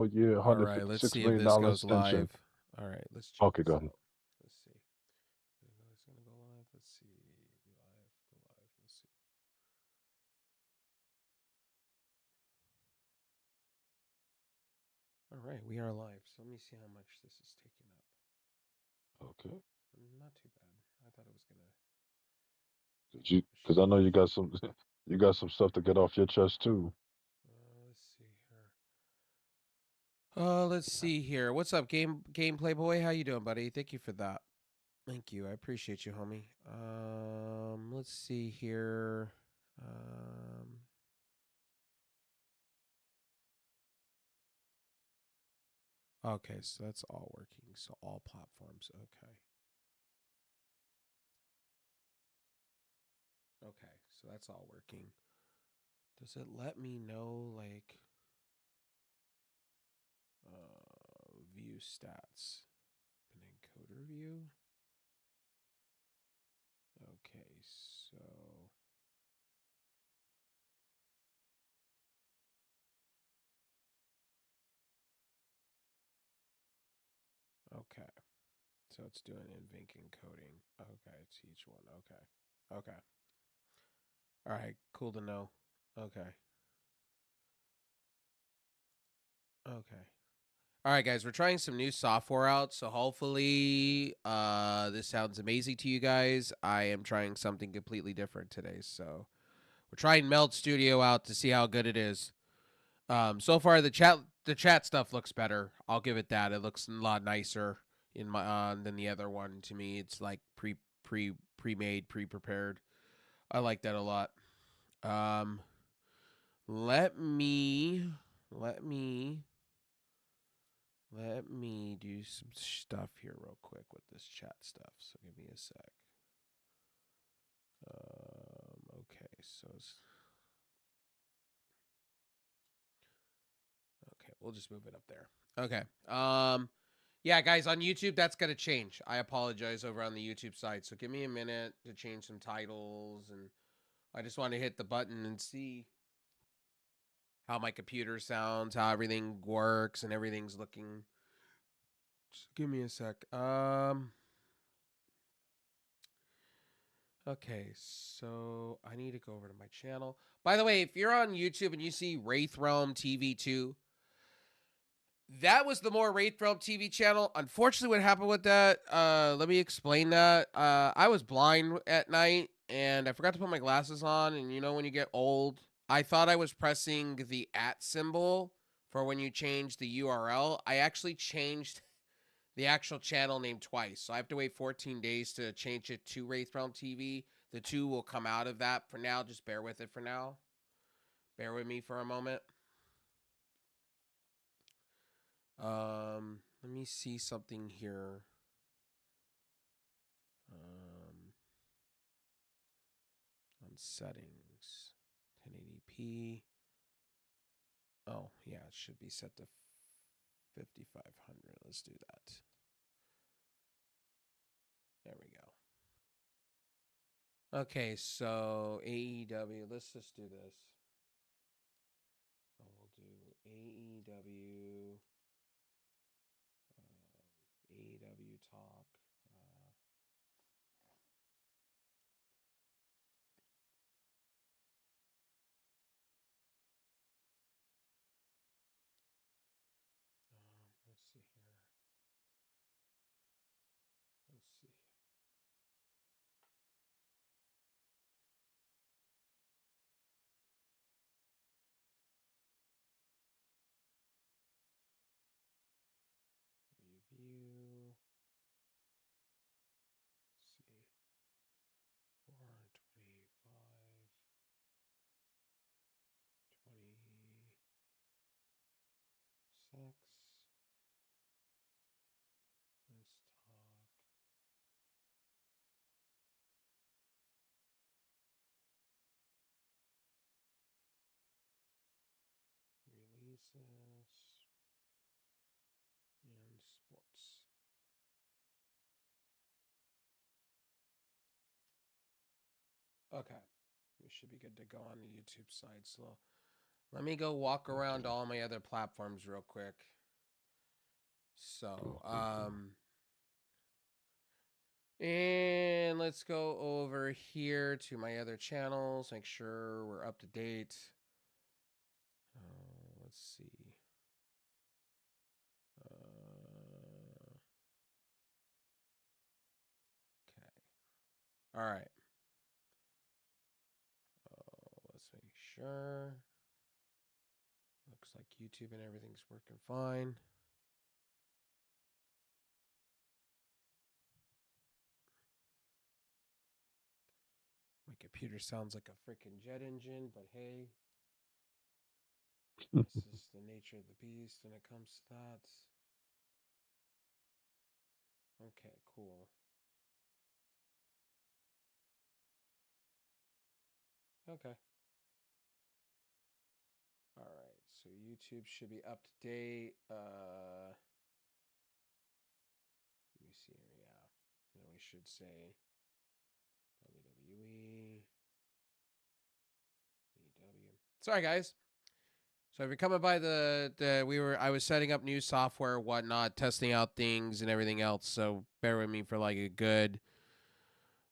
Oh yeah, All right, let's $156 see if million this dollar goes extension. live. All right, let's check Okay, this go ahead. out. Let's see. It's gonna go live. Let's see. Be live. Go live. Let's see. All right, we are live. So let me see how much this is taking up. Okay. Not too bad. I thought it was gonna Because I know you got some, you got some stuff to get off your chest too. let's see here. Let's see here. What's up, gameplay boy? How you doing, buddy? Thank you for that. Thank you. I appreciate you, homie. Let's see here. Um, okay, so that's all working. So all platforms. Okay. Okay, so that's all working. Does it let me know like view stats? An encoder view? Okay, so okay. So it's doing in-vink encoding. Okay, it's each one. Okay. Okay. All right, cool to know. Okay. Okay. All right, guys, we're trying some new software out, so hopefully this sounds amazing to you guys. I am trying something completely different today, so we're trying Meld Studio out to see how good it is. So far the chat stuff looks better. I'll give it that. It looks a lot nicer in my than the other one to me. It's like pre-made, pre-prepared. I like that a lot. Um, let me let me let me do some stuff here real quick with this chat stuff. So give me a sec. Okay, so okay, we'll just move it up there. Okay. Yeah, guys, on YouTube, that's gonna change. I apologize over on the YouTube side. So give me a minute to change some titles, and I just want to hit the button and see how my computer sounds, how everything works, and everything's looking. Just give me a sec. Okay, so I need to go over to my channel. By the way, if you're on YouTube and you see Wraith Realm TV2, that was the more Wraith Realm TV channel. Unfortunately, what happened with that, let me explain that. I was blind at night and I forgot to put my glasses on. And you know, when you get old, I thought I was pressing the @ symbol for when you change the URL. I actually changed the actual channel name twice. So I have to wait 14 days to change it to Wraith Realm TV. The two will come out of that for now. Just bear with it for now. Bear with me for a moment. Let me see something here. Um, on settings, 1080p. Oh, yeah, it should be set to 5500. Let's do that. There we go. Okay, so AEW. Let's just do this. We'll do AEW. AEW talk. Let's see here. Let's see. Review. Let's see. 425. 26. Let's talk. Releases and sports. Okay. We should be good to go on the YouTube side. So Let me go walk around all my other platforms real quick. So, Cool. and let's go over here to my other channels, make sure we're up to date. Let's see. Okay. All right. Let's make sure. Looks like YouTube and everything's working fine. My computer sounds like a freaking jet engine, but hey, this is the nature of the beast when it comes to that. Okay, cool. Okay. All right, so YouTube should be up to date. Let me see here. Yeah, and we should say WWE, AEW. Sorry, guys. So if you're coming by I was setting up new software, whatnot, testing out things and everything else. So bear with me for like a good,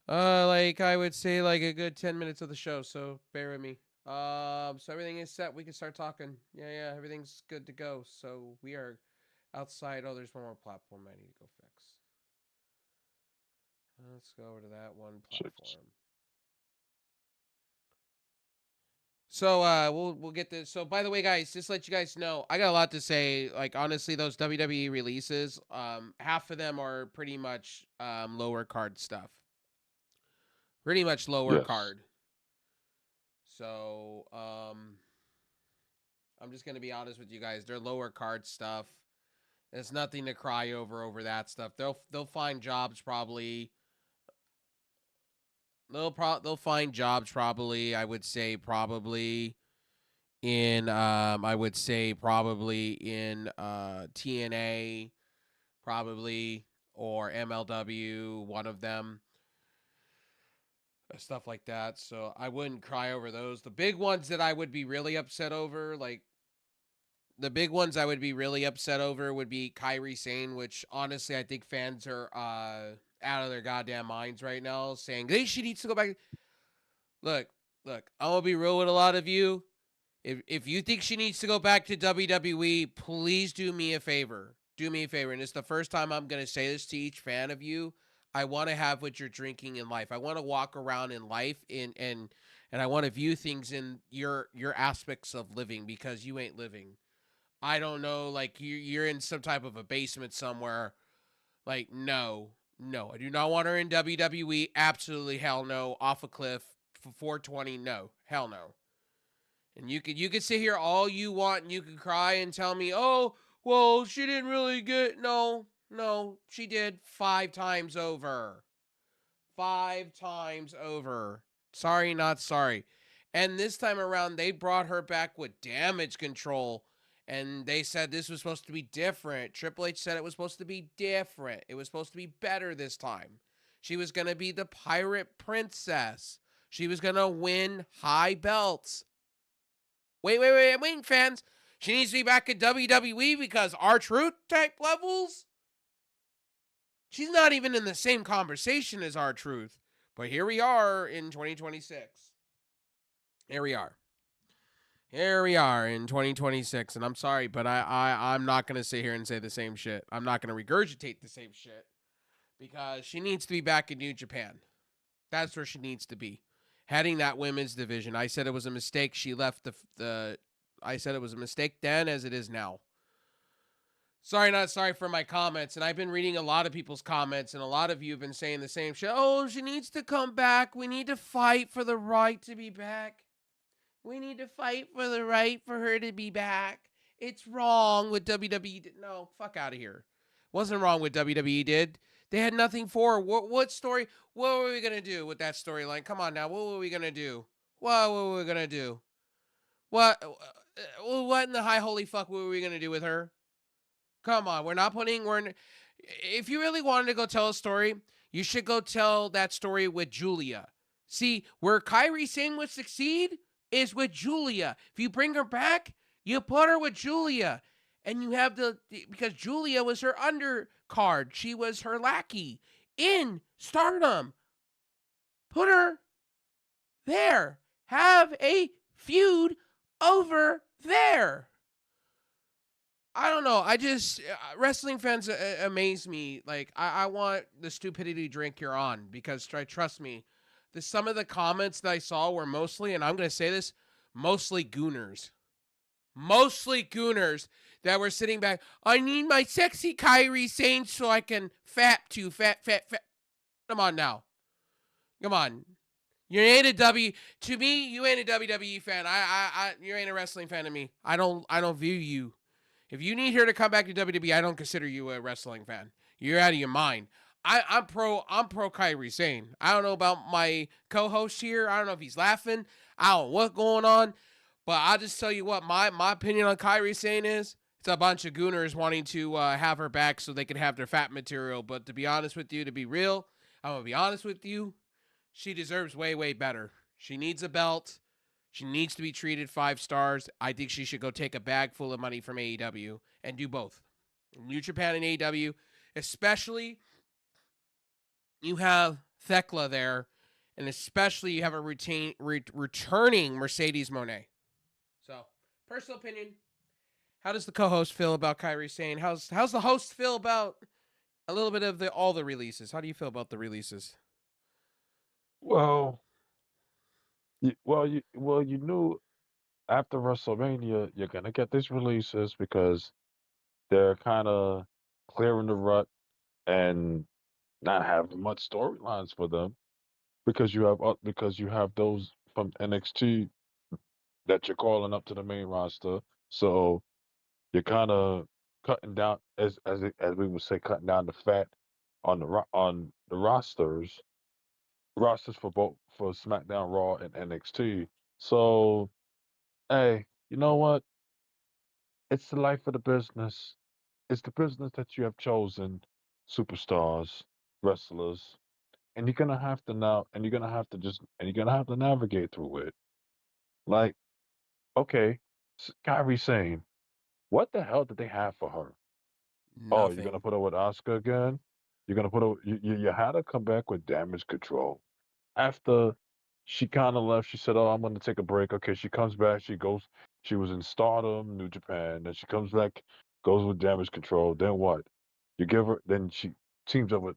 like I would say like a good 10 minutes of the show. So bear with me. So everything is set. We can start talking. Yeah, everything's good to go. So we are outside. Oh, there's one more platform I need to go fix. Let's go over to that one platform. So we'll get this. So by the way, guys, just to let you guys know, I got a lot to say. Like honestly, those WWE releases, half of them are pretty much lower card stuff. Pretty much lower Yes. card. So I'm just gonna be honest with you guys. They're lower card stuff. There's nothing to cry over that stuff. They'll find jobs probably. They'll find jobs probably. I would say probably in TNA probably or MLW, one of them, stuff like that. So I wouldn't cry over those. The big ones that I would be really upset over, like the big ones I would be really upset over would be Kairi Sane, which honestly I think fans are out of their goddamn minds right now, saying she needs to go back. Look, I'm gonna be real with a lot of you. If you think she needs to go back to WWE, please do me a favor. Do me a favor. And it's the first time I'm going to say this to each fan of you. I want to have what you're drinking in life. I want to walk around in life and I want to view things in your aspects of living because you ain't living. I don't know, like you're in some type of a basement somewhere. Like no, I do not want her in WWE. Absolutely hell no. Off a cliff for 420. No, hell no. And you could sit here all you want and you can cry and tell me, "Oh, well, she didn't really get." No, she did 5 times over. 5 times over. Sorry, not sorry. And this time around they brought her back with Damage Control and they said this was supposed to be different. Triple H said it was supposed to be different. It was supposed to be better this time. She was going to be the Pirate Princess. She was going to win high belts. Wait, fans. She needs to be back at WWE because R-Truth type levels? She's not even in the same conversation as R-Truth. But here we are in 2026. Here we are. Here we are in 2026. And I'm sorry, but I'm not going to sit here and say the same shit. I'm not going to regurgitate the same shit. Because she needs to be back in New Japan. That's where she needs to be. Heading that women's division. I said it was a mistake. She left I said it was a mistake then as it is now. Sorry, not sorry for my comments. And I've been reading a lot of people's comments, and a lot of you have been saying the same shit. Oh, she needs to come back. We need to fight for the right to be back. We need to fight for the right for her to be back. It's wrong what WWE. No, fuck out of here. Wasn't wrong what WWE did. They had nothing for her. What story? What were we gonna do with that storyline? Come on now. What were we gonna do? What were we gonna do? What in the high holy fuck were we gonna do with her? Come on, if you really wanted to go tell a story, you should go tell that story with Julia. See, where Kairi Sane would succeed, is with Julia. If you bring her back, you put her with Julia. And you have because Julia was her undercard. She was her lackey in Stardom. Put her there. Have a feud over there. I don't know. I just wrestling fans amaze me. Like I want the stupidity drink you're on because trust me, some of the comments that I saw were mostly, and I'm gonna say this, mostly gooners. Mostly gooners that were sitting back. I need my sexy Kyrie Sane so I can fat. Come on now. Come on. You ain't a W to me. You ain't a WWE fan. You ain't a wrestling fan to me. I don't view you. If you need her to come back to WWE, I don't consider you a wrestling fan. You're out of your mind. I'm pro Kyrie Sane. I don't know about my co-host here. I don't know if he's laughing. I don't know what's going on. But I'll just tell you what, my opinion on Kyrie Sane is it's a bunch of gooners wanting to have her back so they can have their fat material. But to be honest with you, to be real, I'm going to be honest with you, she deserves way, way better. She needs a belt. She needs to be treated 5 stars. I think she should go take a bag full of money from AEW and do both. New Japan and AEW, especially you have Thekla there, and especially you have a returning Mercedes Monet. So, personal opinion, how does the co-host feel about Kyrie Sane? How's the host feel about a little bit of all the releases? How do you feel about the releases? Well, you knew after WrestleMania you're gonna get these releases because they're kind of clearing the rut and not having much storylines for them because you have those from NXT that you're calling up to the main roster. So you're kind of cutting down as we would say cutting down the fat on on the rosters for both for SmackDown, Raw, and NXT. So hey, you know what? It's the life of the business. It's the business that you have chosen, superstars, wrestlers, and you're gonna have to now, and you're gonna have to navigate through it. Like, okay, Kyrie Sane, what the hell did they have for her? Oh, you're gonna Nothing. put her with Oscar again? You're gonna put her. You had to come back with Damage Control after she kind of left. She said, "Oh, I'm gonna take a break." Okay, she comes back. She goes. She was in Stardom, New Japan. Then she comes back, goes with Damage Control. Then what? You give her. Then she teams up with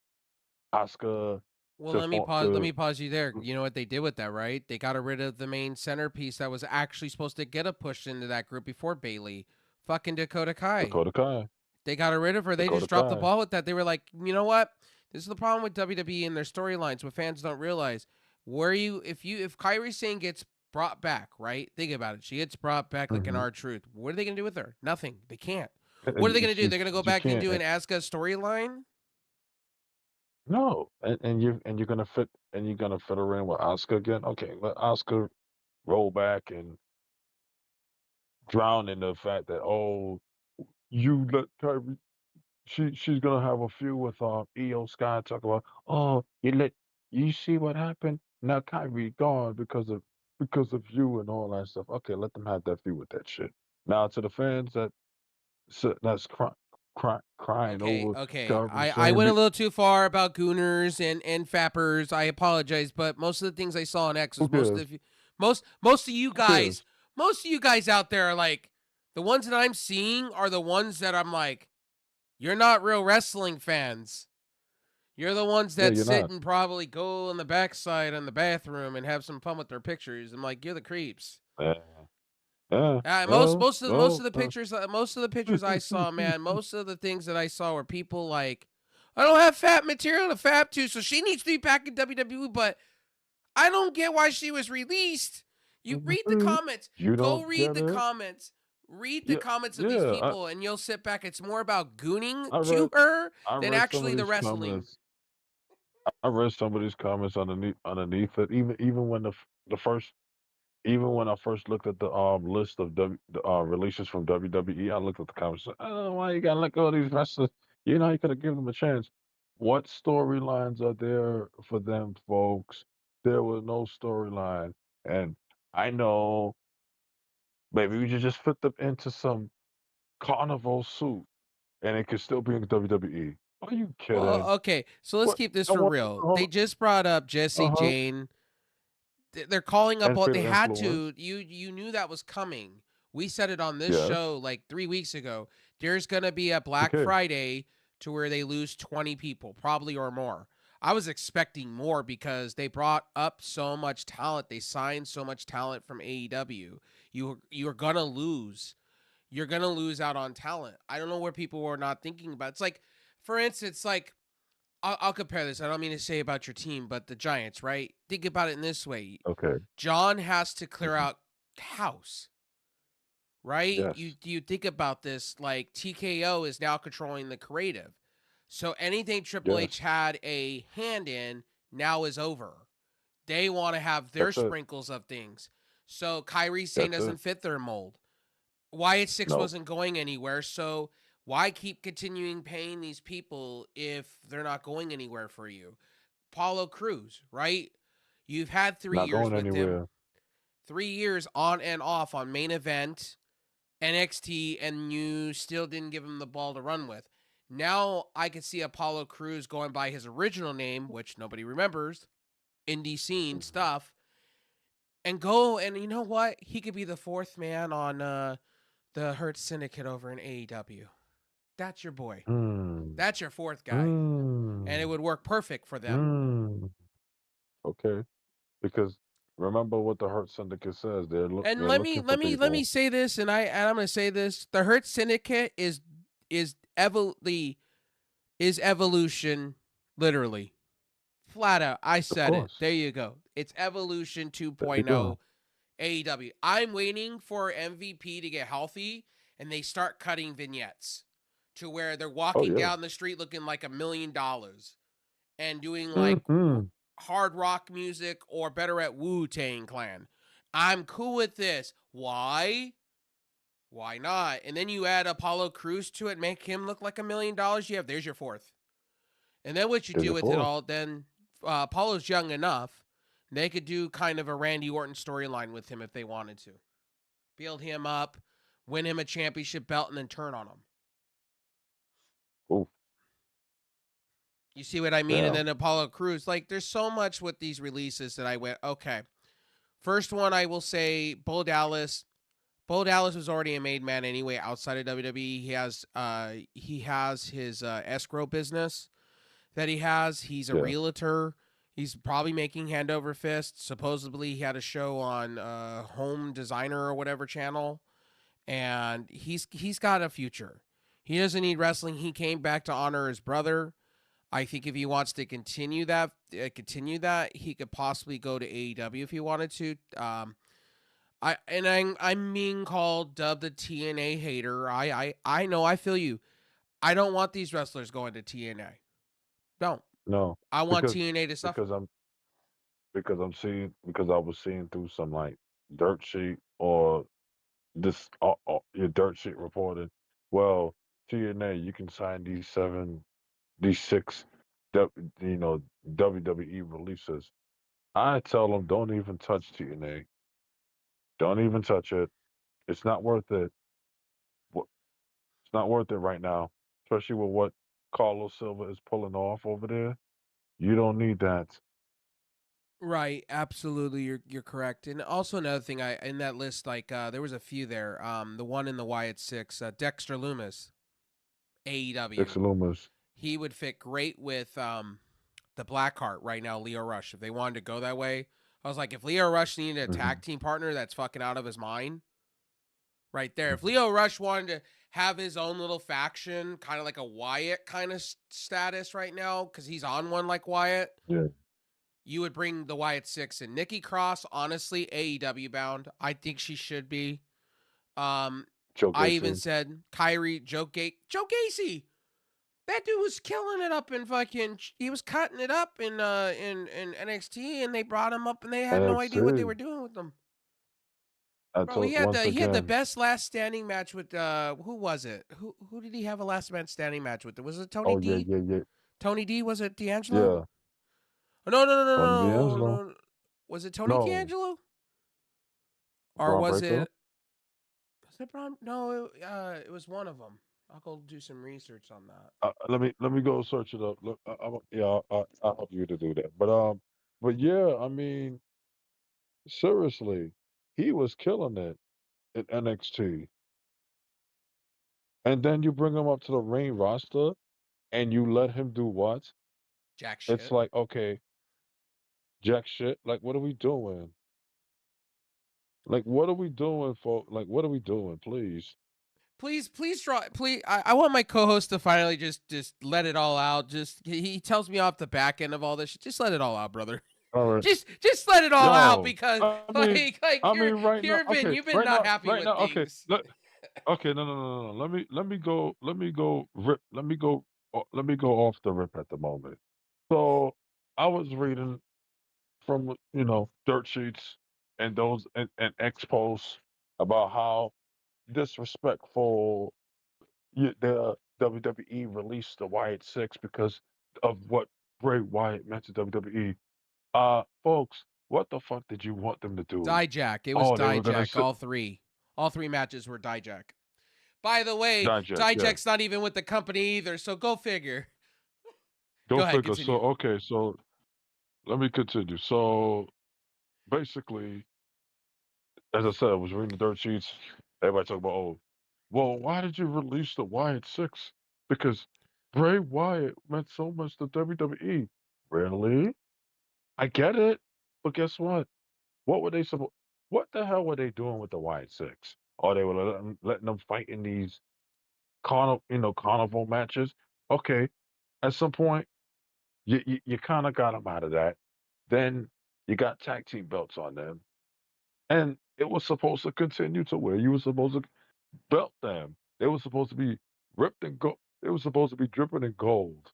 Oscar Well, to let me form pause. Let to. me pause you there. You know what they did with that, right? They got rid of the main centerpiece that was actually supposed to get a push into that group before Bailey. Fucking Dakota Kai. Dakota Kai. They got rid of her. They Dakota just dropped the Kai. ball with that. They were like, you know what? This is the problem with WWE and their storylines. What fans don't realize, if Kyrie Sane gets brought back, right? Think about it. She gets brought back like an Hmm. R-Truth. What are they gonna do with her? Nothing. They can't. What are they And gonna do? They're gonna go you back and can't. do an Asuka storyline? No, and you're gonna fit her in with Oscar again. Okay, let Oscar roll back and drown in the fact that oh you let Kyrie she's gonna have a feud with EO Sky talk about oh you see what happened now Kyrie gone because of you and all that stuff. Okay, let them have that feud with that shit. Now to the fans that's crying Okay, over okay. Kyrie I saying went a little too far about gooners and fappers. I apologize, but most of the things I saw on X who was cares? most of you Who cares? guys out there are like the ones that I'm seeing are the ones that I'm like, you're not real wrestling fans. You're the ones Yeah, that you're sit not. and probably go on the backside in the bathroom and have some fun with their pictures. I'm like, you're the creeps. Yeah, yeah, Most well, well, most of the pictures I saw, man, most of the things that I saw were people like, I don't have fat material to fap to, so she needs to be back in WWE. But I don't get why she was released. You read the comments. you Go don't read get the it. comments. Read the Yeah, comments of these yeah. people, and you'll sit back. It's more about gooning I to read her I than read some of actually the these wrestling. comments. I read some of these comments underneath it. Even when the first even when I first looked at the list of the releases from WWE, I looked at the comments. I don't know why you gotta let go of these wrestlers. You know, you could have given them a chance. What storylines are there for them, folks? There was no storyline, and I know. Maybe we should just fit them into some carnival suit, and it could still be in WWE. Are you Well, kidding? okay, so let's What? keep this I for want real. hold They just brought up Jesse uh-huh, Jane. They're calling up and all they Fatal had Influence. to. You knew that was coming. We said it on this Yes. show like 3 weeks ago. There's going to be a Black Okay. Friday to where they lose 20 people, probably or more. I was expecting more because they brought up so much talent. They signed so much talent from AEW. You're going to lose. You're going to lose out on talent. I don't know where people were not thinking about. It's like, for instance, like I'll compare this. I don't mean to say about your team, but the Giants, right? Think about it in this way. Okay. John has to clear Mhm. out house, right? You Yes. you think about this like TKO is now controlling the creative. So anything Triple H Yes. had a hand in now is over. They want to have their That's it. sprinkles of things. So Kyrie Sane That's it. doesn't fit their mold. Wyatt Six No. wasn't going anywhere, so why keep continuing paying these people if they're not going anywhere for you? Paulo Cruz, right? You've had 3 Not years going with him, anywhere. 3 years on and off on main event, NXT, and you still didn't give him the ball to run with. Now I could see Apollo Cruz going by his original name, which nobody remembers, indie scene Mhm. stuff, and go and you know what? He could be the fourth man on the Hurt Syndicate over in AEW. That's your boy. Mm. That's your fourth guy. And it Mm. would work perfect for them. Mm. Okay. Because remember what the Hurt Syndicate says. And They're let me looking for let me let me people. say this, and I'm going to say this: the Hurt Syndicate is is evolution, literally, flat out. I Of said it. course. There you go. It's evolution There you go. 2.0 AEW. I'm waiting for MVP to get healthy and they start cutting vignettes to where they're Oh walking yeah. down the street looking like $1 million and doing like Mm-hmm. hard rock music or better at Wu-Tang Clan. I'm cool with this. Why? Why not? And then you add Apollo Cruz to it, make him look like $1 million. There's your fourth. And then what you There's do your with it fourth. all, then Apollo's young enough. They could do kind of a Randy Orton storyline with him if they wanted to. Build him up, win him a championship belt, and then turn on him. Oh You see what I mean? And yeah. then Apollo Cruz. Like, there's so much with these releases that I went, okay. First one, I will say Bo Dallas. Bo Dallas was already a made man anyway outside of WWE. He has his escrow business that he has. He's a Yes. realtor. He's probably making hand over fist. Supposedly, he had a show on Home Designer or whatever channel, and he's got a future. He doesn't need wrestling. He came back to honor his brother. I think if he wants to continue that, he could possibly go to AEW if he wanted to. I'm being called dubbed the TNA hater. I know I feel you. I don't want these wrestlers going to TNA. Don't. No. I want Because TNA to because suffer. I'm because I was seeing through some like dirt sheet or this your dirt sheet reported. Well, TNA, you can sign these six, you know, WWE releases. I tell them don't even touch TNA. Don't even touch it. It's not worth it. It's not worth it right now, especially with what Carlos Silva is pulling off over there. You don't need that. Right, absolutely. You're correct. And also another thing, I in that list, like there was a few there. The one in the Wyatt Six, Dexter Loomis, AEW. Dixie Loomis. He would fit great with the Blackheart right now, Leo Rush. If they wanted to go that way, I was like, if Leo Rush needed a Hmm. tag team partner that's fucking out of his mind, right there. If Hmm. Leo Rush wanted to have his own little faction, kind of like a Wyatt kind of status right now, because he's on one like Wyatt, Yeah. you would bring the Wyatt Six and Nikki Cross. Honestly, AEW bound. I think she should be. Um, Joe I even Gacy. said Kyrie, Joe Gacy. That dude was killing it up in fucking. He was cutting it up in NXT, and they brought him up, and they had no idea what they NXT. were doing with him. I Bro, told once he had the again. best last standing match with who was it? Who did he have a last man standing match with? Was it Tony Oh yeah, D? yeah, yeah, Tony D? Was it D'Angelo? yeah. Oh, no, no, no, Tony no, no, D'Angelo. no. Was it Tony No, D'Angelo? or Braun Breaker. was it Braun? No, it was one of them. I'll go do some research on that. Let me go search it up. Look, yeah, I'll help you to do that. But yeah, I mean, seriously, he was killing it in NXT, and then you bring him up to the main roster, and you let him do what? Jack It's shit. like, okay, jack shit. Like, what are we doing? Like, what are we doing, folks? Like, what are we doing? Please. Please draw. Please, I want my co-host to finally just let it all out. Just he tells me off the back end of all this. Just let it all out, brother. All right. Just let it all out Yo, because I mean, I mean, right now, okay, you've been not happy right with now, okay, things. okay, no, no, no, no. Let me go off the rip at the moment. So I was reading from dirt sheets and those and X posts about how disrespectful the WWE released the Wyatt Six because of what Bray Wyatt meant to WWE. Folks, what the fuck did you want them to do? Dijak. It was Oh, they were gonna Dijak. sit All three matches were Dijak. By the way, Dijak, yeah. Dijak's not even with the company either. So go figure. Go Go ahead, figure. So continue. okay, so let me continue. So basically, as I said, I was reading the dirt sheets. Everybody talk about, oh, well, why did you release the Wyatt Six? Because Bray Wyatt meant so much to WWE. Really? I get it, but guess what? What were they supposed? What the hell were they doing with the Wyatt Six? Oh, they were letting them fight in these carnival matches. Okay, at some point, you kind of got them out of that. Then you got tag team belts on them, and it was supposed to continue to where you were supposed to belt them. They were supposed to be ripped and gold. They were supposed to be dripping in gold,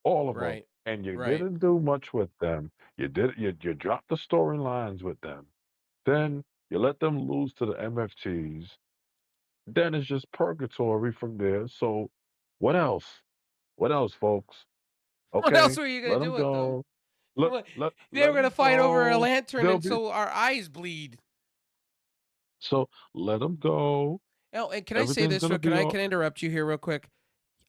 all of them. Right. And you Right. didn't do much with them. You dropped the storylines with them. Then you let them lose to the MFTs. Then it's just purgatory from there. So what else? What else, folks? What else Okay, were you gonna let do them with them? go. Let What- let They were let gonna them fight over a go. lantern They'll and be so our eyes bleed. so let them go. Oh, and can I say Everything's this real? gonna be all. Can I interrupt you here real quick?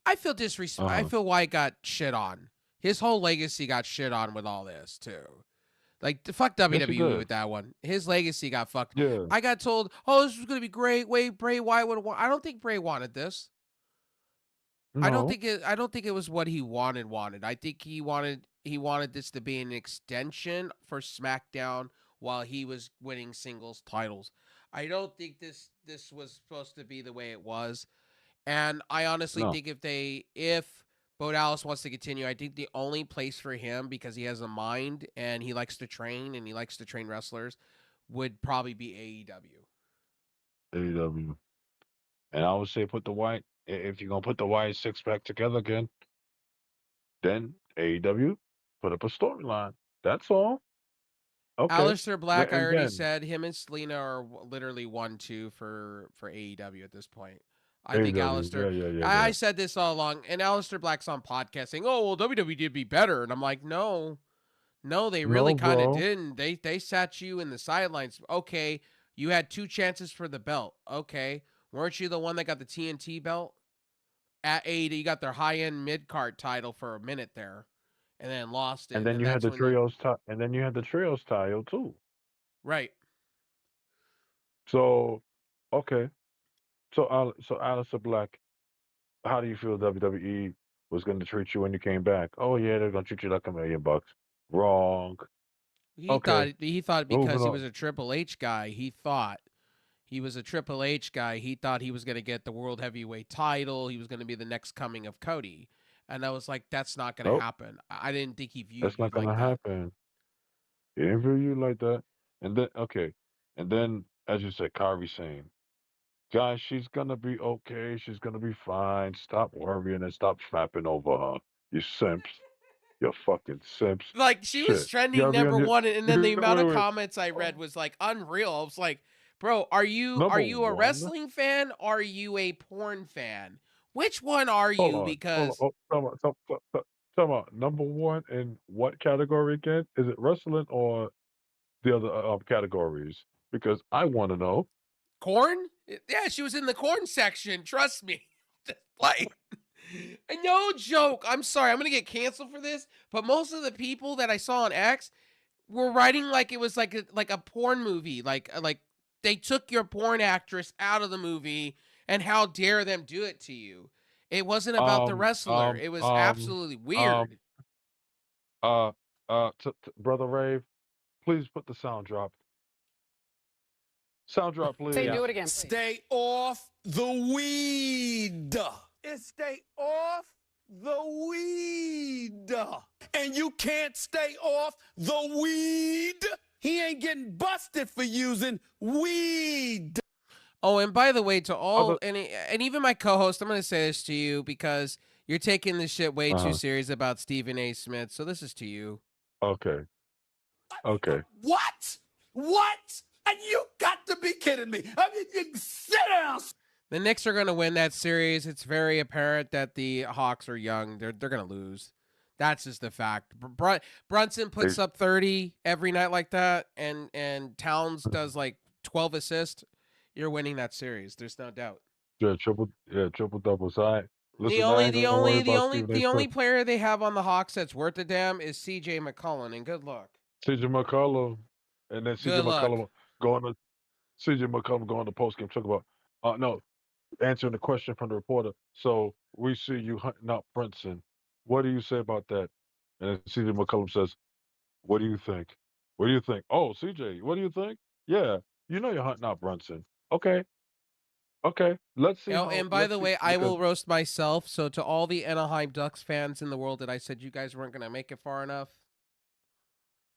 I Uh-huh. feel White got shit on. His whole legacy got shit on with all this too. Like the fuck Yes, he WWE did. with that one. His legacy got fucked. Yeah. I got told, "Oh, this was gonna be great." Wait, Bray Wyatt would. I don't think Bray wanted this. No. I don't think it was what he wanted. I think he wanted this to be an extension for SmackDown while he was winning singles titles. I don't think this was supposed to be the way it was. And I honestly No. think if Bo Dallas wants to continue, I think the only place for him, because he has a mind and he likes to train and he likes to train wrestlers, would probably be AEW. AEW. And I would say put the white. If you're gonna put the white six pack together again, then AEW put up a storyline. That's all. Okay. Aleister Black, I And already again, said him and Selena are literally 1-2 for AEW at this point. I think AEW. Aleister. Yeah, yeah, yeah, I yeah. said this all along, and Aleister Black's on podcast saying, "Oh well, WWE did be better," and I'm like, "No, no, they really No, kind of bro. didn't. They sat you in the sidelines. Okay, you had two chances for the belt. Okay, weren't you the one that got the TNT belt at AEW? You got their high end mid card title for a minute there, and then lost it. And And then then you had that's the when you and then you had the trios tile too. right." So, okay. So Alistair Black, how do you feel WWE was going to treat you when you came back? Oh yeah, they're going to treat you like $1 million. Wrong. Okay, He thought moving because he on. was a Triple H guy, he was a Triple H guy. He thought he was going to get the World Heavyweight title. He was going to be the next coming of Cody. And I was like, that's not going to Nope, happen. I didn't think he viewed that's you not going like to that. happen. He didn't view you like that. And then okay, and then as you said, Kyrie saying, "Guys, she's gonna be okay. She's gonna be fine. Stop worrying and stop fapping over her. You simps. You fucking simps. Like she was Shit. You trending gotta be on number your. one, and then the You amount wait, of wait. comments I read Oh, was like unreal. I was like, bro, are number you a one. wrestling fan? Or are you a porn fan? Which one are Hold you? on. Hold on. Because Oh, tell me, number one in what category again? Is it wrestling or the other categories? because I want to know. Corn? Yeah, she was in the corn section. Trust me. Like, no joke. I'm sorry. I'm gonna get canceled for this, but most of the people that I saw on X were writing like it was like a porn movie. Like they took your porn actress out of the movie, and how dare them do it to you? It wasn't about the Um, wrestler. um, It was um, absolutely um, weird. uh, Brother Rave, please put the sound drop. Sound drop, Say, please. do it again. Please. Stay off the weed. It's stay off the weed. And you can't stay off the weed. He ain't getting busted for using weed. Oh, and by the way, to all Other, and even my co-host, I'm going to say this to you because you're taking this shit way too uh-huh. serious about Stephen A. Smith. So this is to you. Okay. Okay. What? What? And you got to be kidding me. I mean, you sit down. The Knicks are going to win that series. It's very apparent that the Hawks are young. They're going to lose. That's just the fact. Brunson puts They, up 30 every night like that, and Towns does like 12 assists. You're winning that series. There's no doubt. triple doubles. All right. The Listen, I only ain't the gonna worry only the about only Stephen A. the only Smith. player they have on the Hawks that's worth a damn is CJ McCollum, and good luck. CJ McCollum, and then CJ Good luck. McCollum going to CJ McCollum going to post game talk about. No, answering the question from the reporter. So we see you hunting out Brunson. What do you say about that? And then CJ McCollum says, "What do you think? What do you think? Oh, CJ, what do you think? Yeah, you know you're hunting out Brunson. Okay, okay. Let's see Oh, how. and by Let's the see way, I because will roast myself. So to all the Anaheim Ducks fans in the world that I said you guys weren't going to make it far enough,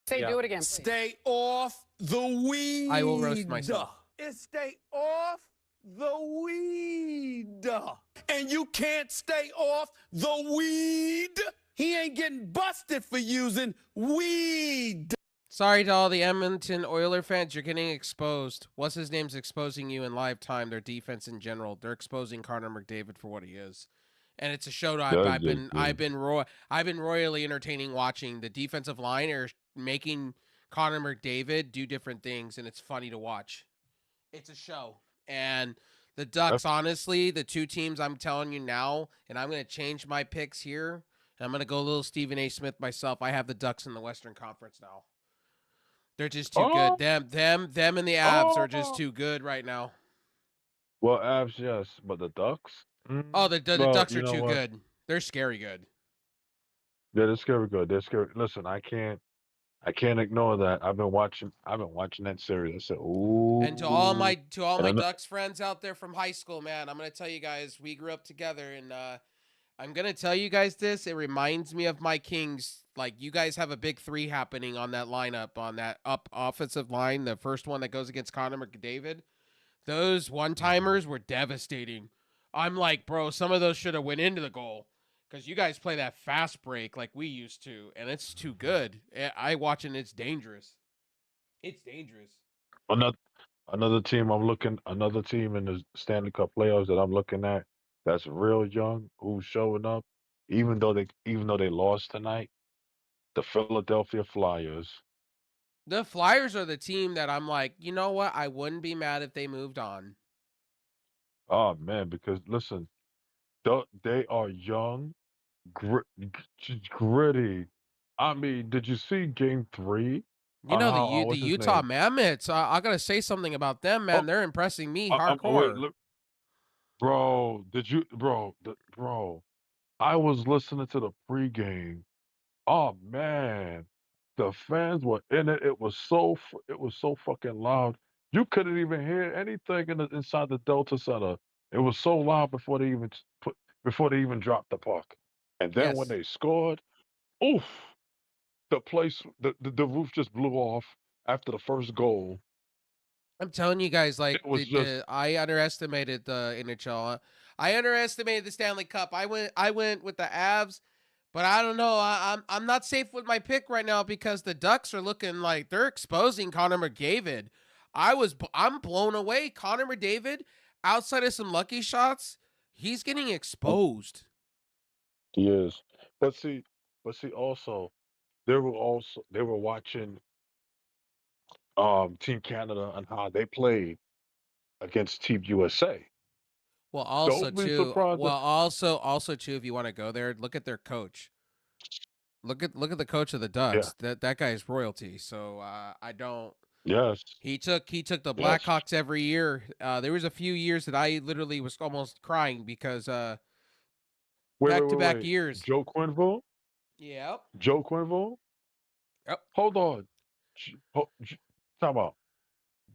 Say, do it again. Please. Stay off the weed. I will roast myself. It's stay off the weed. And you can't stay off the weed. He ain't getting busted for using weed. Sorry to all the Edmonton Oiler fans, you're getting exposed. What's his name's exposing you in live time? Their defense in general, they're exposing Connor McDavid for what he is, and it's a show that yeah, I've been royally entertaining watching. The defensive line are making Connor McDavid do different things, and it's funny to watch. It's a show, and the Ducks, honestly, the two teams I'm telling you now, and I'm going to change my picks here, and I'm going to go a little Stephen A. Smith myself. I have the Ducks in the Western Conference now. They're just too good. Oh, Them and the Avs are just oh. too good right now. Well, Avs, yes, but the Ducks. Oh, the Well, Ducks you are know too what? good. They're scary good. Yeah, they're scary good. They're scary. Listen, I can't ignore that. I've been watching that series. I said, And to all ooh, and my I know, Ducks friends out there from high school, man, I'm gonna tell you guys, we grew up together, and I'm gonna tell you guys this. It reminds me of my Kings. Like, you guys have a big three happening on that lineup, on that up offensive line. The first one that goes against Connor McDavid. Those one timers were devastating. I'm like, bro, some of those should have went into the goal because you guys play that fast break like we used to, and it's too good. I watch it, and it's dangerous. It's dangerous. another another team in the Stanley Cup playoffs that I'm looking at that's real young, who's showing up, even though they lost tonight, the Philadelphia Flyers. The Flyers are the team that I'm like, you know what? I wouldn't be mad if they moved on. Oh man, because listen, they are young, gritty. I mean, did you see Game 3? You know How the what's his Utah name? Mammoths. I gotta say something about them, Oh, man. They're impressing me wait, hardcore. look, bro. Did you, bro? I was listening to the pregame. Oh man, the fans were in it. It was so fucking loud. You couldn't even hear anything inside the Delta Center. It was so loud before they even dropped the puck. And then when Yes, they scored, oof, the roof just blew off after the first goal. I'm telling you guys, like It was just I underestimated the NHL. I underestimated the Stanley Cup. I went with the Avs, but I don't know. I'm not safe with my pick right now because the Ducks are looking like they're exposing Connor McDavid. I'm blown away. Connor McDavid, outside of some lucky shots, he's getting exposed. he is. But see, also they were watching Team Canada and how they played against Team USA. Well, also Don't be too. surprised. Well, also too. If you want to go there, look at their coach. Look at the coach of the Yeah. Ducks. That guy's royalty. So I don't. Yes. He took the Yes. Blackhawks every year. There was a few years that I literally was almost crying because back to back Wait. years. Joe Quenneville? Yep. Joe Quenneville? Yep. Hold on. Talk about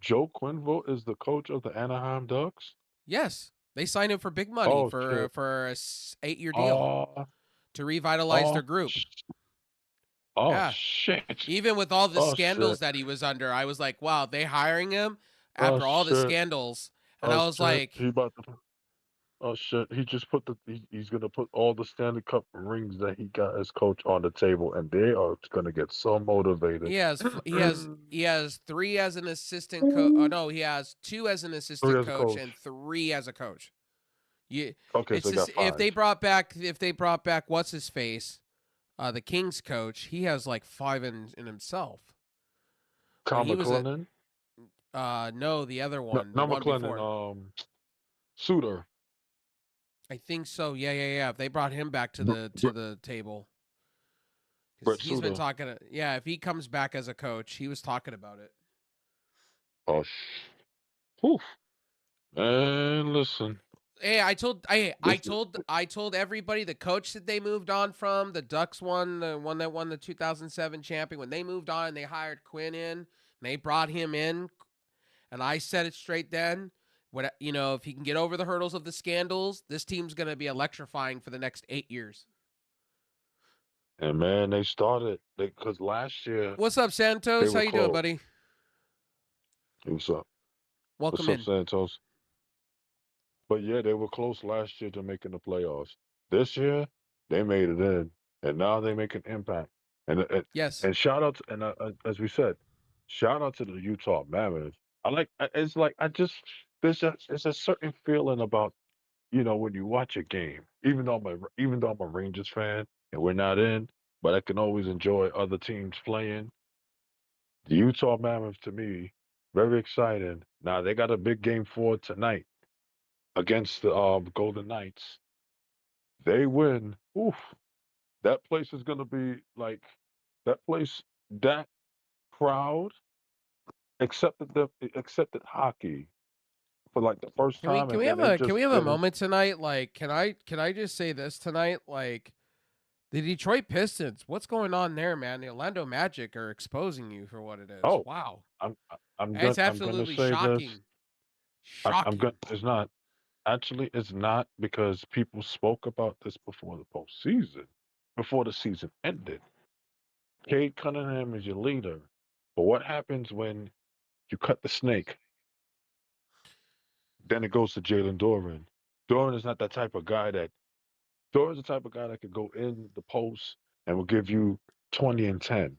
Joe Quenneville is the coach of the Anaheim Ducks? Yes, they signed him for big money Oh shit. for a 8-year deal Oh, to revitalize their oh, group. oh Yeah. shit. Even with all the Oh scandals shit. that he was under, I was like, wow, they hiring him Oh after all the shit. scandals. And Oh I was shit. like, He about to. Oh shit. He just put he's gonna put all the Stanley Cup rings that he got as coach on the table, and they are gonna get so motivated. he has 3 as an assistant coach. Oh no, he has 2 as an assistant Three as a coach and coach. 3 as a coach. Okay, It's so they just got five. if they brought back what's his face, the Kings coach, he has like 5 in himself. Tom He was McLennan? no, the other No, one, the not one McLennan. before. Suter. I think so. Yeah. If they brought him back to Br- the table, because Brett he's been Suter. talking. Yeah, if he comes back as a coach, he was talking about it. Oh, whew. Man, listen. Hey, I told everybody the coach that they moved on from, the Ducks won, the one that won the 2007 champion. When they moved on and they hired Quinn in, and they brought him in, and I said it straight then. What if he can get over the hurdles of the scandals, this team's gonna be electrifying for the next 8 years. And man, they started because last year What's up, they Santos? How were you doing, close. buddy? What's up? Welcome What's up, in. Santos? But yeah, they were close last year to making the playoffs. This year, they made it in, and now they make an impact. And Yes. and shout out to, and as we said, shout out to the Utah Mammoth. It's like there's a certain feeling about when you watch a game. Even though I'm a Rangers fan and we're not in, but I can always enjoy other teams playing. The Utah Mammoth to me, very exciting. Now they got a big game for tonight against the Golden Knights. They win. Oof, that place is gonna be like that place. That crowd accepted hockey for like the first time, Can we have and it can we just have a it was. moment tonight? Like, can I just say this tonight? Like, the Detroit Pistons, what's going on there, man? The Orlando Magic are exposing you for what it is. Oh, Wow. I'm It's I'm gonna absolutely say this. shocking. I'm Shocking. gonna. It's not actually. It's not because people spoke about this before the postseason, before the season ended. Cade Cunningham is your leader, but what happens when you cut the snake? Then it goes to Jalen Doran. Doran is not that type of guy that. Doran's the type of guy that could go in the post and will give you 20 and 10.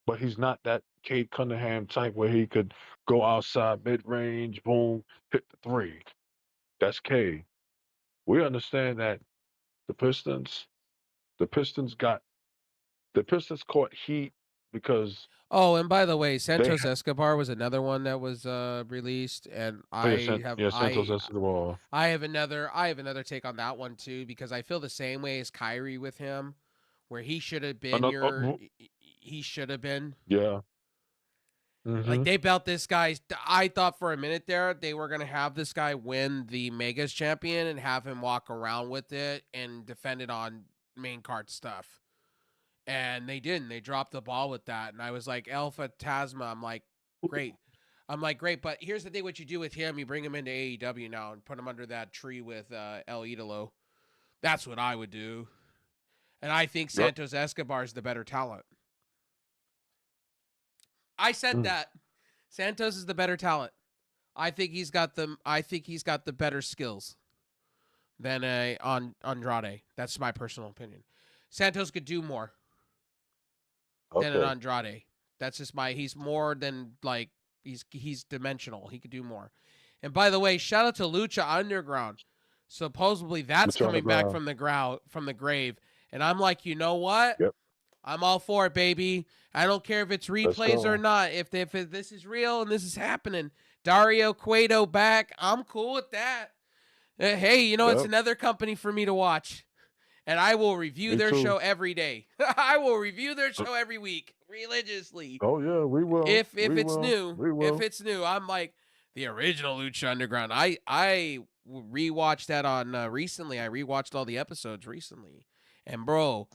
But he's not that Cade Cunningham type where he could go outside mid range, boom, hit the three. That's Cade. We understand that the Pistons, the Pistons got the Pistons caught heat because Oh, and by the way, they Santos Escobar was another one that was released, and Santos Escobar. I have another take on that one too, because I feel the same way as Kyrie with him, where he should have been Another, he should have been. yeah. Like, Hmm. they belt this guy. I thought for a minute there they were gonna have this guy win the Megas champion and have him walk around with it and defend it on main card stuff. And they didn't. They dropped the ball with that. And I was like, Alpha Tasma. I'm like, great. But here's the thing: what you do with him, you bring him into AEW now and put him under that tree with El Idolo. That's what I would do. And I think Yep. Santos Escobar is the better talent. I said that. Santos is the better talent. I think he's got the better skills than on Andrade. That's my personal opinion. Santos could do more than an Okay. Andrade. That's just he's more than like he's dimensional. He could do more. And by the way, shout out to Lucha Underground. Supposedly that's Lucha coming back Underground. from the grave. And I'm like, you know what? Yep. I'm all for it, baby. I don't care if it's Let's replays or go. not. If this is real and this is happening, Dario Cueto back, I'm cool with that. Hey, you know, it's Yep. another company for me to watch. And I will review Me their too. show every day. I will review their show every week religiously. Oh yeah, we will. If We it's will. new, We will. I'm like the original Lucha Underground. I rewatched that on recently. I rewatched all the episodes recently, and bro,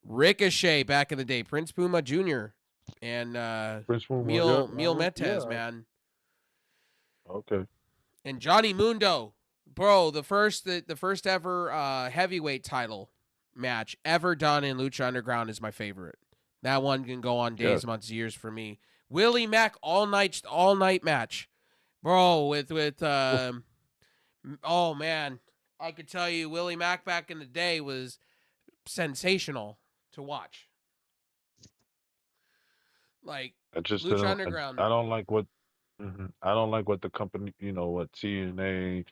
Ricochet back in the day, Prince Puma Jr. and Prince Moon. Yep. Mil Mendez, Yeah. man, Okay. and Johnny Mundo, bro, the first ever heavyweight title match ever done in Lucha Underground is my favorite. That one can go on days, Yes. months, years for me. Willie Mack all night match, bro. Oh man, I could tell you Willie Mack back in the day was sensational to watch. Like I just Lucha don't. Underground. I don't like what. I don't like what the company. What TNA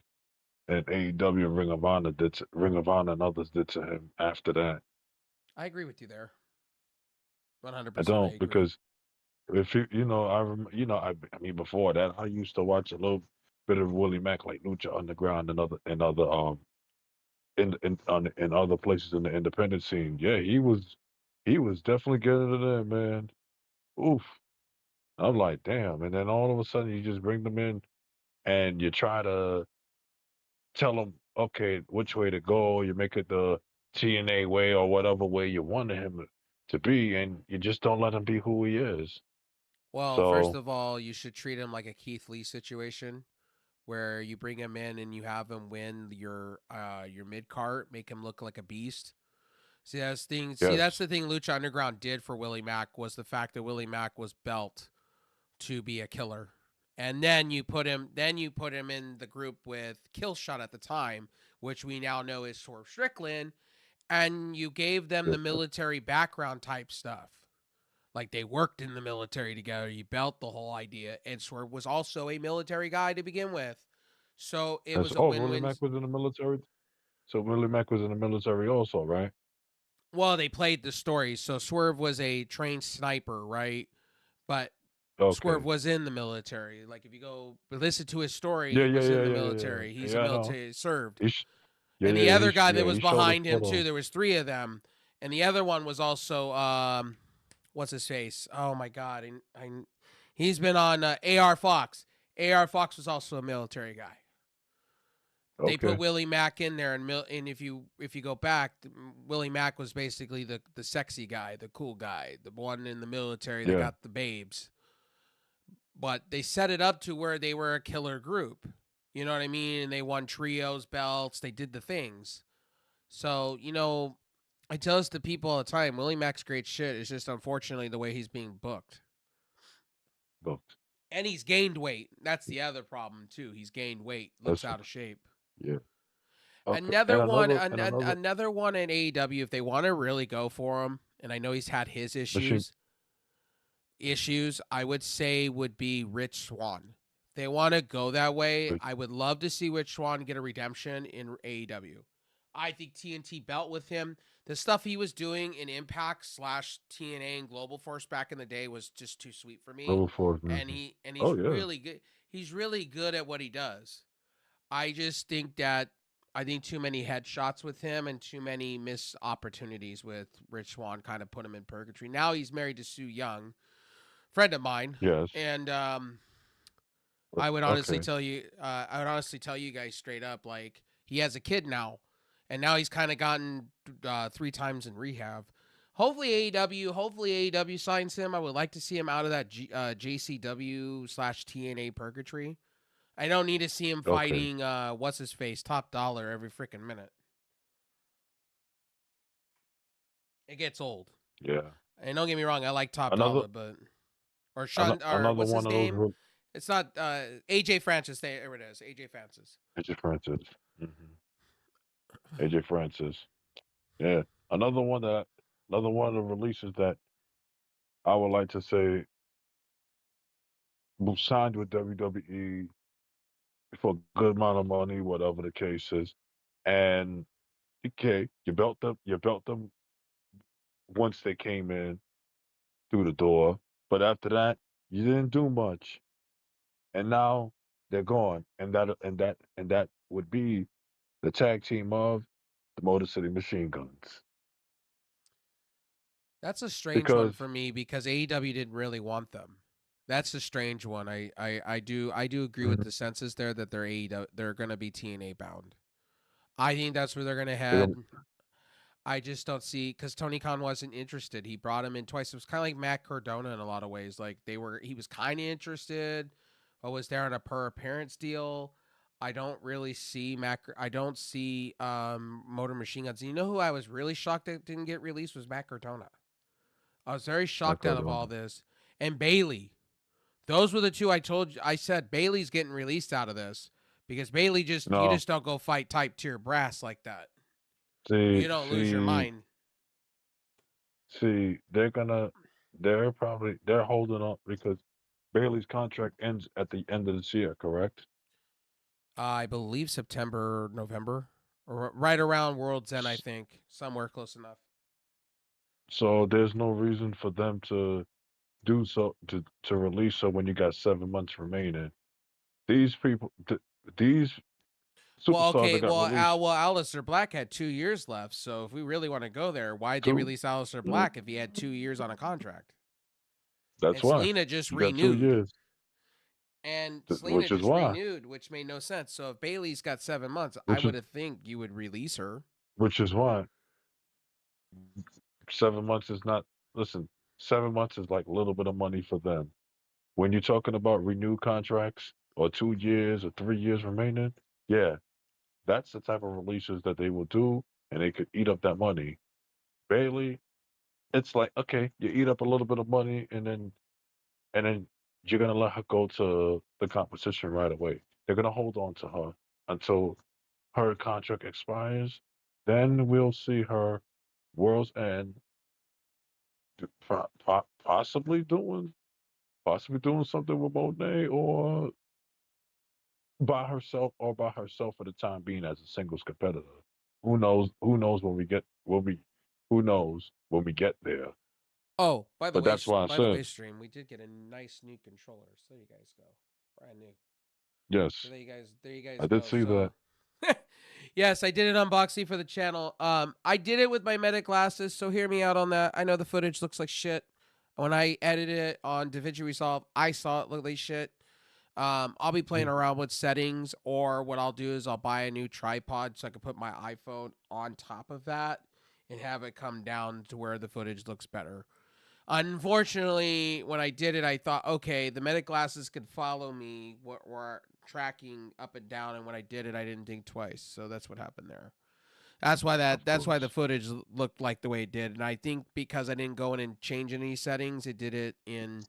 and AEW and Ring of Honor and others did to him after that. I agree with you there. I 100%. I don't agree. because if I mean before that I used to watch a little bit of Willie Mack like Lucha Underground and other in other places in the independent scene. Yeah, he was definitely getting it in, man. Oof. I'm like, damn. And then all of a sudden you just bring them in and you try to tell them, okay, which way to go. You make it the TNA way or whatever way you wanted him to be, and you just don't let him be who he is. Well, first So of all, you should treat him like a Keith Lee situation where you bring him in and you have him win your mid cart, make him look like a beast. That's yes, the thing Lucha Underground did for Willie Mack was the fact that Willie Mack was built to be a killer. And then you put him in the group with Killshot at the time, which we now know is Swerve Strickland, and you gave them the yes, military background type stuff. Like they worked in the military together. You built the whole idea. And Swerve was also a military guy to begin with. So it that's was a oh, Willie win-win. Mack was in the military. So Willie Mack was in the military also, right? Well, they played the story. So Swerve was a trained sniper, right? But Swerve Okay. was in the military. Like if you go listen to his story, Yeah, he yeah, was yeah, in the yeah, yeah, yeah. military. He's a Yeah, I know. military served. Yeah, And the yeah, other guy that was he showed his behind him too, photo. there was three of them. And the other one was also what's his face? Oh my god. He's been on AR Fox. AR Fox was also a military guy. They put Okay. Willie Mack in there, and if you go back, Willie Mack was basically the sexy guy, the cool guy, the one in the military that Yeah. got the babes. But they set it up to where they were a killer group. You know what I mean? And they won trios, belts, they did the things. So, I tell this to people all the time, Willie Mack's great shit. It's just unfortunately the way he's being booked. Booked. And he's gained weight. That's the other problem too. He's gained weight, looks That's out of shape. yeah. Okay. Another And one, another another one in AEW. If they want to really go for him, and I know he's had his machine. issues, I would say would be Rich Swann. If they want to go that way, Like, I would love to see Rich Swann get a redemption in AEW. I think TNT belt with him. The stuff he was doing in Impact / TNA and Global Force back in the day was just too sweet for me. level 4. And Mhm. he's Oh yeah. really good. He's really good at what he does. I just think that I think too many headshots with him and too many missed opportunities with Rich Swann kind of put him in purgatory. Now he's married to Sue Young, friend of mine, Yes. and I would honestly Okay. tell you, guys straight up, like he has a kid now, and now he's kind of gotten 3 times in rehab. Hopefully AEW signs him. I would like to see him out of that JCW / TNA purgatory. I don't need to see him Okay. fighting what's his face, Top Dollar every freaking minute. It gets old. Yeah. And don't get me wrong, I like Top Another Dollar, but or Sean or another what's his one of those name? It's not AJ Francis. There it is. AJ Francis. AJ Francis. AJ Francis. Yeah. Another one of the releases that I would like to say was signed with WWE for a good amount of money, whatever the case is. And okay, you built them once they came in through the door. But after that, you didn't do much. And now they're gone. And that would be the tag team of the Motor City Machine Guns. That's a strange one Because for me because AEW didn't really want them. That's a strange one. I do agree with Mhm. the census there that they're AEW, they're going to be TNA bound. I think that's where they're going to they're head. gonna- I just don't see because Tony Khan wasn't interested. He brought him in twice. It was kind of like Matt Cardona in a lot of ways. Like he was kind of interested, but was there on a per appearance deal. I don't really see I don't see Motor Machine Guns. And you know who I was really shocked that didn't get released was Matt Cardona. I was very not shocked out of all Cardona. this. And Bailey. Those were the two I said Bailey's getting released out of this because Bailey you No. just don't go fight type tier brass like that. See, You don't lose your see, mind. see, they're holding up because Bailey's contract ends at the end of this year, correct? I believe September, November, or right around World's End, I think, somewhere close enough. So there's no reason for them to do so to release her when you got 7 months remaining. These people, these Well, superstars okay, that got released, Aleister Black had 2 years left, so if we really want to go there, why'd they two. release Aleister Mm, Black if he had 2 years on a contract? That's And why Selena just you got two renewed. years, And Selena which is just why, renewed, which made no sense. So if Bailey's got 7 months, I which is would have think you would release her. which is why 7 months is not. Listen, 7 months is like a little bit of money for them. When you're talking about renewed contracts or 2 years or 3 years remaining, yeah, that's the type of releases that they will do, and they could eat up that money. Bailey, it's like okay, you eat up a little bit of money, and then you're gonna let her go to the competition right away. They're gonna hold on to her until her contract expires. Then we'll see her World's End possibly doing something with Monet or by herself for the time being as a singles competitor. Who knows? Who knows when we get there? Oh, But that's why I by the said way, stream, we did get a nice new controller. So there you guys go. Brand new. So yes. there you guys I did go. see that. So yes, I did it unboxing for the channel. I did it with my Meta glasses, so hear me out on that. I know the footage looks like shit. When I edited it on DaVinci Resolve, I saw it look like shit. I'll be playing around with settings, or what I'll do is I'll buy a new tripod so I can put my iPhone on top of that and have it come down to where the footage looks better. Unfortunately, when I did it, I thought, okay, the Meta glasses could follow me, what were tracking up and down, and when I did it, I didn't think twice. So that's what happened there. Of That's why the course. footage looked like the way it did, and I think because I didn't go in and change any settings, it did it in.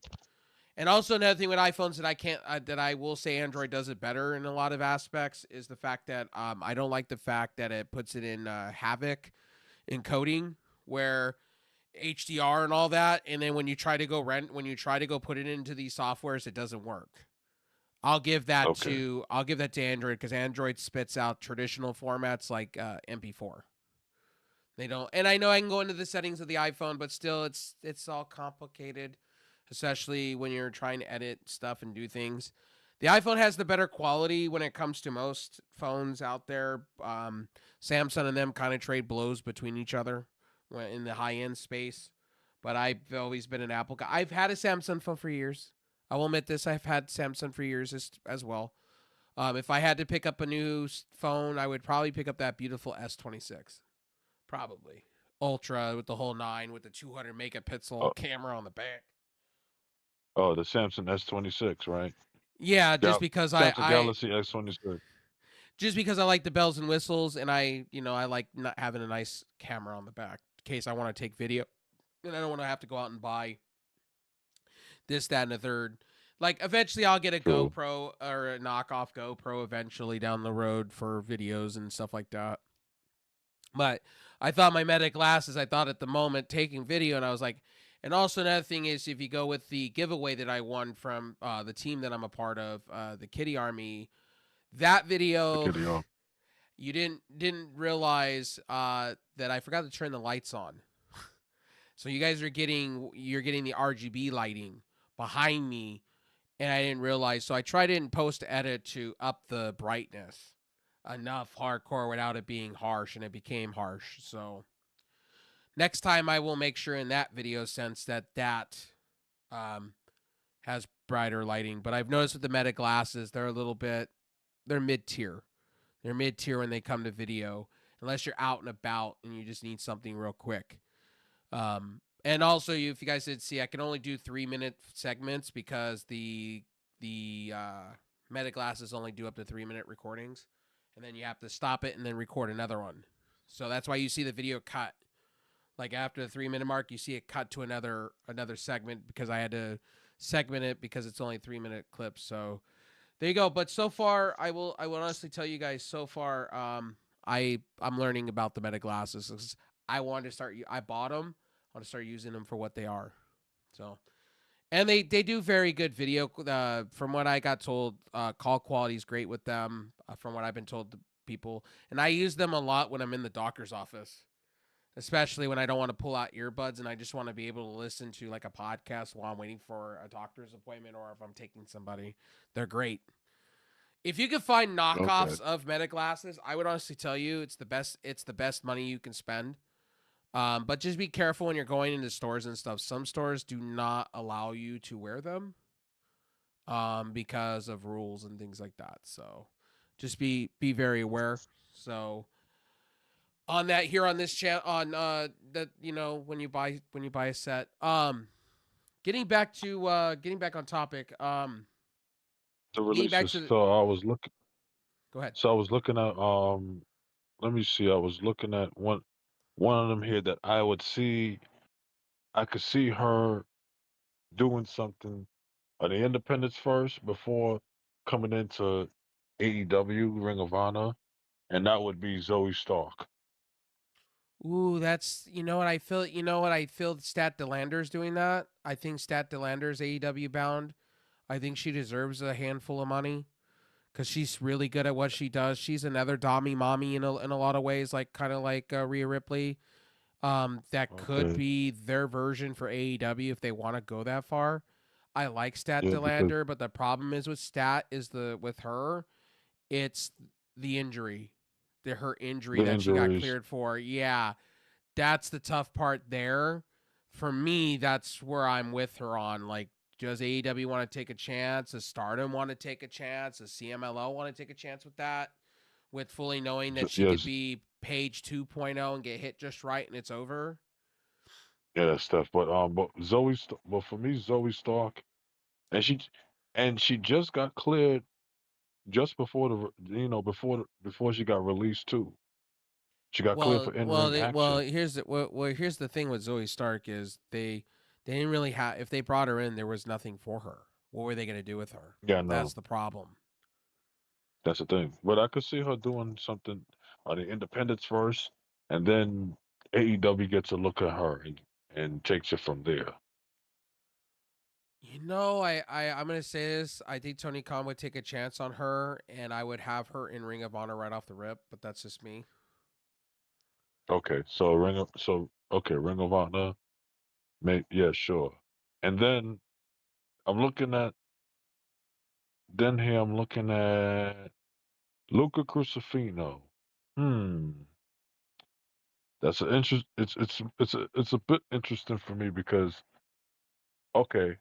And also another thing with iPhones that I can't that I will say Android does it better in a lot of aspects is the fact that I don't like the fact that it puts it in Havoc encoding where HDR and all that, and then when you try to go put it into these softwares, it doesn't work. Okay. I'll give that to Android because Android spits out traditional formats like MP4. They don't, and I know I can go into the settings of the iPhone, but still, it's all complicated, especially when you're trying to edit stuff and do things. The iPhone has the better quality when it comes to most phones out there. Samsung and them kind of trade blows between each other in the high end space. But I've always been an Apple guy. I've had a Samsung phone for years. I will admit this. I've had Samsung for years as well. If I had to pick up a new phone, I would probably pick up that beautiful S26. Probably. Ultra with the whole 9 with the 200 Oh, megapixel camera on the back. oh, the Samsung S26, right? Yeah, Samsung Galaxy S26. just because I like the bells and whistles, and I like not having a nice camera on the back in case I want to take video, and I don't want to have to go out and buy this, that, and the third. Like eventually, I'll get a True. GoPro or a knockoff GoPro eventually down the road for videos and stuff like that. But I thought my Meta glasses, I thought at the moment taking video, and I was like, and also another thing is if you go with the giveaway that I won from the team that I'm a part of, the Kitty Army, that The video, kitty off. you didn't realize that I forgot to turn the lights on. So you're getting the RGB lighting behind me, and I didn't realize. So I tried it in post edit to up the brightness enough hardcore without it being harsh, and it became harsh. So next time I will make sure in that video sense that um, has brighter lighting. But I've noticed with the Meta glasses, they're mid tier. They're mid tier when they come to video, unless you're out and about and you just need something real quick. And also, if you guys did see, I can only do 3-minute segments because the Meta glasses only do up to 3-minute recordings, and then you have to stop it and then record another one. So that's why you see the video cut. Like after the 3-minute mark, you see it cut to another segment because I had to segment it because it's only 3-minute clips. So there you go. But so far, I will honestly tell you guys. So far, I'm learning about the Meta glasses. I wanted to start. I bought them. I want to start using them for what they are. So, and they do very good video. From what I got told, call quality is great with them. From what I've been told to people, and I use them a lot when I'm in the doctor's office, especially when I don't want to pull out earbuds and I just want to be able to listen to like a podcast while I'm waiting for a doctor's appointment or if I'm taking somebody. They're great. If you could find knockoffs of Meta glasses, I would honestly tell you it's the best. It's the best money you can spend. But just be careful when you're going into stores and stuff. Some stores do not allow you to wear them because of rules and things like that. So just be very aware. So on that here on this channel on that when you buy a set. Getting back on topic. The Getting back releases. to the, So I was looking. go ahead. So I was looking at. Let me see. I was looking at one of them here that I would see. I could see her doing something on the independents first before coming into AEW Ring of Honor, and that would be Zoe Stark. Ooh, that's what I feel. Stat Delander's doing that. I think Stat Delander's AEW bound. I think she deserves a handful of money because she's really good at what she does. She's another Dommy mommy in a lot of ways, like kind of like Rhea Ripley. That could Okay. be their version for AEW if they want to go that far. I like Stat Yeah, because Delander, but the problem is with Stat is with her, it's the injury, her injury the that she got injuries. cleared for. Yeah, that's the tough part there. For me, that's where I'm with her on. Like, does AEW want to take a chance? Does Stardom want to take a chance? Does CMLL want to take a chance with that? With fully knowing that she could Yes, be Page 2.0 and get hit just right and it's over? yeah, that's tough. But but for me, Zoe Stark, and she just got cleared just before before she got released too. She got cleared for in ring action. Here's the thing with Zoe Stark is they didn't really have, if they brought her in, there was nothing for her. What were they going to do with her? Yeah, That's no, the problem. that's the thing. But I could see her doing something on the independents first, and then AEW gets a look at her and takes it from there. I'm gonna say this. I think Tony Khan would take a chance on her, and I would have her in Ring of Honor right off the rip. But that's just me. Okay, so Ring of Honor, yeah, sure. And then I'm looking at I'm looking at Luca Crucifino. Hmm, that's an interest. It's a bit interesting for me because okay,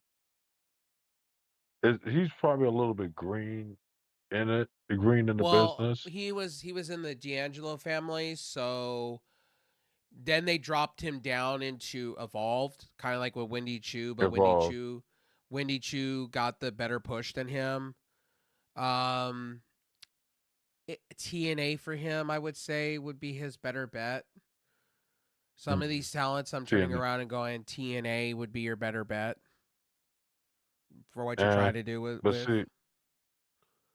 he's probably a little bit green in it, green in the Well, business. he was in the D'Angelo family, so then they dropped him down into Evolved, kind of like with Wendy Chu, but Evolved. Wendy Chu got the better push than him. Um, TNA for him, I would say, would be his better bet. Some of Hmm. these talents, I'm turning TNA. around and going, TNA would be your better bet for what you're trying And to do with.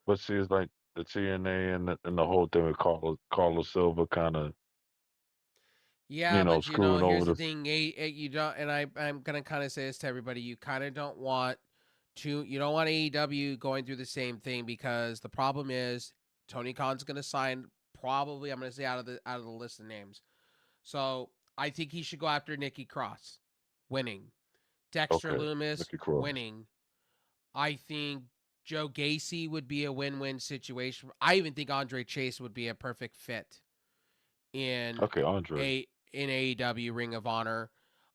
but see, it's like the TNA and the whole thing with Carlos Silva kind of Yeah, but screwing over here's the the. thing, you don't, and I'm gonna kind of say this to everybody, you kind of don't want you don't want AEW going through the same thing because the problem is Tony Khan's gonna sign probably, I'm gonna say out of the list of names. So I think he should go after Nikki Cross. winning. Dexter Okay. Loomis, Nikki Cross. winning. I think Joe Gacy would be a win-win situation. I even think Andre Chase would be a perfect fit in Okay, Andre. AEW Ring of Honor.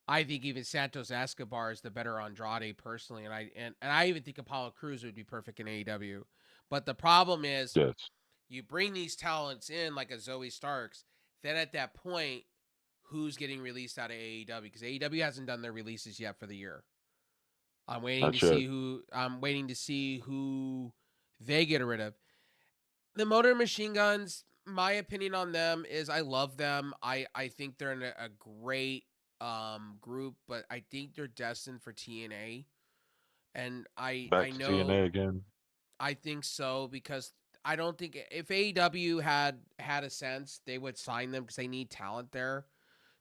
I think even Santos Escobar is the better Andrade personally, and I even think Apollo Crews would be perfect in AEW. But the problem is, Yes. you bring these talents in like a Zoe Starks, then at that point, who's getting released out of AEW? Because AEW hasn't done their releases yet for the year. I'm waiting to Not yet. see who they get rid of. The Motor Machine Guns, my opinion on them is I love them. I think they're in a great group, but I think they're destined for TNA. And I Back to know TNA again. I think so because I don't think if AEW had a sense, they would sign them because they need talent there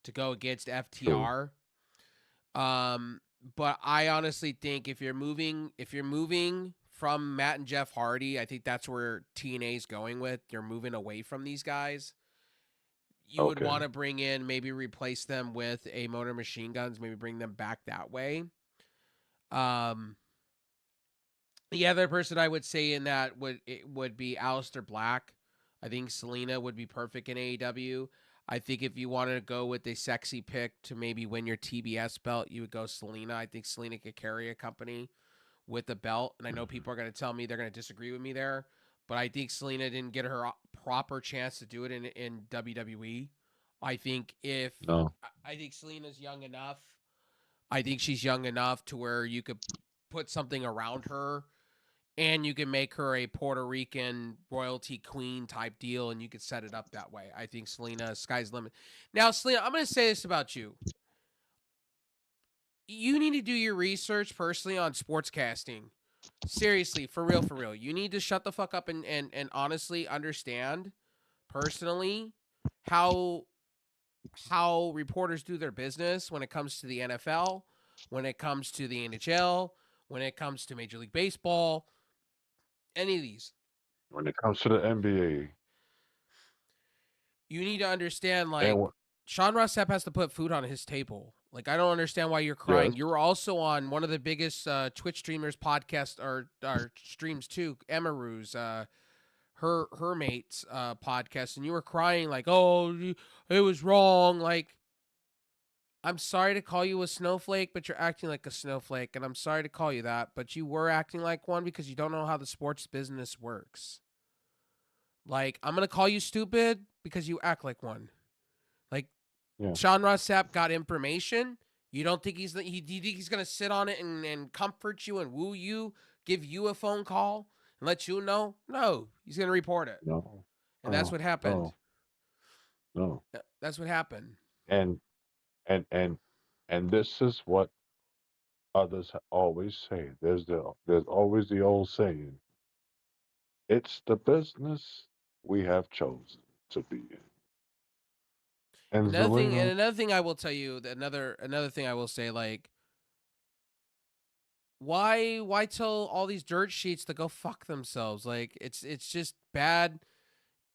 to go against True. FTR. But I honestly think if you're moving from Matt and Jeff Hardy, I think that's where TNA is going with. They're moving away from these guys. You would want Okay. to bring in, maybe replace them with a Motor Machine Guns, maybe bring them back that way. The other person I would say in that would be Aleister Black. I think Selena would be perfect in AEW. I think if you wanted to go with a sexy pick to maybe win your TBS belt, you would go Selena. I think Selena could carry a company with the belt. And I know people are going to tell me they're going to disagree with me there, but I think Selena didn't get her proper chance to do it in WWE. I think No. I think Selena's young enough. I think she's young enough to where you could put something around her and you can make her a Puerto Rican royalty queen type deal, and you could set it up that way. I think Selena, sky's the limit. Now, Selena, I'm going to say this about you. You need to do your research personally on sportscasting. Seriously, for real, for real. You need to shut the fuck up and honestly understand personally how reporters do their business when it comes to the NFL, when it comes to the NHL, when it comes to Major League Baseball, any of these. When it comes to the NBA, You need to understand, like, and Sean Ross Sapp has to put food on his table. Like, I don't understand why you're crying. yes, You were also on one of the biggest Twitch streamers podcast or streams too, Emaru's her mate's podcast, and you were crying like, "Oh, it was wrong." Like, I'm sorry to call you a snowflake, but you're acting like a snowflake, and I'm sorry to call you that, but you were acting like one because you don't know how the sports business works. Like, I'm gonna call you stupid because you act like one. Like, yeah, Sean Ross Sapp got information. You don't think you think he's gonna sit on it and comfort you and woo you, give you a phone call and let you know? No, he's gonna report it, no, and that's what happened. no, no. That's what happened. And and and and this is what others always say. There's always the old saying. It's the business we have chosen to be in. And Zelina, Another thing I will tell you, another thing I will say, like, why tell all these dirt sheets to go fuck themselves? Like, it's just bad.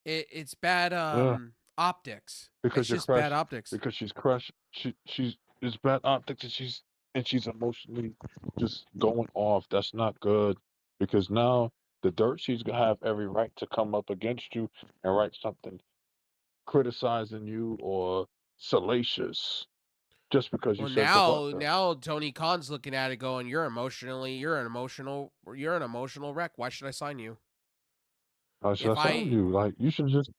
It's bad yeah, optics. It's because you're just bad crushed, optics. because she's crushed. She's it's bad optics, and she's emotionally just going off. That's not good because now the dirt she's gonna have every right to come up against you and write something criticizing you or salacious just because you Well, said the fuck that. now Tony Khan's looking at it, going, you're an emotional wreck. Why should I sign you? How should I If sound I, you? Like you should have just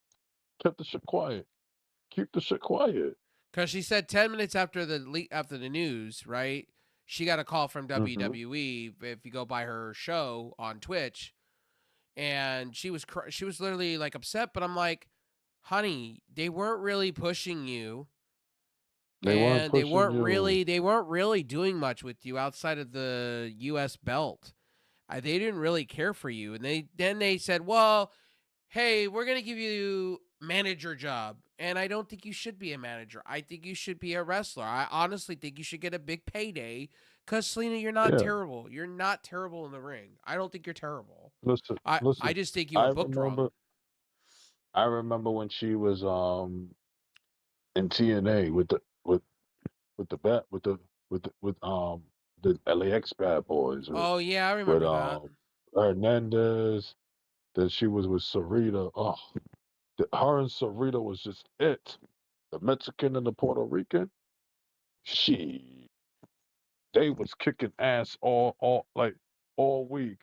kept the shit quiet. Keep the shit quiet. because she said 10 minutes after after the news, right? She got a call from Hmm. WWE. If you go by her show on Twitch, and she was literally like upset. But I'm like, honey, they weren't really pushing you, They weren't and pushing you. they weren't really doing much with you outside of the U.S. belt. They didn't really care for you, and they said, well, hey, we're gonna give you manager job, and I don't think you should be a manager. I think you should be a wrestler. I honestly think you should get a big payday. Cause Selena, you're not Yeah. terrible. You're not terrible in the ring. I don't think you're terrible. Listen, I listen. just think you I were booked remember. wrong. I remember when she was in TNA with the bat with the the LAX Bad Boys Oh yeah, I with remember that. Hernandez. Then she was with Sarita. Oh, her and Sarita was just it. The Mexican and the Puerto Rican. She they was kicking ass all week,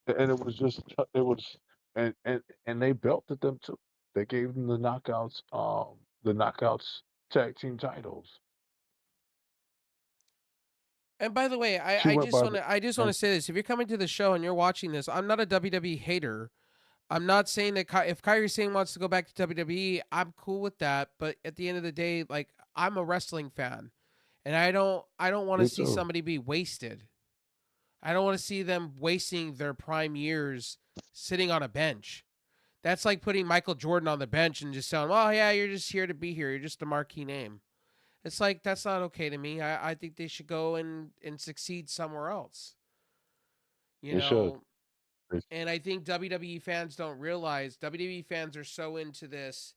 and it was just it was and they belted them too. They gave them the knockouts tag team titles. And by the way, She went by the I just want and to say this: if you're coming to the show and you're watching this, I'm not a WWE hater. I'm not saying that if Kyrie Sane wants to go back to WWE, I'm cool with that. But at the end of the day, like I'm a wrestling fan, and I don't want to me see too. somebody be wasted. I don't want to see them wasting their prime years sitting on a bench. That's like putting Michael Jordan on the bench and just saying, "Oh yeah, you're just here to be here. You're just a marquee name." It's like that's not okay to me. I think they should go and succeed somewhere else. You They should. know, They- and I think WWE fans don't realize WWE fans are so into this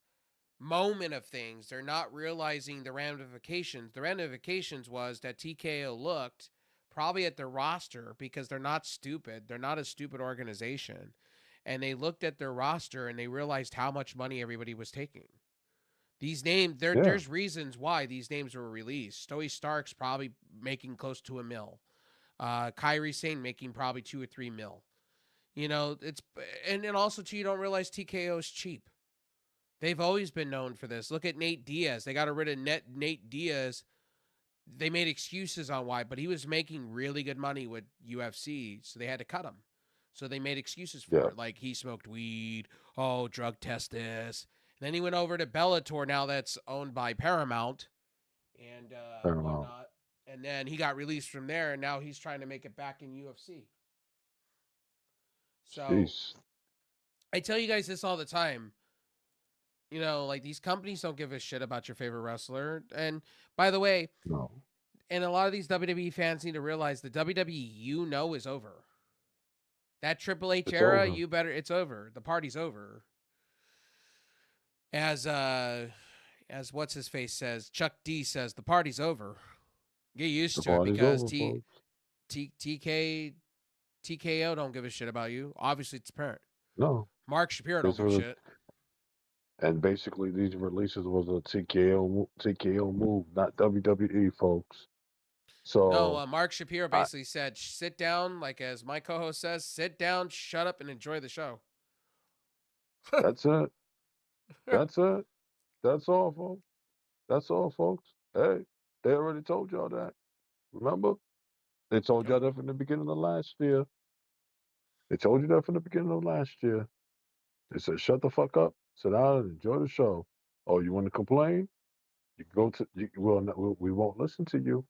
moment of things. They're not realizing the ramifications. The ramifications was that TKO looked probably at their roster because they're not stupid. They're not a stupid organization. And they looked at their roster and they realized how much money everybody was taking. These names, Yeah, there's reasons why these names were released. Stoey Stark's probably making close to $1 million. Kyrie Sane making probably 2 or 3 mil. You know, it's and also too, you don't realize TKO is cheap. They've always been known for this. Look at Nate Diaz. They got rid of Nate Diaz. They made excuses on why, but he was making really good money with UFC, so they had to cut him. So they made excuses for yeah. it, like he smoked weed, oh, drug test this. And then he went over to Bellator, now that's owned by Paramount and Paramount. whatnot. And then he got released from there, and now he's trying to make it back in UFC. So Jeez. I tell you guys this all the time. You know, like these companies don't give a shit about your favorite wrestler. And by the way, No. and a lot of these WWE fans need to realize the WWE you know is over. That Triple H It's era, over. it's over. The party's over. As what's his face says, Chuck D says, the party's over. Get used The to it party's because over, folks. TKO don't give a shit about you. Obviously, it's apparent. No. Mark Shapiro don't This give a was shit. and basically these releases was a TKO move, not WWE, folks. No, So Mark Shapiro I basically said, sit down, like as my co host says, sit down, shut up, and enjoy the show. that's it. That's it. That's all, folks. That's all, folks. Hey, they already told y'all that. Remember? They told Yep. y'all that from the beginning of last year. They told you that from the beginning of last year. They said, shut the fuck up, sit down and enjoy the show. Oh, you want to complain? You go to, you, well, no, we won't listen to you.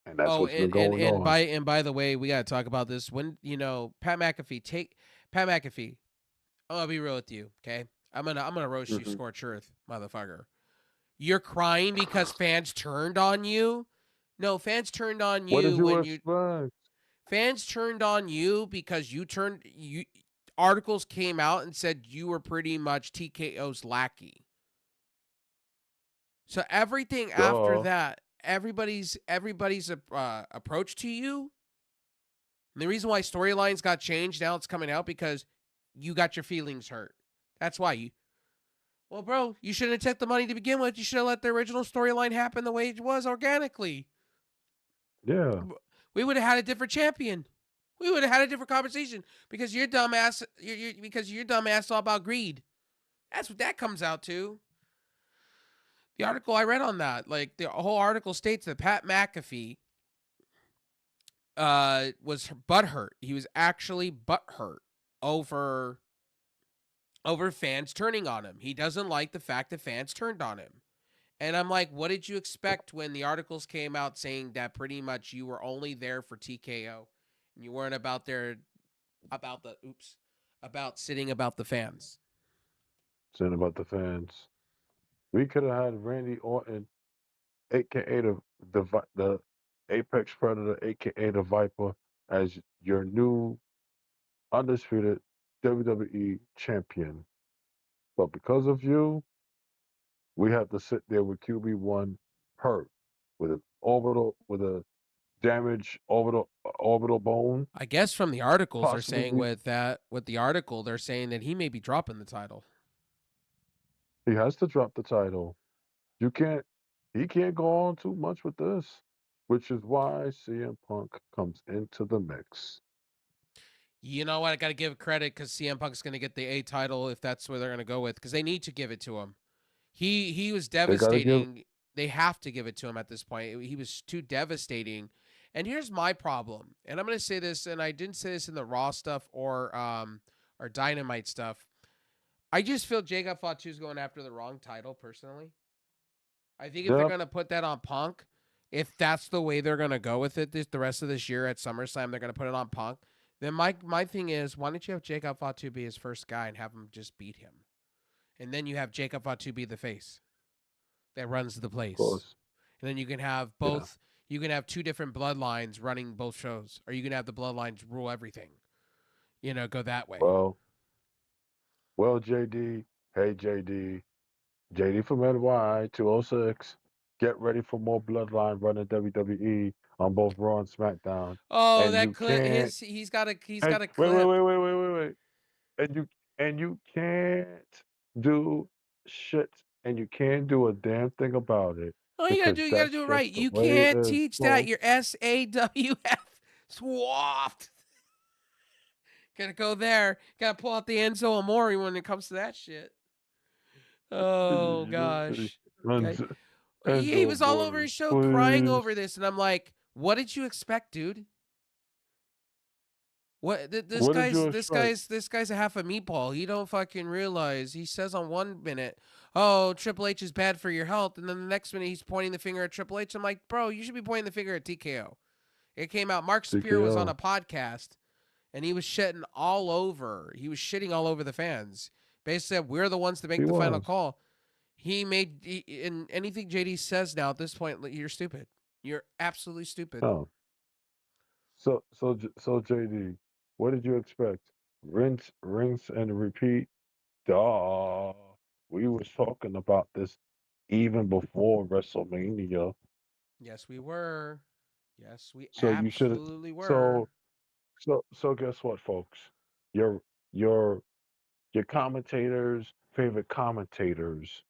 And that's Oh, what's been going on. and by the way, we gotta talk about this. When Pat McAfee. I'm gonna be real with you, okay? I'm gonna roast you, Hmm. scorch earth, motherfucker. You're crying because fans turned on you. No, fans turned on What did you you when you expect? fans turned on you because you articles came out and said you were pretty much TKO's lackey. So everything after Duh. that, everybody's approach to you. And the reason why storylines got changed now it's coming out because you got your feelings hurt. That's why you. Well, bro, you shouldn't have took the money to begin with. You should have let the original storyline happen the way it was organically. Yeah. We would have had a different champion. We would have had a different conversation because you're dumbass. Because you're dumbass all about greed. That's what that comes out to. The article I read on that, like the whole article states that Pat McAfee was butthurt. He was actually butthurt over fans turning on him. He doesn't like the fact that fans turned on him. And I'm like, what did you expect when the articles came out saying that pretty much you were only there for TKO and you weren't about there about sitting about the fans? Saying about the fans. We could have had Randy Orton, aka the Apex Predator, aka the Viper, as your new undisputed WWE champion. But because of you, we have to sit there with QB1 hurt. with a damaged orbital bone. I guess from the articles they're Possibly saying with the article they're saying that he may be dropping the title. he has to drop the title. You can't. He can't go on too much with this, which is why CM Punk comes into the mix. You know what? I got to give credit because CM Punk's going to get the A title if that's where they're going to go with, because they need to give it to him. He was They gotta give. devastating. They have to give it to him at this point. He was too devastating. And here's my problem. And I'm going to say this, and I didn't say this in the Raw stuff or Dynamite stuff. I just feel Jacob Fatu's going after the wrong title, personally. I think if they're Yep. going to put that on Punk, if that's the way they're going to go with it the rest of this year at SummerSlam, they're going to put it on Punk. Then my thing is, why don't you have Jacob Fatu be his first guy and have him just beat him? And then you have Jacob Fatu be the face that runs the place. Of course. And then you can have both. Yeah. You can have two different bloodlines running both shows, or you can have the bloodlines rule everything. Go that way. Well, JD. Hey, JD from NY 206. Get ready for more bloodline running WWE on both Raw and SmackDown. Oh, And that clip! He's got a clip. Wait. And you can't do shit, and you can't do a damn thing about it. Oh, you gotta do it right. You can't teach that. You're SAWF swapped. Gotta go there. Gotta pull out the Enzo Amore when it comes to that shit. Oh gosh. Okay. He was all over his show crying over this, and I'm like, what did you expect, dude? This guy's a half a meatball. He don't fucking realize. He says on 1 minute, "Oh, Triple H is bad for your health," and then the next minute he's pointing the finger at Triple H. I'm like, bro, you should be pointing the finger at TKO. It came out. Mark Spear was on a podcast, and he was shitting all over. He was shitting all over the fans. Basically said, we're the ones to make the final call. In anything JD says now at this point, you're stupid. You're absolutely stupid. Oh. So JD, what did you expect? Rinse, and repeat. Duh. We was talking about this even before WrestleMania. Yes, we were. Yes, we So absolutely were. So guess what, folks? Your commentators' favorite commentators,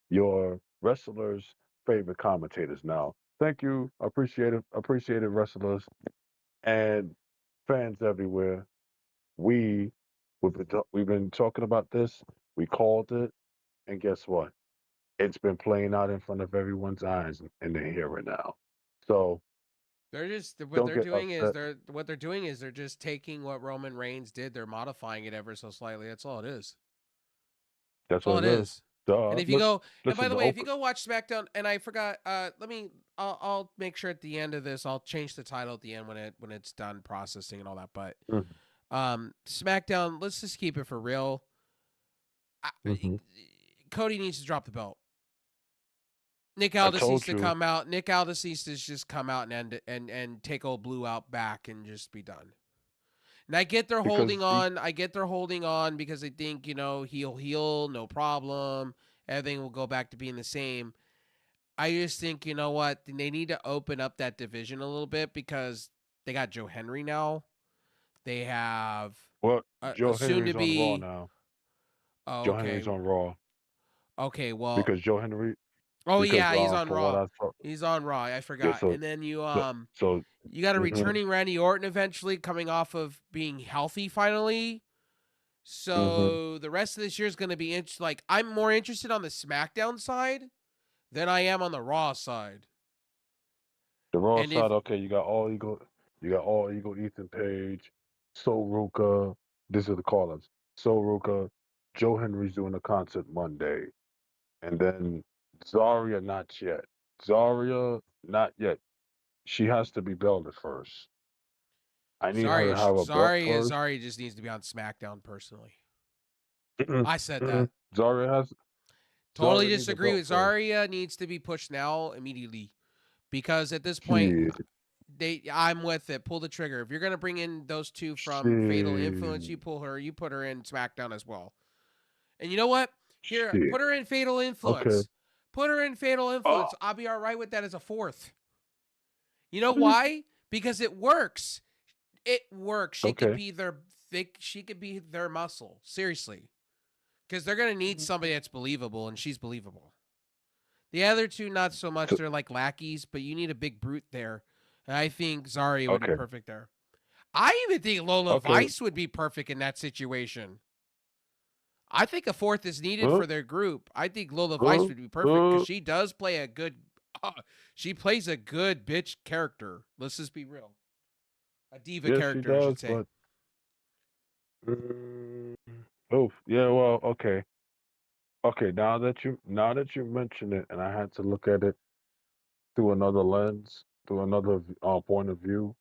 your wrestlers' favorite commentators. Now, thank you, appreciated wrestlers and fans everywhere. We've been talking about this. We called it, and guess what? It's been playing out in front of everyone's eyes, and they're hearing now. So they're just what they're doing is they're just taking what Roman Reigns did. They're modifying it ever so slightly. That's all it is. That's all it is. Duh. And if you go, and by the way, if you go watch SmackDown, and I forgot, I'll make sure at the end of this, I'll change the title at the end when it's done processing and all that. But SmackDown, let's just keep it for real. Cody needs to drop the belt. Nick Aldis needs to come out. Nick Aldis needs to just come out and take old Blue out back and just be done. And I get they're holding on. I get they're holding on because they think, he'll heal, no problem. Everything will go back to being the same. I just think, you know what? They need to open up that division a little bit because they got Joe Henry now. They have Joe Henry's on Raw now. Oh, Joe Henry's on Raw. Okay, well, because Joe Henry. Oh yeah, he's on Raw. He's on Raw. I forgot. And then you you got a returning Randy Orton eventually, coming off of being healthy finally. So the rest of this year is going to be I'm more interested on the SmackDown side than I am on the Raw side. The Raw side, okay, you got All Eagle, Ethan Page, Sol Ruka. These are the call-ups. Sol Ruka, Joe Henry's doing a concert Monday, and then Zarya not yet. She has to be belted first. I need her to have a belt first. Zarya just needs to be on SmackDown personally. I said that. Zarya totally disagree with Zarya. Needs to be pushed now immediately, because at this point, I'm with it. Pull the trigger. If you're gonna bring in those two from Fatal Influence, you put her in SmackDown as well. And you know what? Here, put her in Fatal Influence. Okay. Put her in Fatal Influence. Oh, I'll be all right with that as a fourth. You know why? Because it works. It works. She could okay. be she could be their muscle. Seriously. Because they're gonna need somebody that's believable, and she's believable. The other two, not so much. So, They're like lackeys, but you need a big brute there. And I think Zarya would be okay. perfect there. I even think Lola Okay. Vice would be perfect in that situation. I think a fourth is needed Uh, for their group. I think Lola Vice uh, would be perfect because uh, she does play a good. She plays a good bitch character. Let's just be real. A diva yes, she character, I does, should say. but mm, oh, yeah. Well, okay. Okay, now that you mention it, and I had to look at it through another lens, through another point of view.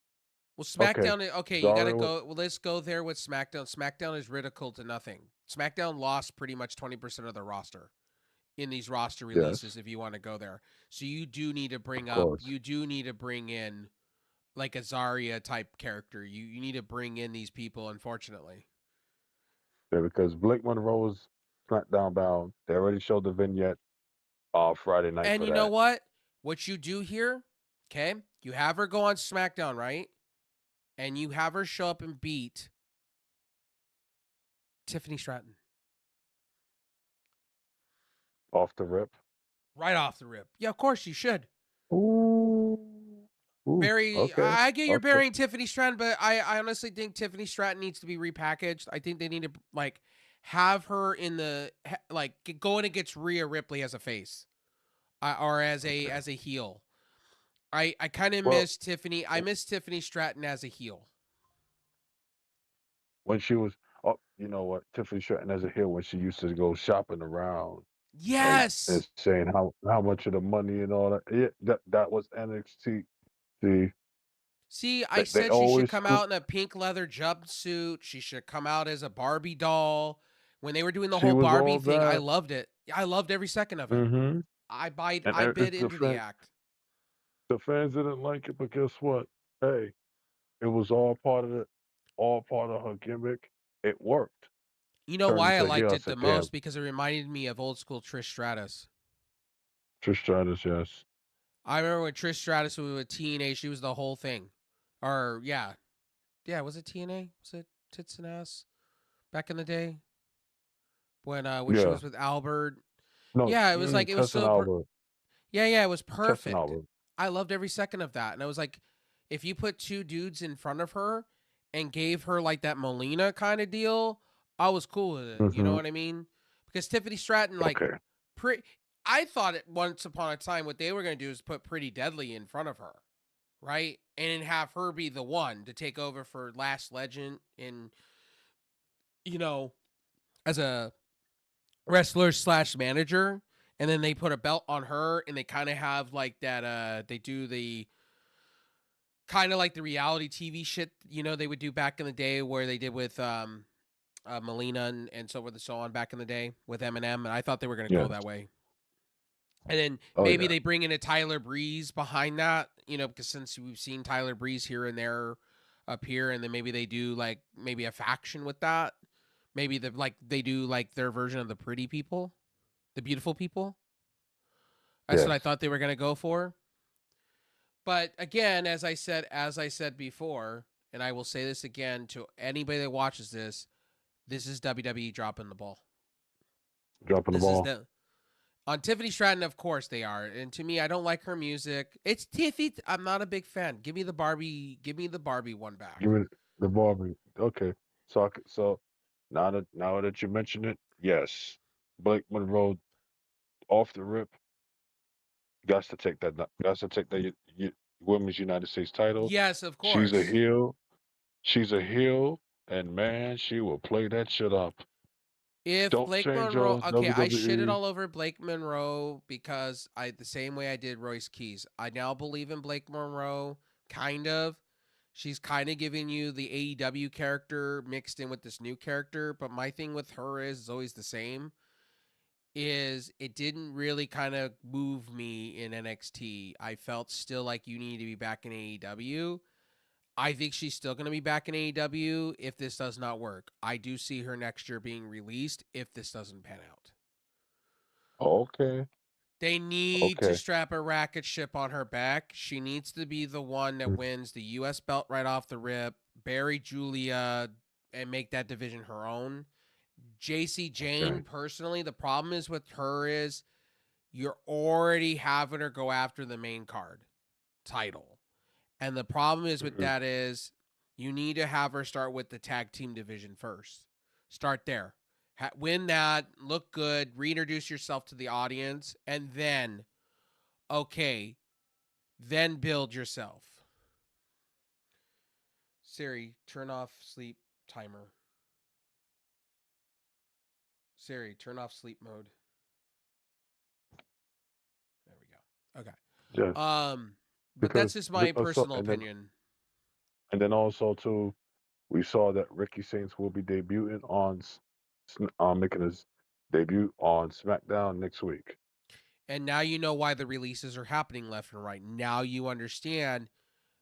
Well, Okay, SmackDown. Okay, you got to Zarya. go. Well, let's go there with SmackDown. SmackDown is ridiculed to nothing. SmackDown lost pretty much 20% of their roster in these roster releases. Yes, If you want to go there, so you do need to bring of up. course. You do need to bring in like a Zarya type character. You need to bring in these people. Unfortunately. Yeah, because Blake Monroe's SmackDown bound. They already showed the vignette Friday night And for you know that. what? What you do here, okay? You have her go on SmackDown, right? And you have her show up and beat Tiffany Stratton Off the rip. right off the rip. Yeah, of course you should. Ooh, ooh. Okay, I get you're okay. burying Tiffany Stratton, but I honestly think Tiffany Stratton needs to be repackaged. I think they need to like have her in the like go in against Rhea Ripley as a face, or Okay. as a heel. I kind of Well, miss Tiffany. I miss Tiffany Stratton as a heel. when she was, oh, you know what? Tiffany Stratton as a heel when she used to go shopping around and Yes. saying how much of the money and all that. Yeah, that was NXT. See, See, I they said she should always come scoop. out in a pink leather jumpsuit. She should come out as a Barbie doll. When they were doing the She whole was Barbie all thing, I that. loved it. I loved every second of it. Mm-hmm. And I bit it's into the act. the fans didn't like it, but guess what? Hey, it was all part of her gimmick. It worked. You know Turned why I into heel. liked I it the said, damn, most? Because it reminded me of old school Trish Stratus. Trish Stratus, yes. I remember when Trish Stratus was with TNA, she was the whole thing. Or yeah, was it TNA? Was it tits and ass back in the day when she Yeah. was with Albert? No, Yeah, it was like it was Tess and so. Albert. Yeah, it was Tess and perfect. Albert. I loved every second of that. And I was like, if you put two dudes in front of her and gave her like that Melina kind of deal, I was cool with it. You know Mm-hmm. what I mean? Because Tiffany Stratton, like, Okay. pretty. I thought it once upon a time what they were going to do is put Pretty Deadly in front of her, right? And then have her be the one to take over for Last Legend in, you know, as a wrestler slash manager. And then they put a belt on her and they kind of have like that, they do the kind of like the reality TV shit, they would do back in the day where they did with Melina and so forth and so on back in the day with Eminem. And I thought they were going to go Yes. that way. And then Oh maybe yeah. they bring in a Tyler Breeze behind that, because since we've seen Tyler Breeze here and there up here, and then maybe they do like maybe a faction with that. Maybe they do like their version of the pretty people, the beautiful people. That's what Yes. I thought they were going to go for. But again, as I said before, and I will say this again to anybody that watches this is WWE dropping the ball. Dropping the This is ball. the on Tiffany Stratton, of course they are. And to me, I don't like her music. It's Tiffy. I'm not a big fan. Give me the Barbie. Give me the Barbie one back. Give me the Barbie. Okay. So now that you mention it, yes. Blake Monroe off the rip. Got to take that. Got to take that women's United States title. Yes, of She's a course. heel. She's a heel, and man, she will play that shit up. If Don't Blake change Monroe, us, okay, I shitted WWE. all over Blake Monroe because the same way I did Royce Keys. I now believe in Blake Monroe, kind of. She's kind of giving you the AEW character mixed in with this new character, but my thing with her is always the same. Is it didn't really kind of move me in NXT. I felt still like you need to be back in AEW. I think she's still going to be back in AEW if this does not work. I do see her next year being released if this doesn't pan out. Okay. They need to Okay. strap a racket ship on her back. She needs to be the one that wins the U.S. belt right off the rip, bury Julia, and make that division her own. JC Jane, Okay. personally, the problem is with her is you're already having her go after the main card title. And the problem is with Mhm. that is you need to have her start with the tag team division first. Start there. Win that, look good, reintroduce yourself to the audience, and then, okay, then build yourself. Siri, turn off sleep timer. Siri, turn off sleep mode. There we go. Okay. Yes, But that's because just my also, personal opinion. and then also too, we saw that Ricky Saints will be debuting on, making his debut on SmackDown next week. And now you know why the releases are happening left and right. Now you understand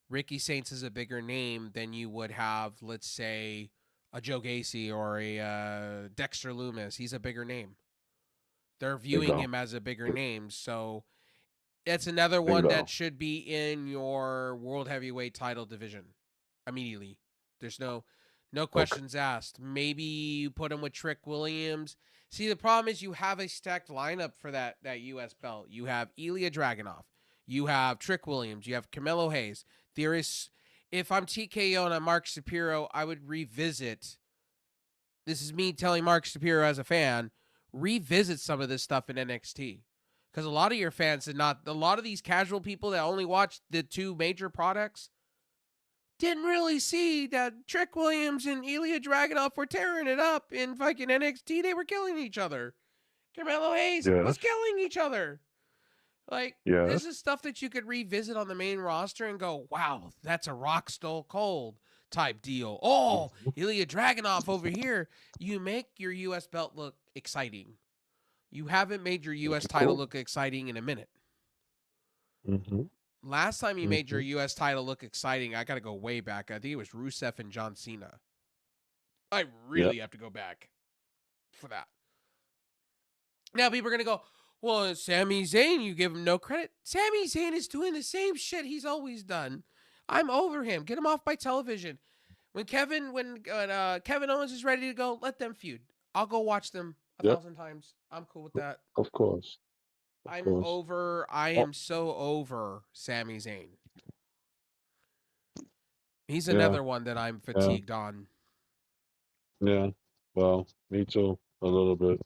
Ricky Saints is a bigger name than you would have, let's say, a Joe Gacy or a Dexter Loomis. He's a bigger name. They're viewing Bingo. him as a bigger name. So it's another one that Bingo. should be in your world heavyweight title division immediately. There's no Okay. questions asked. Maybe you put him with Trick Williams. See, the problem is you have a stacked lineup for that US belt. You have Ilya Dragunov. You have Trick Williams. You have Carmelo Hayes. There is, if I'm TKO and I'm Mark Shapiro, I would revisit. This is me telling Mark Shapiro as a fan, revisit some of this stuff in NXT. Because a lot of your fans did not, a lot of these casual people that only watch the two major products didn't really see that Trick Williams and Ilya Dragunov were tearing it up in fucking NXT. They were killing each other. Carmelo Hayes was Yes. killing each other. Like, Yes. this is stuff that you could revisit on the main roster and go, wow, that's a Rock Stone Cold type deal. Oh, Mhm. Ilya Dragunov over here. You make your U.S. belt look exciting. You haven't made your U.S. title Cool. look exciting in a minute. Mm-hmm. Last time you made your Mm-hmm. U.S. title look exciting, I got to go way back. I think it was Rusev and John Cena. I Yep. really have to go back for that. Now people are going to go, well, Sami Zayn, you give him no credit. Sami Zayn is doing the same shit he's always done. I'm over him. Get him off my television. When Kevin Owens is ready to go, let them feud. I'll go watch them a Yep. thousand times. I'm cool with that. Of course. Of I'm course. over. I Oh, am so over Sami Zayn. He's yeah. another one that I'm Yeah. fatigued on. Yeah. Well, me too. A little bit.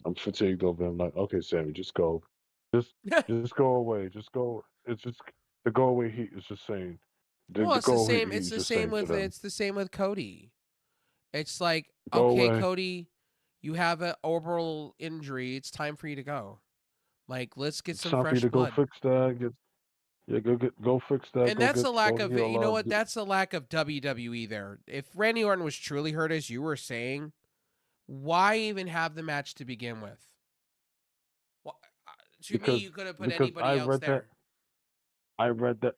I'm fatigued over him. Like, okay, Sammy, just go. Just just go away. Just go. It's just the go away heat is just saying. Well, The it's the go away same. heat It's is the just same saying to with them, it's the same with Cody. It's like, go okay, away. Cody, you have an orbital injury. It's time for you to go. Like, let's get It's some time for you fresh to go blood. fix that. Go fix that. And that's a Go lack of, you heal know up. what? That's a lack of WWE there. If Randy Orton was truly hurt, as you were saying, why even have the match to begin with? Well, to me, you could have put Because anybody else there. I read that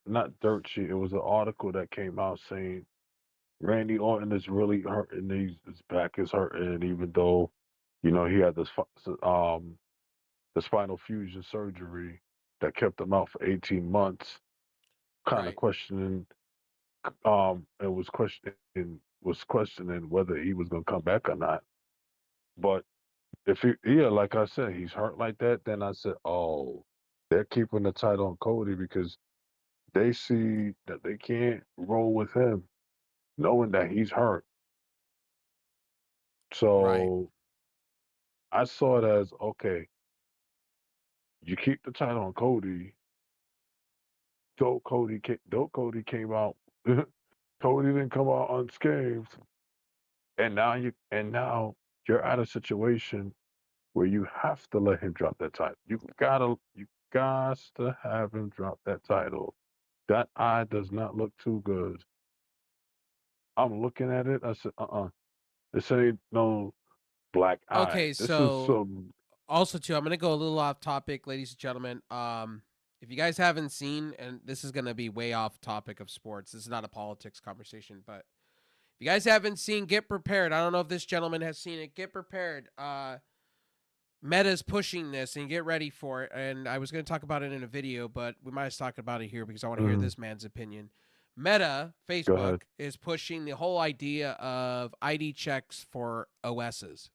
not dirt sheet. It was an article that came out saying Randy Orton is really hurting. His back is hurting, even though, he had the spinal fusion surgery that kept him out for 18 months. Kind of Right. questioning, and was questioning whether he was gonna come back or not. But if yeah, like I said, he's hurt like that, then I said, oh, they're keeping the title on Cody because they see that they can't roll with him, knowing that he's hurt. Right. So I saw it as okay, you keep the title on Cody. Though Cody came out, Cody didn't come out unscathed, and now you're at a situation where you have to let him drop that title. You got to have him drop that title. That eye does not look too good. I'm looking at it. I said, this ain't no black eye. Okay, This is so some. also too, I'm gonna go a little off topic, ladies and gentlemen. If you guys haven't seen, and this is gonna be way off topic of sports, this is not a politics conversation, but if you guys haven't seen Get Prepared, I don't know if this gentleman has seen it. Get Prepared. Meta's pushing this, and get ready for it. And I was going to talk about it in a video, but we might as well talk about it here because I want to hear this man's opinion. Meta, Go Facebook, ahead. is pushing the whole idea of ID checks for OSs.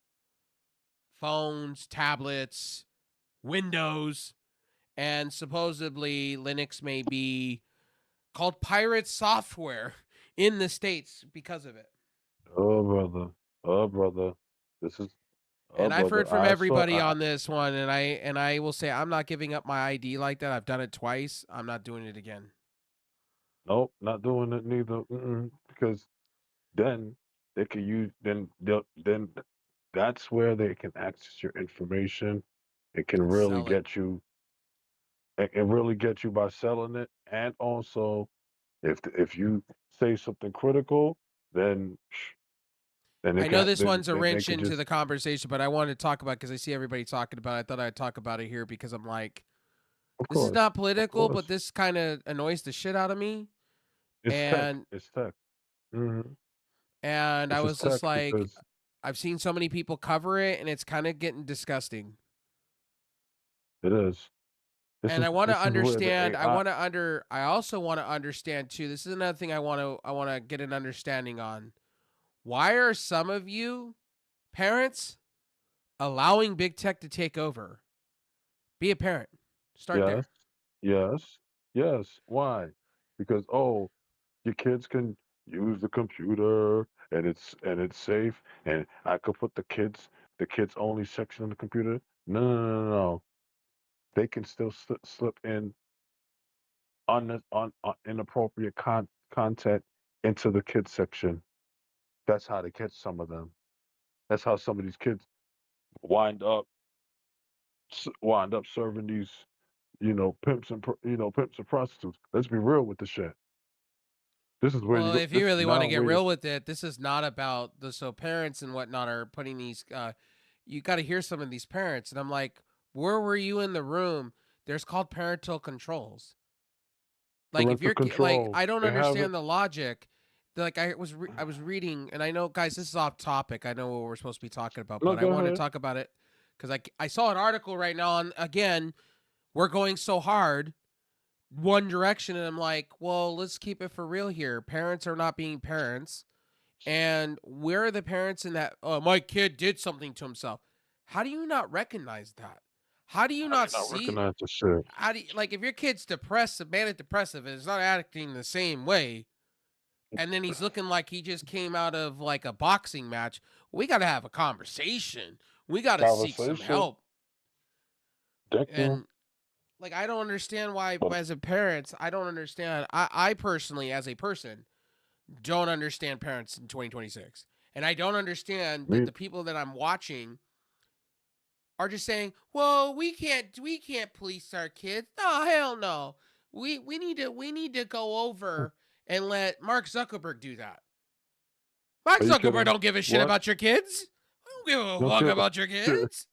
Phones, tablets, Windows, and supposedly Linux may be called pirate software in the States because of it. Oh, brother. Oh, brother. This is... Oh, And I've brother. heard from everybody on this one, and I will say I'm not giving up my ID like that. I've done it twice. I'm not doing it again. Nope, not doing it neither. Because then they can use... Then that's where they can access your information. It can really Sell it. get you... It can really get you by selling it. And also, if you say something critical, then... Then I they know can... this one's a then they wrench can into just... the conversation, but I wanted to talk about because I see everybody talking about it. I thought I'd talk about it here because I'm like, Of this is course. not Of political, but course. this kind of annoys the shit out of me. It's tech. And It's tech. hmm I It's was just tech just like, because... I've seen so many people cover it, and it's kind of getting disgusting. It is. And I want to This is where the understand. AI... I also want to understand too. This is another thing I want to get an understanding on. Why are some of you parents allowing big tech to take over? Be a parent. Start Yes. there. Yes. Yes. Why? Because, oh, your kids can use the computer and it's safe, and I could put the kids only section on the computer. No, no, no, no, no. They can still slip in inappropriate content into the kids section. That's how they catch some of them. That's how some of these kids wind up serving these, pimps and prostitutes. Let's be real with the shit. This is where you Well, go. if you This is really want to now get where you... real with it, this is not about the so parents and whatnot are putting these. You got to hear some of these parents, and I'm like, where were you in the room? There's called parental controls. Like if parental you're like, control. I don't They have it. understand the logic. Like I was reading, and I know, guys, this is off topic. I know what we're supposed to be talking about, No, but I go wanted to ahead. talk about it because I saw an article right now on again. We're going so hard one direction, and I'm like, well, let's keep it for real here. Parents are not being parents, and where are the parents in that? Oh, my kid did something to himself. How do you not recognize that? How do you How do you not not see? recognize the shit? How do you, like if your kid's depressed, manic depressive, and is not acting the same way, and then he's looking like he just came out of like a boxing match? We got to have a conversation. We got to seek some Conversation. help. Thank you. And like I don't understand why, But as a parent, I don't understand. I personally, as a person, don't understand parents in 2026, and I don't understand that me, the people that I'm watching are just saying, "Well, we can't police our kids." No, hell no. We need to go over and let Mark Zuckerberg do that. Mark are you Zuckerberg kidding? don't give a shit What? about your kids. I don't give a No fuck kid. about your Shit. kids.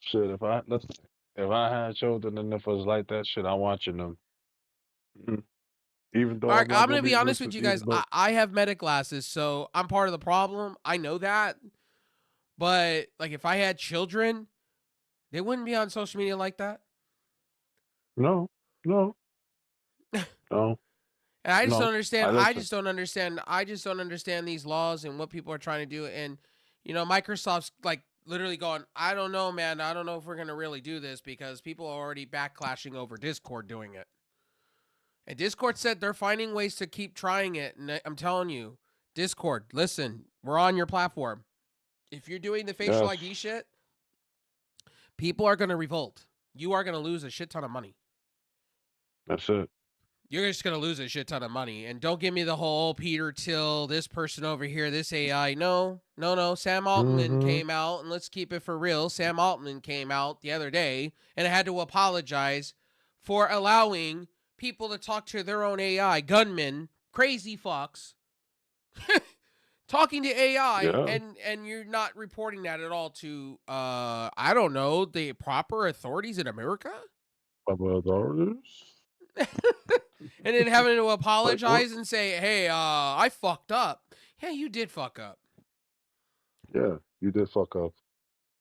Shit. If I had children and if it was like that, shit, I'm watching them. Mhm. Even though Mark, I'm not I'm gonna gonna be be honest with listen. you guys. Even though... I have meta glasses, so I'm part of the problem. I know that, but like if I had children, they wouldn't be on social media like that. No, no, no, And I just don't no. understand. I I listen. just don't understand. I just don't understand these laws and what people are trying to do. And Microsoft's like literally going, I don't know, man. I don't know if we're gonna really do this because people are already backlashing over Discord doing it. And Discord said they're finding ways to keep trying it. And I'm telling you, Discord, listen, we're on your platform. If you're doing the facial Yes, ID shit, people are gonna revolt. You are gonna lose a shit ton of money. that's it. You're just going to lose a shit ton of money. And don't give me the whole Peter Thiel, this person over here, this AI. No. Sam Altman Mm-hmm. came out, and let's keep it for real. Sam Altman came out the other day and had to apologize for allowing people to talk to their own AI, gunmen, crazy fucks, talking to AI, Yeah. and you're not reporting that at all to, I don't know, the proper authorities in America? Couple of dollars. And then having to Like what? apologize and say, hey, I fucked up. Yeah, you did fuck up. Yeah, you did fuck up.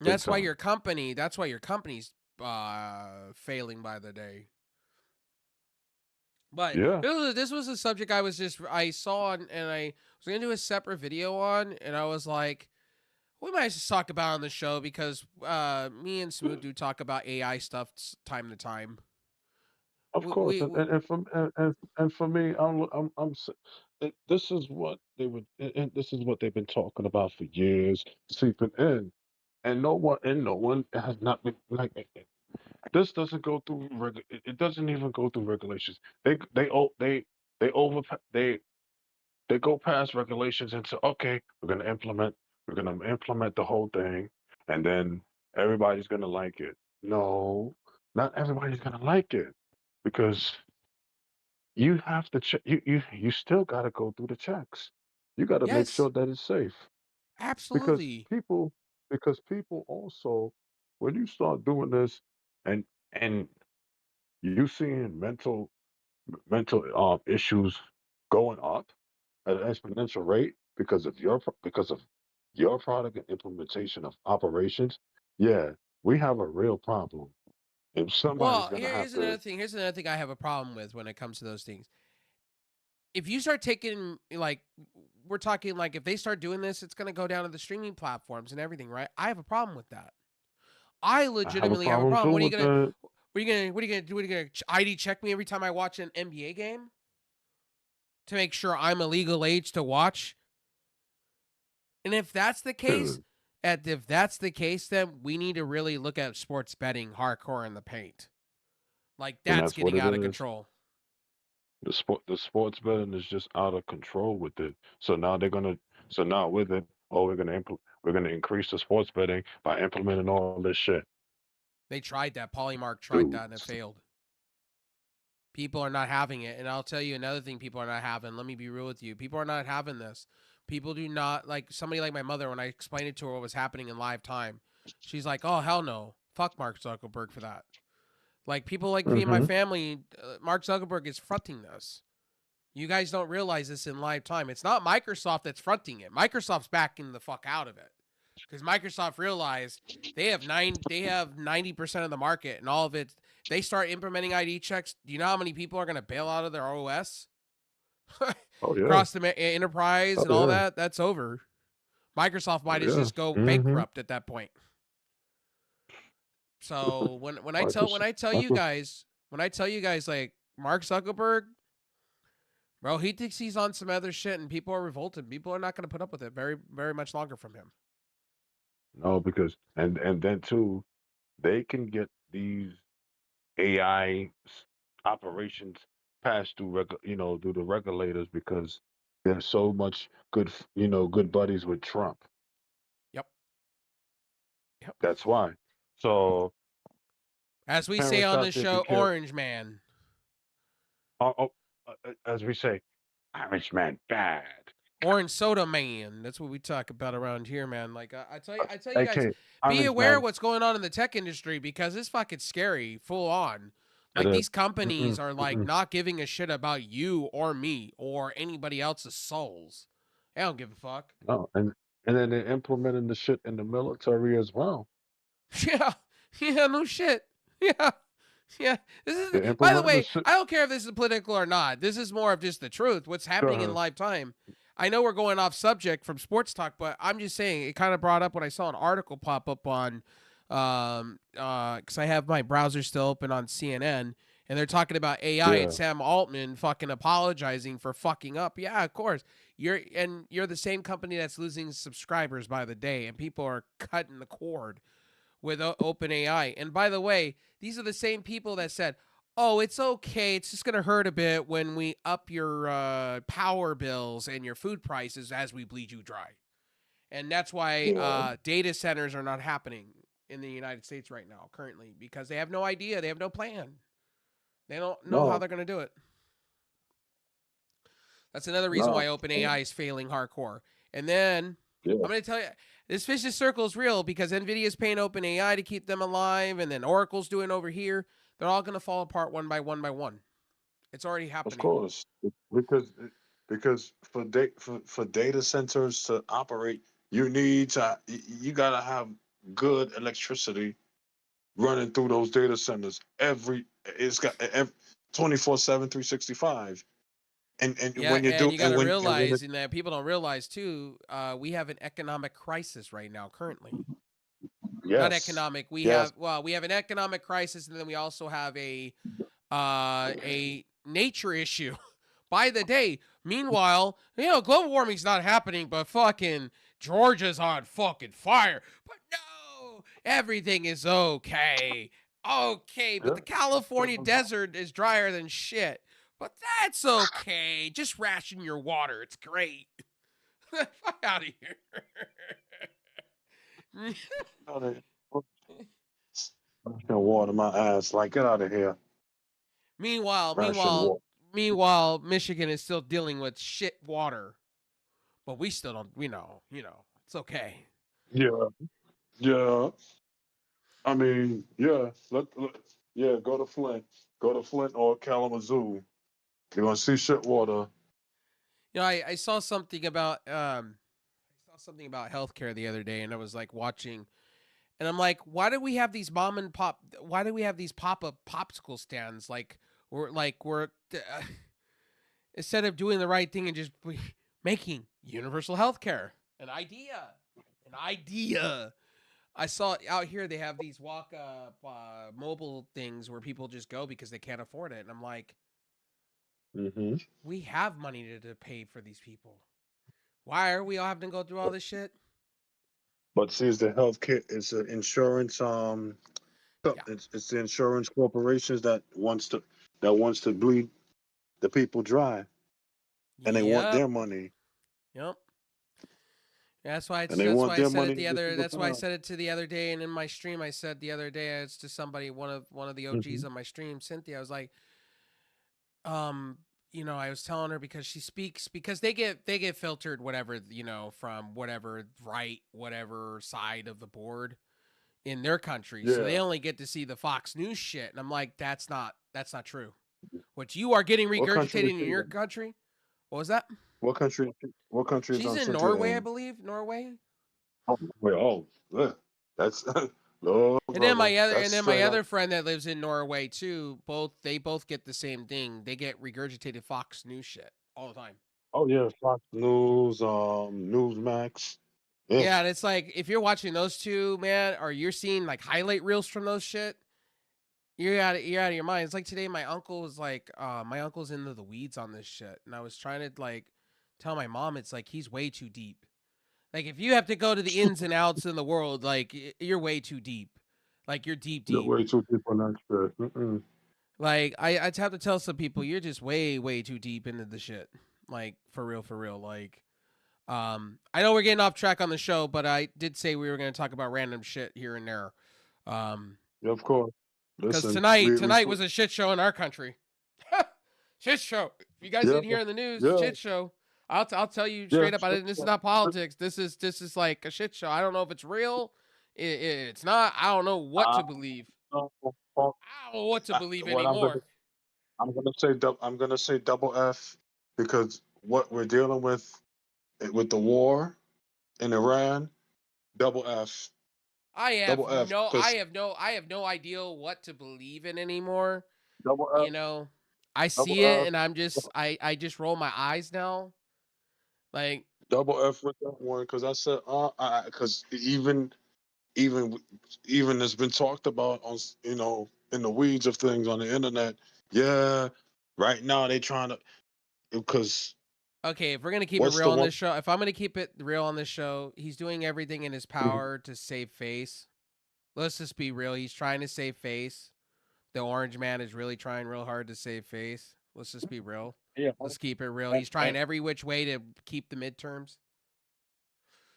big That's why time. your company. That's why your company's failing by the day. But Yeah. this was a subject I saw and I was gonna do a separate video on, and I was like, we might just talk about it on the show because me and Smoot do talk about AI stuff time to time. Of course, We and for me, this is what they would, and this is what they've been talking about for years, seeping in, and no one has not been like this. Doesn't go through it doesn't even go through regulations. They over they go past regulations and say, okay, we're gonna implement the whole thing, and then everybody's gonna like it. No, not everybody's gonna like it because you have to check. You still got to go through the checks. You got to make yes, sure that it's safe because absolutely. people also when you start doing this and and you seeing mental issues going up at an exponential rate because of your product and implementation of operations. Yeah, we have a real problem, and somebody's Well, gonna have here's another to. thing. Here's another thing I have a problem with when it comes to those things. If you start taking like we're talking like if they start doing this, it's gonna go down to the streaming platforms and everything, right? I have a problem with that. I I have a legitimately have a problem problem. too What are you with gonna that. what are you gonna what are you gonna do? What are you gonna ID check me every time I watch an NBA game to make sure I'm a legal age to watch? And if that's the case, Dude, if that's the case, then we need to really look at sports betting hardcore in the paint. Like and that's that's what getting it out of is. control. The sports betting is just out of control with it. So now with it, oh, we're gonna increase the sports betting by implementing all this shit. They tried that. Polymark tried Dude, that and it failed. People are not having it. And I'll tell you another thing people are not having. Let me be real with you. People are not having this. People do not like somebody like my mother when I explained it to her what was happening in live time. She's like, "Oh hell no. Fuck Mark Zuckerberg for that." Like people like me and my mm-hmm. family, Mark Zuckerberg is fronting this. You guys don't realize this in live time. It's not Microsoft that's fronting it. Microsoft's backing the fuck out of it. Because Microsoft realized they have 90% of the market and all of it. They start implementing ID checks. Do you know how many people are gonna bail out of their OS? Oh yeah, Across the enterprise oh and all yeah, that, that's over. Microsoft oh might as yeah. just go Mm-hmm. bankrupt at that point. So Microsoft, Microsoft. when I tell you guys like Mark Zuckerberg, bro, he thinks he's on some other shit, and people are revolted. People are not going to put up with it very much longer from him. No, because and then too, they can get these AI operations passed through through the regulators because there's so much good buddies with Trump. Yep, yep. That's why. So As we say parents on out the there, be show, careful. Orange Man, As we say, Irishman bad. Orange Soda Man. That's what we talk about around here, man. Like I tell you guys, AK, be aware of Irishman. what's going on in the tech industry because it's fucking scary, full on. It Like is. these companies Mm-mm, are like mm-mm. not giving a shit about you or me or anybody else's souls. They don't give a fuck. No, and then they're implementing the shit in the military as well. Yeah, yeah, no shit. Yeah, yeah. This is, They're by the implementing the way, shit. I don't care if this is political or not. This is more of just the truth. What's Go happening in ahead. live time. I know we're going off subject from sports talk, but I'm just saying it kind of brought up when I saw an article pop up on, because I have my browser still open on CNN, and they're talking about AI and Yeah, Sam Altman fucking apologizing for fucking up. Yeah, of course. You're the same company that's losing subscribers by the day, and people are cutting the cord with OpenAI. And by the way, these are the same people that said, "Oh, it's okay. It's just going to hurt a bit when we up your power bills and your food prices as we bleed you dry." And that's why yeah. data centers are not happening in the United States right now, currently, because they have no idea. They have no plan. They don't know how No, they're going to do it. That's another reason why no. OpenAI is failing hardcore. And then Yeah. I'm going to tell you, this vicious circle is real because NVIDIA's paying OpenAI to keep them alive, and then Oracle's doing over here. They're all going to fall apart one by one by one. It's already Of happening. course, because for data centers to operate, you gotta have good electricity running through those data centers. It's got 24/7, 365. And Yeah, when you and do you got and to when realize, and that people don't realize too, we have an economic crisis right now currently. Not yes, economic. We yes, have an economic crisis, and then we also have a nature issue by the day. Meanwhile, global warming's not happening, but fucking Georgia's on fucking fire. But no, everything is okay. Okay, but yeah. the California desert is drier than shit. But that's okay. Just ration your water. It's great. Fuck out of here. Ration water my ass. Like, get out of here. meanwhile, Ration meanwhile, water. meanwhile, Michigan is still dealing with shit water. But we still don't, it's okay. Yeah, yeah. I mean, yeah. Yeah. Go to Flint. Go to Flint or Kalamazoo. You're gonna see shit water. I saw something about healthcare the other day, and I was like watching, and I'm like, why do we have these mom and pop? Why do we have these pop up popsicle stands? We're instead of doing the right thing and just making universal healthcare an idea. I saw out here they have these walk up mobile things where people just go because they can't afford it, and I'm like, Mm-hmm. we have money to pay for these people. Why are we all having to go through all this shit? But see, it's the healthcare. It's the insurance. Yeah. It's the insurance corporations that wants to bleed the people dry, and they want Yep. their money, Yep. That's why and they that's want why I their said money it to the get other to the that's why I pound. said it to the other day, and in my stream I said the other day it's to somebody, one of the OGs Mm-hmm. on my stream, Cynthia. I was like, um, I was telling her because she speaks, because they get filtered whatever, from whatever side of the board in their country. So they Yeah. only get to see the Fox News shit. And I'm like, that's not true. What you are getting What country regurgitated is in she your in? country? What was that? What country? What country is She's in Cynthia Norway, I in? believe. Norway. Oh, wait, oh, ugh. That's Lord, And then brother. That's my straight up. other friend that lives in Norway too. They both get the same thing. They get regurgitated Fox News shit all the time. Oh yeah, Fox News, Newsmax. Yeah, Yeah, and it's like if you're watching those two, man, or you're seeing like highlight reels from those shit, you're out of your mind. It's like today my uncle was like, my uncle's into the weeds on this shit, and I was trying to like tell my mom it's like he's way too deep. Like if you have to go to the ins and outs in the world, like you're way too deep. Like you're deep, you're deep. way too deep on that shit. Mm-mm. Like I'd have to tell some people you're just way, way too deep into the shit. Like for real, for real. Like, I know we're getting off track on the show, but I did say we were going to talk about random shit here and there. Yeah, of course. Because Listen, tonight was a shit show in our country. Shit show. If you guys yeah, didn't hear in the news, yeah, shit show. I'll tell you yeah. straight up. This is not politics. This is like a shit show. I don't know if it's real. It's not. I don't know what Uh, to believe. uh, I don't know what to believe what anymore. I'm gonna say, I'm gonna say double F, because what we're dealing with the war in Iran, double F, double F, because I have no idea what to believe in anymore. double F, You know, I double see it F, and I just roll my eyes now. Like, double F with that one, because I said, because even even it's been talked about on in the weeds of things on the internet. Yeah, right now they trying to, because okay, if we're gonna keep it what's real the on one? this show, if I'm gonna keep it real on this show, he's doing everything in his power to save face. Let's just be real. He's trying to save face. The Orange Man is really trying real hard to save face. Let's just be real. Yeah, Let's keep it real. and, He's trying every which way to keep the midterms.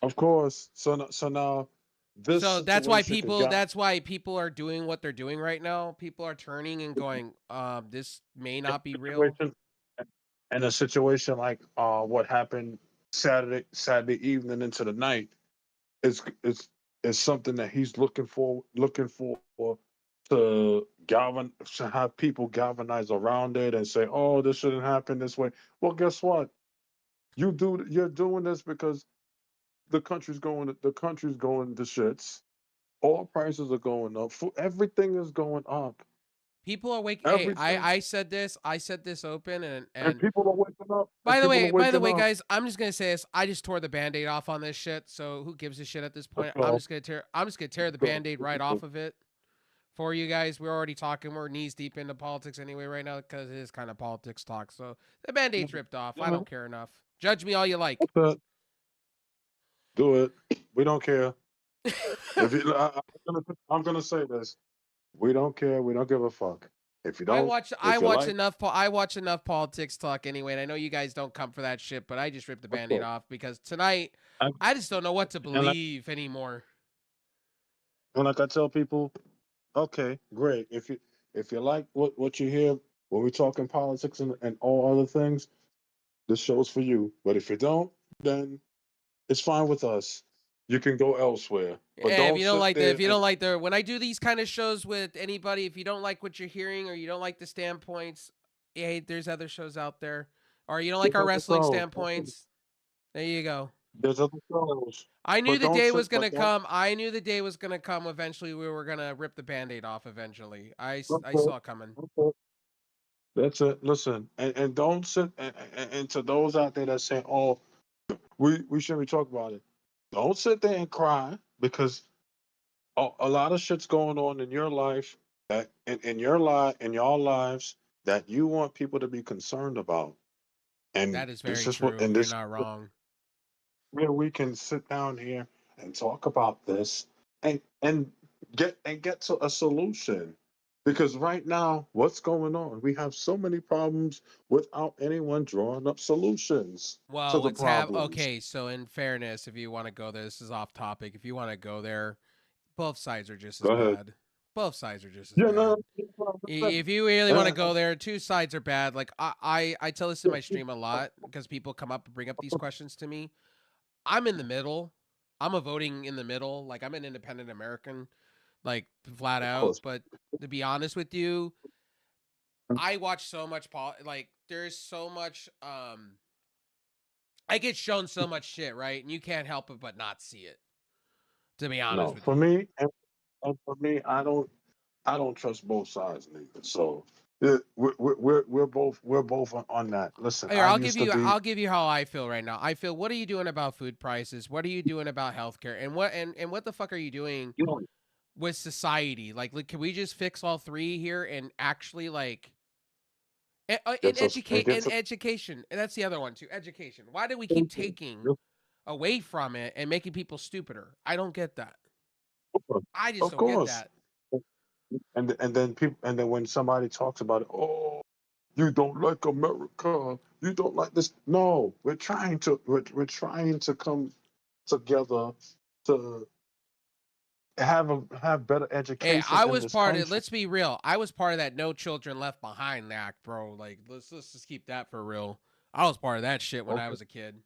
of course. So now this So that's why situation could got people are doing what they're doing right now. People are turning and going, this may in not be a real. situation, in a situation like what happened Saturday evening into the night. It's something that he's looking for to have people galvanize around it and say, oh, this shouldn't happen this way. Well, guess what? You're doing this because the country's going to shits. All prices are going up. Everything is going up. People are waking. Hey, Everything. I said this. I said this open, And and people are waking up. by And the people are way, waking up. guys, I'm just gonna say this. I just tore the Band-Aid off on this shit. So who gives a shit at this point? So, I'm just gonna tear the Band-Aid right off of it for you guys. We're already talking. We're knees deep into politics anyway right now because it is kind of politics talk. So the Band-Aid's ripped off. I don't care enough. Judge me all you like. do it. We don't care. If you, I'm gonna say this. We don't care. We don't give a fuck. If you I don't, watch if you like, enough politics talk anyway, and I know you guys don't come for that shit, but I just ripped the Band-Aid off because tonight I just don't know what to believe anymore. and like I tell people, okay, great. If you like what you hear when we talking politics and all other things, this show's for you. But if you don't, then it's fine with us. You can go elsewhere. But Yeah, if don't you don't sit like there. if you don't like when I do these kind of shows with anybody, if you don't like what you're hearing or you don't like the standpoints, hey, there's other shows out there. Or you don't like our wrestling standpoints, there you go. There's other shows. I knew But the don't day sit. was But gonna don't. come. I knew the day was gonna come. Eventually, we were gonna rip the Band-Aid off. Eventually, I saw it coming. That's it. Listen, and don't sit. And to those out there that say, "Oh, we shouldn't talk about it," don't sit there and cry because a lot of shit's going on in your life that in your life in your lives that you want people to be concerned about. And That is this very is what. true. And You're this not wrong. where we can sit down here and talk about this and get to a solution. Because right now, what's going on? We have so many problems without anyone drawing up solutions to Well, the problems. okay, so in fairness, if you want to go there, this is off topic. If you want to go there, both sides are just as Go ahead. bad. Both sides are just as Yeah, bad. no. If you really want to go there, two sides are bad. Like I tell this in my stream a lot because people come up and bring up these questions to me. I'm in the middle. I'm a voting in the middle. Like I'm an independent American, like flat Of out. course. But to be honest with you, I watch so much like there's so much I get shown so much shit, right? And you can't help it but not see it. To be honest No, with for you. me, and for me, I don't trust both sides neither. So we're both on that. Listen, Here, I used to be. I'll give you how I feel right now. I feel what are you doing about food prices? What are you doing about healthcare? And what the fuck are you doing with society? Like can we just fix all three here and actually like Gets us, it in gets us, education? And that's the other one too. Education. Why do we keep taking away from it and making people stupider? I don't get that. I just of don't get course. that. And then people, and then when somebody talks about it, oh, you don't like America, you don't like this. No, we're trying to come together to have better Hey, education I in was this part of. country. Let's be real. I was part of that No Children Left Behind act, bro. Like let's just keep that for real. I was part of that shit when I was a kid.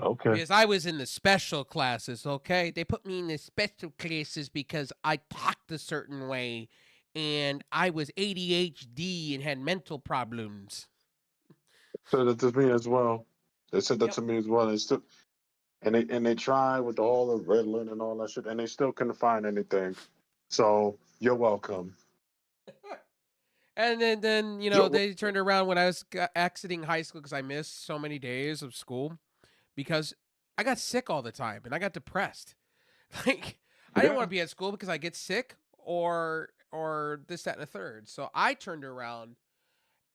Okay. Because I was in the special classes, okay? They put me in the special classes because I talked a certain way and I was ADHD and had mental problems. Said that to me as well. They said that Yep. to me as well. And they try with all the Ritalin and all that shit, and they still couldn't find anything. So you're welcome. And then you know, they turned around when I was exiting high school because I missed so many days of school because I got sick all the time and I got depressed. Like I didn't want to be at school because I get sick or this, that, and the third. So I turned around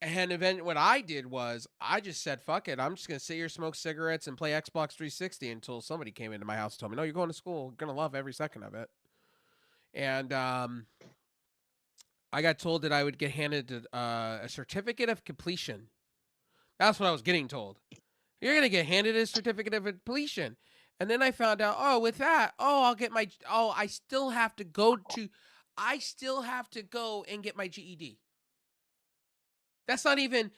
and what I did was I just said, fuck it. I'm just gonna sit here, smoke cigarettes, and play Xbox 360 until somebody came into my house and told me, no, you're going to school. You're gonna love every second of it. And I got told that I would get handed a certificate of completion. That's what I was getting told. You're gonna get handed a certificate of completion. And then I found out, oh, with that, I still have to go and get my GED. That's not even,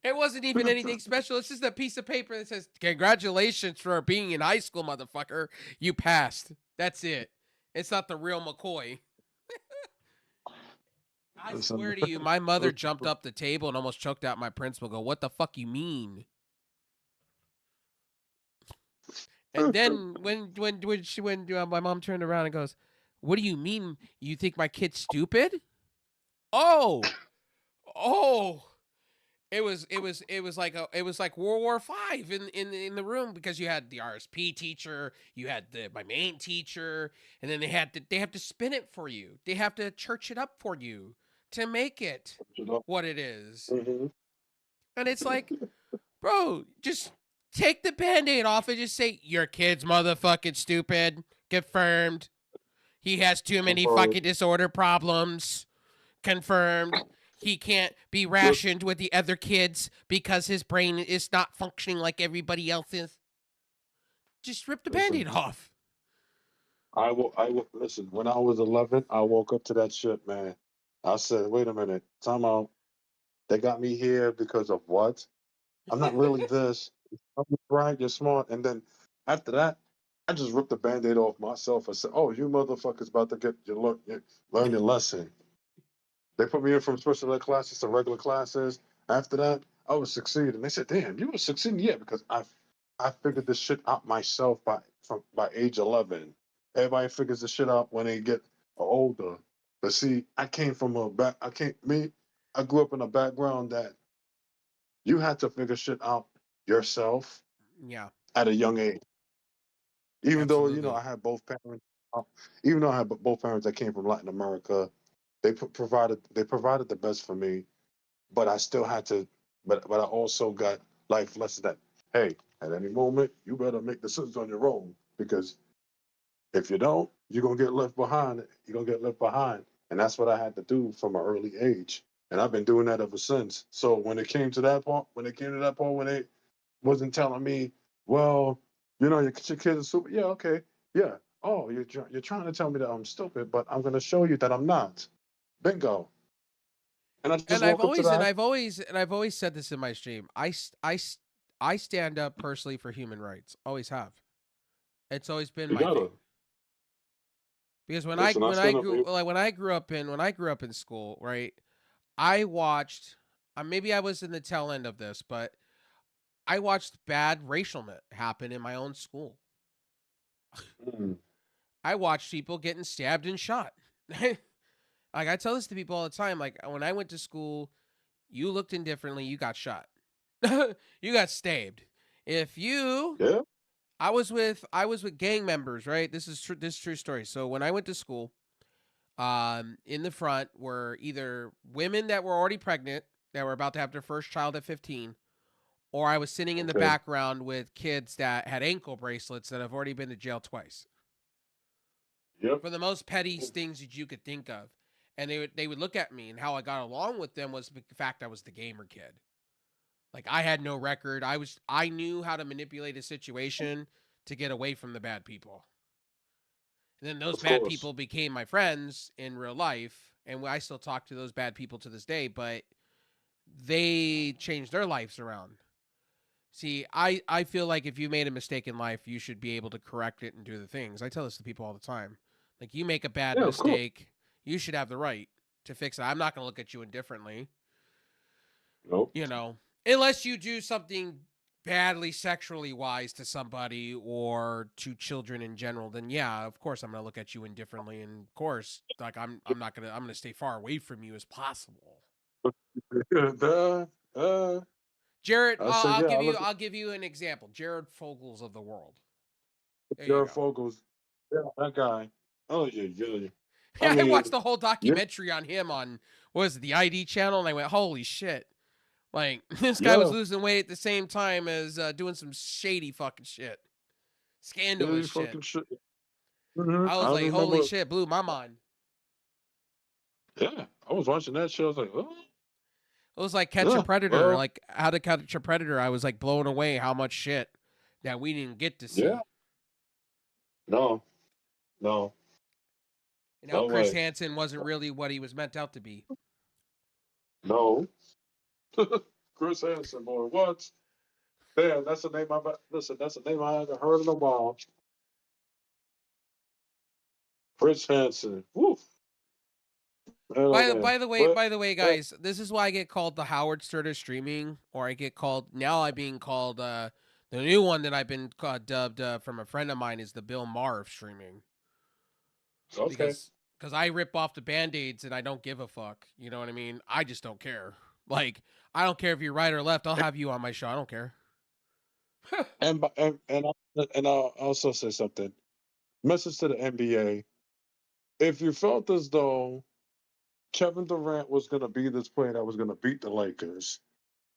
it wasn't even anything special. It's just a piece of paper that says, congratulations for being in high school, motherfucker. You passed. That's it. It's not the real McCoy. I swear to you, my mother jumped up the table and almost choked out my principal. Go, what the fuck you mean? And then when my mom turned around and goes, "What do you mean? You think my kid's stupid?" Oh, oh. It was like World War V in the room, because you had the RSP teacher, you had my main teacher, and then they have to spin it for you. They have to church it up for you to make it what it is. Mm-hmm. And it's like, bro, just take the Band-Aid off and just say, your kid's motherfucking stupid. Confirmed. He has too many fucking disorder problems. Confirmed. He can't be rationed with the other kids because his brain is not functioning like everybody else's. Just rip the Band-Aid off. I will listen. When I was 11, I woke up to that shit, man. I said, "Wait a minute, time out. They got me here because of what? I'm not really this. I'm bright, you're smart." And then after that, I just ripped the Band-Aid off myself and said, "Oh, you motherfuckers about to learn your lesson." They put me in from special ed classes to regular classes. After that, I was succeeding. They said, "Damn, you were succeeding." Yeah, because I figured this shit out myself by age 11. Everybody figures this shit out when they get older. But see, I came from I grew up in a background that you had to figure shit out yourself Yeah, at a young age. Even though absolutely. I had both parents, even though I had both parents that came from Latin America, they provided the best for me. But I still had to. But I also got life lessons that, hey, at any moment you better make decisions on your own, because if you don't, you're gonna get left behind. You're gonna get left behind, and that's what I had to do from an early age, and I've been doing that ever since. So when it came to that part, when they wasn't telling me, well, your kid is super. Yeah, okay, yeah. Oh, you're trying to tell me that I'm stupid, but I'm gonna show you that I'm not. Bingo. And I just And I've woke up to always and that. I've always and I've always said this in my stream. I stand up personally for human rights. Always have. It's always been You my gotta thing. Because listen. I stand up for you. when I grew up in school, right? I watched, maybe I was in the tail end of this, but I watched bad racialment happen in my own school. Mm, I watched people getting stabbed and shot. Like, I tell this to people all the time. Like, when I went to school, you looked indifferently, you got shot. You got stabbed. If you yeah. I was with gang members, right? This is true story. So when I went to school, in the front were either women that were already pregnant that were about to have their first child at 15, or I was sitting in the Okay. background with kids that had ankle bracelets that have already been to jail twice Yep. for the most petty things that you could think of. And they would look at me, and how I got along with them was the fact I was the gamer kid. Like, I had no record. I knew how to manipulate a situation to get away from the bad people. And then those Of bad course. people became my friends in real life, and I still talk to those bad people to this day, but they changed their lives around. See, I feel like if you made a mistake in life, you should be able to correct it and do the things. I tell this to people all the time. Like, you make a bad Yeah. Of course. mistake, you should have the right to fix it. I'm not going to look at you indifferently, Nope. unless you do something badly sexually wise to somebody or to children in general. Then yeah, of course I'm going to look at you indifferently, and of course, like, I'm going to stay far away from you as possible. uh, uh, Jared, I say yeah. I look at I'll give you an example. Jared Fogels of the world. There you Jared go. Fogels. Yeah, that guy. Oh yeah, yeah. I I watched mean, the whole yeah, documentary on him on, what was it, the ID channel, and I went, holy shit. Like, this guy was yeah. losing weight at the same time as doing some shady fucking shit. Yeah, Scandalous you shit. fucking shit. I I was like, holy remember. shit, blew my mind. Yeah, I was watching that show. I was like, oh, It was like Catch a yeah. Predator, Well, like How to Catch a Predator. I was like blown away how much shit that we didn't get to yeah. see. No, no, And how no Chris way. Hansen wasn't really what he was meant out to be. No. Chris Hansen, boy, what? Damn, that's the name listen. That's the name I haven't heard in a while. Chris Hansen. Woo. Man, oh man. But By the way, hey, guys, this is why I get called the Howard Stern of streaming, or I'm being called The new one that I've been dubbed from a friend of mine is the Bill Maher of streaming. Okay. Because I rip off the Band-Aids and I don't give a fuck. You know what I mean? I just don't care. Like, I don't care if you're right or left. I'll have you on my show. I don't care. And I'll also say something. Message to the NBA. If you felt as though Kevin Durant was going to be this player that was going to beat the Lakers,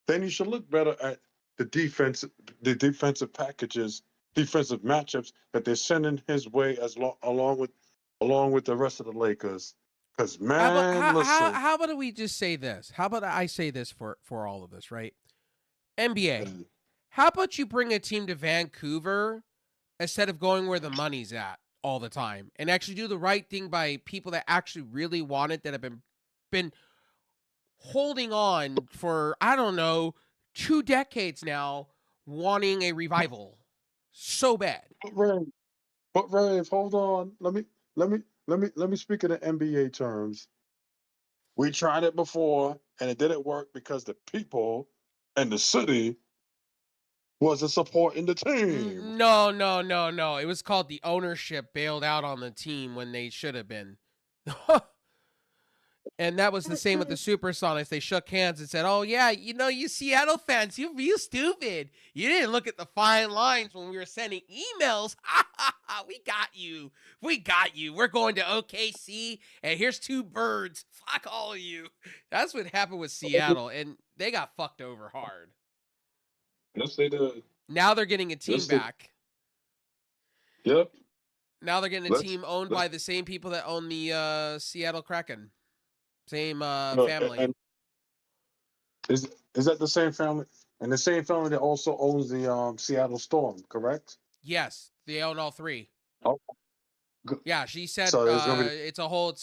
then you should look better at the defensive packages, defensive matchups that they're sending his way along with the rest of the Lakers. Because listen, How about we just say this? How about I say this for all of this, right? NBA. How about you bring a team to Vancouver instead of going where the money's at all the time and actually do the right thing by people that actually really want it, that have been holding on for, I don't know, 2 decades now, wanting a revival so bad. But Rave, hold on. Let me speak in the NBA terms. We tried it before and it didn't work because the people and the city wasn't supporting the team. No. It was called the ownership bailed out on the team when they should have been. And that was the same with the Supersonics. They shook hands and said, "Oh yeah, you Seattle fans, you stupid. You didn't look at the fine lines when we were sending emails. We got you. We're going to OKC, and here's 2 birds. Fuck all of you." That's what happened with Seattle, and they got fucked over hard. Yes, they did. Now they're getting a team back. Yep. Now they're getting a team owned by the same people that own the Seattle Kraken. Same family. And is that the same family? And the same family that also owns the Seattle Storm, correct? Yes, they own all 3. Oh, good. Yeah, she said So there's gonna be it's a whole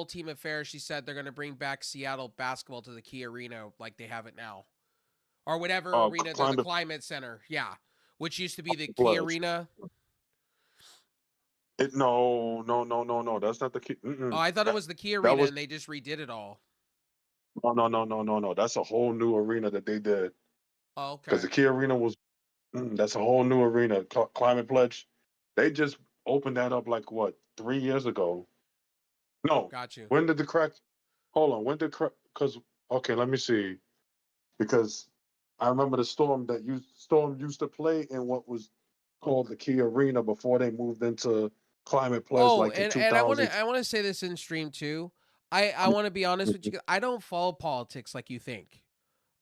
team affair. She said they're going to bring back Seattle basketball to the Key Arena like they have it now, or whatever arena, the Climate Center. Yeah, which used to be the Key Arena. No. That's not the key. Oh, I thought it was the Key Arena, and they just redid it all. No. That's a whole new arena that they did. Oh, okay. Because the Key Arena was that's a whole new arena. Climate Pledge. They just opened that up like what 3 years ago. No. Got you. When did the crack? Hold on. When did crack? Because okay, let me see. Because I remember the Storm used to play in what was called the Key Arena before they moved into Climate Pledge like in 2000. And I want to say this in stream too. I want to be honest with you. I don't follow politics like you think.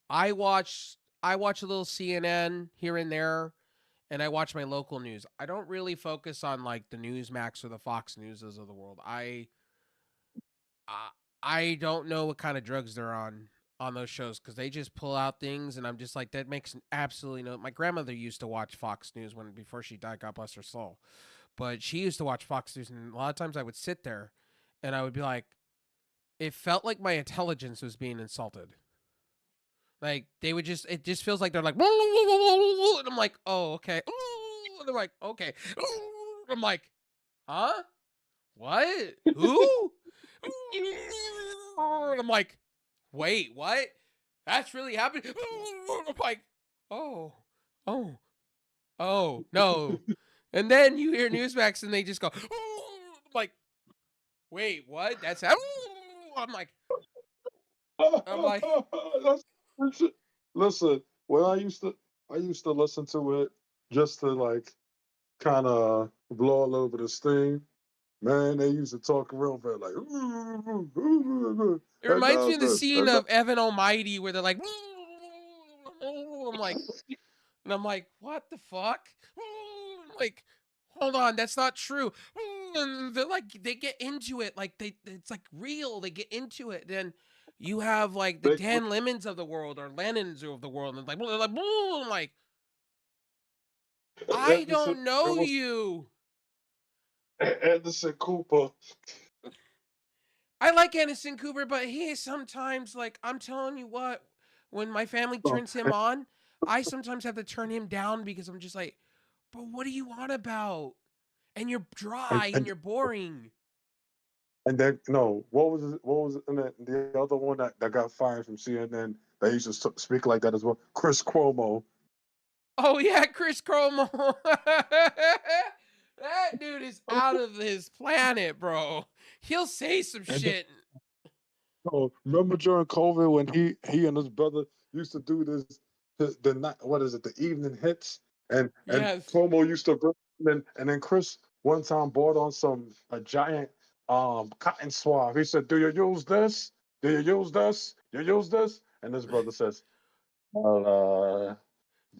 I watch a little CNN here and there, and I watch my local news. I don't really focus on like the Newsmax or the Fox Newses of the world. I don't know what kind of drugs they're on those shows, because they just pull out things, and I'm just like, that makes absolutely no. My grandmother used to watch Fox News before she died, God bless her soul, but she used to watch Fox News, and a lot of times I would sit there and I would be like, it felt like my intelligence was being insulted. Like it just feels like they're like, and I'm like, oh, okay. And they're like, okay. I'm like, huh? What? Who? And I'm like, wait, what? That's really happening? I'm like, oh, no. And then you hear Newsmax and they just go, I'm like, wait, what? That's happening? I'm like, listen, when I used to listen to it just to like kind of blow a little bit of steam. Man, they used to talk real bad, like. It reminds me of the scene of Evan Almighty where they're like, I'm like, what the fuck? I'm like, hold on, that's not true. And they're like, they get into it, like it's like real. They get into it. Then you have like the Dan Lemons of the world or Lennons of the world, and I'm like, I don't know you. Anderson Cooper. I like Anderson Cooper, but he is sometimes like, I'm telling you what, when my family turns him on, I sometimes have to turn him down because I'm just like, but what do you want about? And you're dry and you're boring. And then what was it in the other one that got fired from CNN that used to speak like that as well? Chris Cuomo. Oh yeah, Chris Cuomo. That dude is out of his planet, bro. He'll say some And then, shit. remember during COVID when he and his brother used to do this the night, what is it, the evening hits, and Yes. Cuomo used to bring them in, and then Chris one time bought on a giant cotton swab. He said, "Do you use this? Do you use this? You use this?" And his brother says, "Well,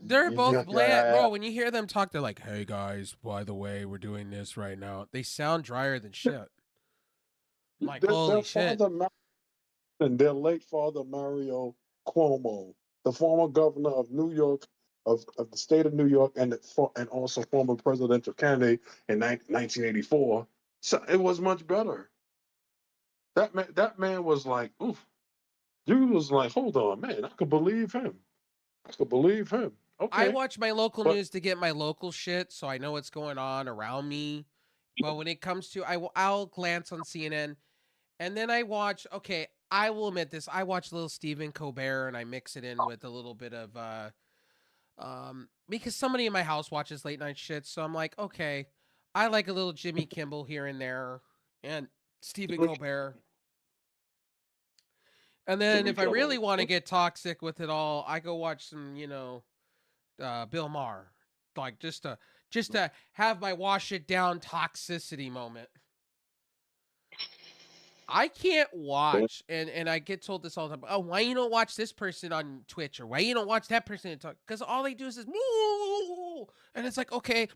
They're both yeah, bland, yeah, bro. When you hear them talk, they're like, "Hey guys, by the way, we're doing this right now." They sound drier than shit. I'm yeah." like, Their holy shit. father, and their late father, Mario Cuomo, the former governor of New York, of the state of New York, and also former presidential candidate in 1984. So it was much better. That man was like, oof. You was like, hold on, man, I could believe him. I could believe him. I Okay, watch my local but news to get my local shit, so I know what's going on around me. But when it comes to, I'll glance on CNN, and then I watch. Okay, I will admit this. I watch little Stephen Colbert, and I mix it in with a little bit of because somebody in my house watches late night shit, so I'm like, okay, I like a little Jimmy Kimmel here and there, and Stephen Colbert. And then Jimmy if I really Kimmel. want to get toxic with it all, I go watch some, Bill Maher, like just to have my wash it down toxicity moment. I can't watch, and I get told this all the time. Oh, why you don't watch this person on Twitch, or why you don't watch that person talk? Because all they do is this, and it's like, okay,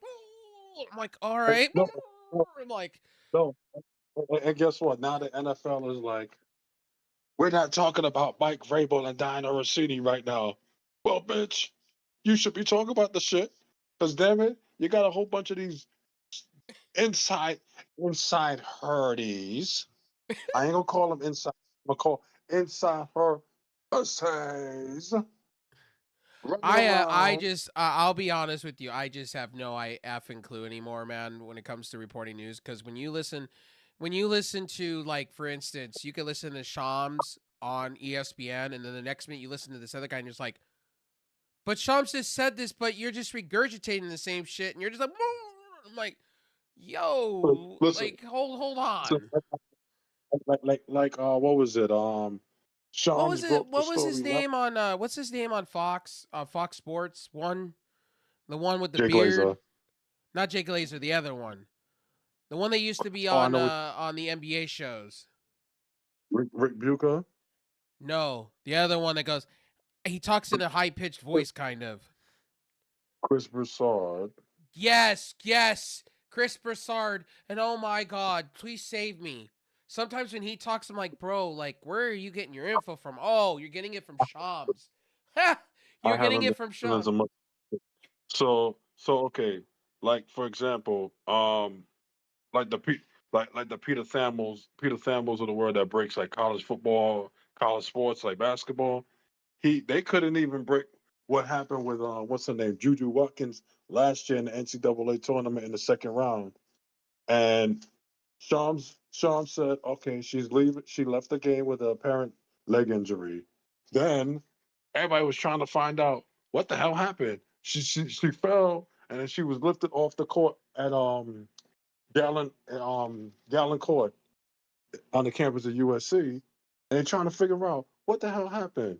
I'm like, all right, No, no, I'm like, no. And guess what? Now the NFL is like, we're not talking about Mike Vrabel and Diana Rossini right now. Well, bitch, you should be talking about the shit. Cause damn it, you got a whole bunch of these inside herdies. I ain't gonna call them inside. I'm gonna call inside her essays running I around. just I'll be honest with you. I just have no effing clue anymore, man, when it comes to reporting news. Because when you listen to, like, for instance, you can listen to Shams on ESPN, and then the next minute you listen to this other guy, and you're just like, but Shams just said this, but you're just regurgitating the same shit, and you're just like, I'm like, yo, Listen, like, hold listen, on. what was it? What was Shams it? broke the What was his story left. name on what's his name on Fox? Fox Sports one, the one with the Jay beard. Glazer. Not Jake Glazer, the other one. The one that used to be Oh, I know. on the NBA shows. Rick Bucher. No, the other one that goes, he talks in a high pitched voice, kind of. Chris Broussard. Yes, Chris Broussard, and oh my God, please save me. Sometimes when he talks, I'm like, bro, like, where are you getting your info from? Oh, you're getting it from Shams. Ha! I You're getting haven't it been from listening Shams. as much. So okay, like for example, like the Peter Thamels of the world that breaks like college football, college sports like basketball. They couldn't even break what happened with what's her name, Juju Watkins last year in the NCAA tournament in the second round. And Shams said, okay, she's leaving. She left the game with an apparent leg injury. Then everybody was trying to find out what the hell happened. She fell and then she was lifted off the court at Gallon Court on the campus of USC, and they're trying to figure out what the hell happened.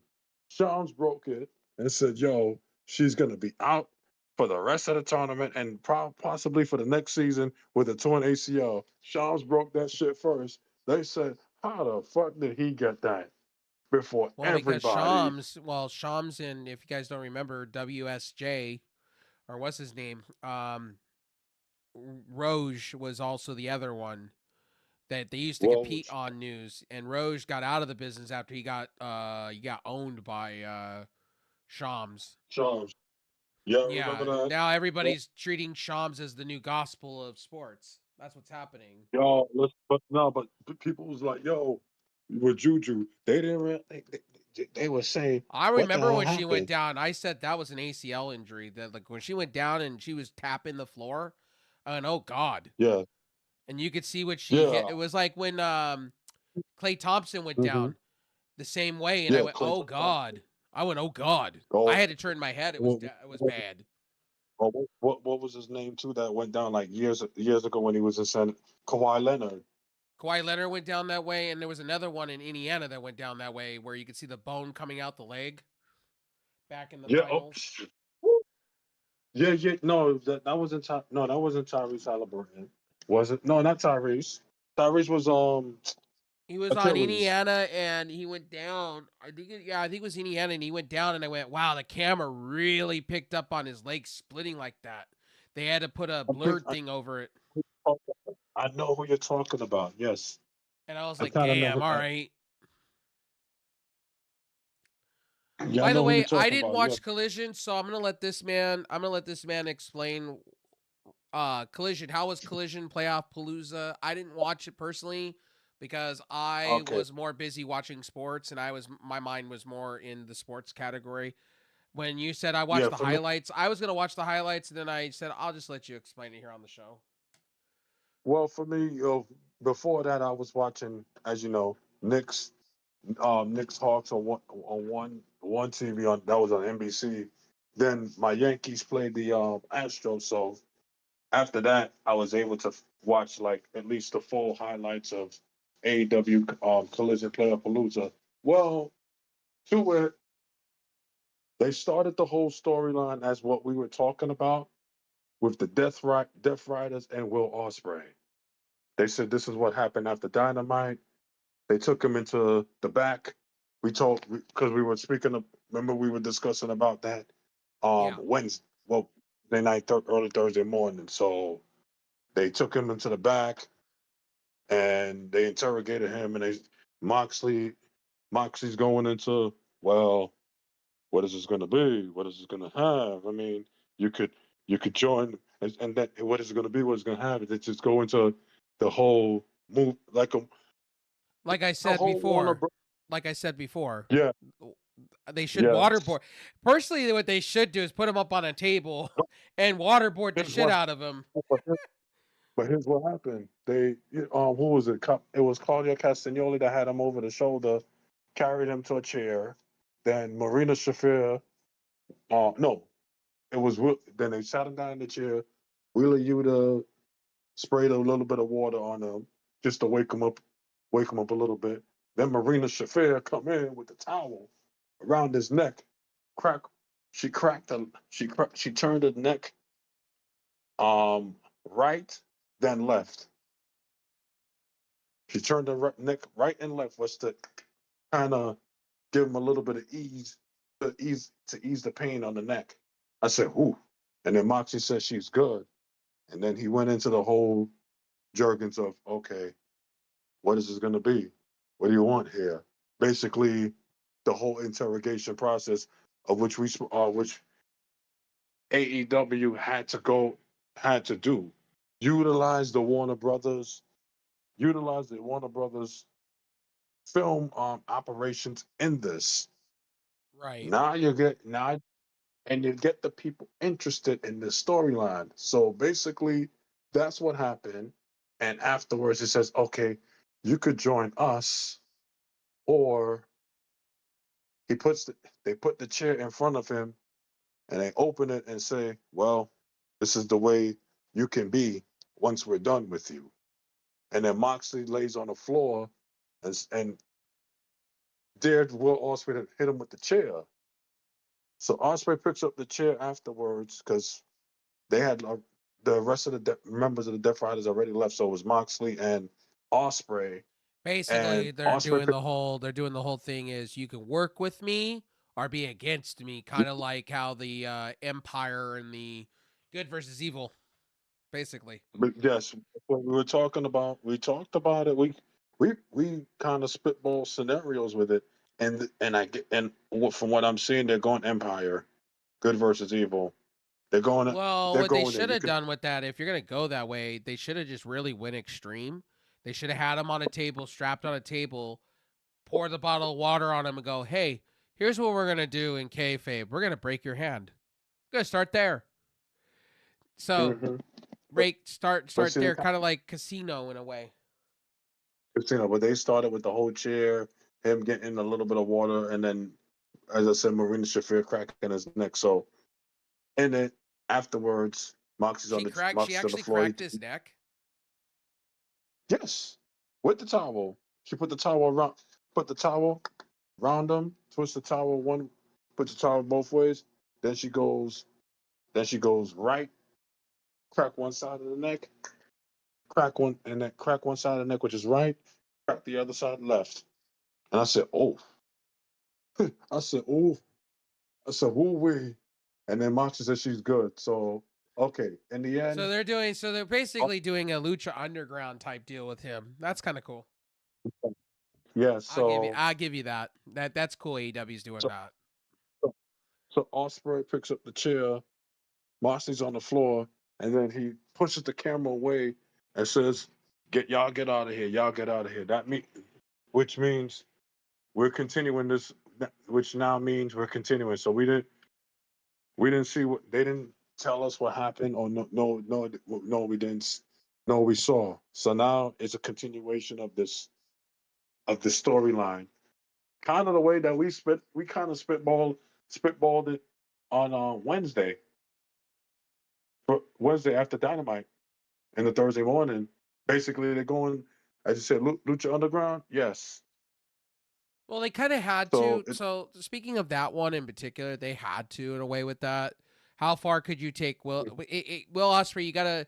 Shams broke it and said, "Yo, she's gonna be out for the rest of the tournament and possibly for the next season with a torn ACL." Shams broke that shit first. They said, "How the fuck did he get that before Well, because everybody?" Shams, and if you guys don't remember, WSJ, or what's his name? Roge was also the other one that they used to Well, compete on news, and Roge got out of the business after he got owned by Shams. Shams, yeah, remember Yeah, that? now everybody's treating Shams as the new gospel of sports. That's what's happening. Yo, but no, but people was like, "Yo, with Juju, they didn't. They were saying, I what the remember hell when she went happened?" down. I said that was an ACL injury. That, like, when she went down and she was tapping the floor, and oh God, Yeah, and you could see what she hit. yeah, It was like when Clay Thompson went hmm down the same way, and I yeah. went, Clay oh Thompson. God. I went, oh God. Oh, I had to turn my head. It was bad. what was his name too that went down like years ago when he was in San Kawhi Leonard. Kawhi Leonard went down that way, and there was another one in Indiana that went down that way where you could see the bone coming out the leg back in the Yeah. finals. Yeah. No, that wasn't no, that wasn't Tyrese Halliburton. Was it? No, not Tyrese. Tyrese was He was on Achilles. Indiana, and he went down. I think it was Indiana, and he went down, and I went, wow, the camera really picked up on his leg splitting like that. They had to put a blurred thing over it. I know who you're talking about. Yes, And I was I like, kind of know. damn, all right. Yeah, I By the know who you're way, I talking didn't about. Yeah. watch Collision, so I'm gonna let this man explain Collision. How was Collision Playoff Palooza? I didn't watch it personally because I Okay. was more busy watching sports, and my mind was more in the sports category. When you said I watched Yeah. the For me, highlights, I was gonna watch the highlights, and then I said I'll just let you explain it here on the show. well, for me, before that, I was watching, as you know, Knicks Hawks on one TV on that was on NBC. Then my Yankees played the Astros. So after that, I was able to watch like at least the full highlights of AEW Collision Player Palooza. Well, to it, they started the whole storyline as what we were talking about with the Death Riders and Will Ospreay. They said this is what happened after Dynamite. They took him into the back. We told because we were speaking of. Remember we were discussing about that Yeah. Wednesday, well, Wednesday night, early Thursday morning. So they took him into the back and they interrogated him. And Moxley's going into, well, what is this going to be? What is this going to have? I mean, you could join, and that what is it going to be? What is going to have? It's just go into the whole move like Like I the said whole Warner. before, Yeah. they should Yeah. waterboard. Personally, what they should do is put him up on a table and waterboard the Here's shit what, out of him. but here's what happened. Who was it? It was Claudio Castagnoli that had him over the shoulder, carried him to a chair. Then Marina Shafir, no, it was then they sat him down in the chair. Wheeler Yuta sprayed a little bit of water on him just to wake him up a little bit. Then Marina Shafir come in with the towel around his neck, crack. She turned the neck right, then left. She turned the neck right and left was to kind of give him a little bit of ease the pain on the neck. I said, "Ooh," and then Moxie said she's good, and then he went into the whole jargons of, "Okay, what is this going to be? What do you want here?" Basically, the whole interrogation process of which AEW had to do, utilize the Warner Brothers, utilize the Warner Brothers film operations in this. Right. Now you get the people interested in the storyline. So basically, that's what happened. And afterwards, it says, okay, you could join us, or they put the chair in front of him and they open it and say, well, this is the way you can be once we're done with you. And then Moxley lays on the floor and dared Will Ospreay to hit him with the chair. So Ospreay picks up the chair afterwards because they had the rest of the members of the Death Riders already left. So it was Moxley and Ospreay. Basically, And Ospreay picked, they're doing the whole thing is you can work with me or be against me, kind of like how the Empire and the Good versus Evil, basically. but yes, what we were talking about. We talked about it. We kind of spitball scenarios with it, and I get and from what I'm seeing, they're going Empire, Good versus Evil. They're going. Well, They're what they going there. should You have could. done with that, if you're gonna go that way, they should have just really went extreme. They should have had him on a table, strapped on a table, pour the bottle of water on him, and go, "Hey, here's what we're gonna do in kayfabe. We're gonna break your hand. We're gonna start there. So, Mm-hmm. But start see, there, kind of like Casino in a way." But they started with the whole chair, him getting a little bit of water, and then as I said, Marina Shafir cracking his neck. So, and then afterwards, Moxie's She Moxie's on the actually floor. cracked his neck. Yes, with the towel. She put the towel around him, twist the towel put the towel both ways. Then she goes right, crack one side of the neck, crack one, and then crack one side of the neck, which is right, crack the other side left. And I said, oh, I said, oh, I said, who we? And then Moxie said she's good. So okay, in the end, So they're basically doing a Lucha Underground type deal with him. That's kind of cool. yeah. So I'll give you that. That's cool. AEW's doing so that. so Ospreay picks up the chair. Moxie's on the floor, and then he pushes the camera away and says, get out of here. Y'all get out of here." Which means we're continuing this, which now means we're continuing. So we didn't see what they didn't tell us what happened, or no, we didn't. No, we saw. So now it's a continuation of the storyline, kind of the way that we kind of spitballed it on Wednesday, after Dynamite, and the Thursday morning. Basically, they're going, as you said, Lucha Underground. Yes. Well, they kind of had So to. So speaking of that one in particular, they had to in a way with that. How far could you take Will Ospreay? You gotta.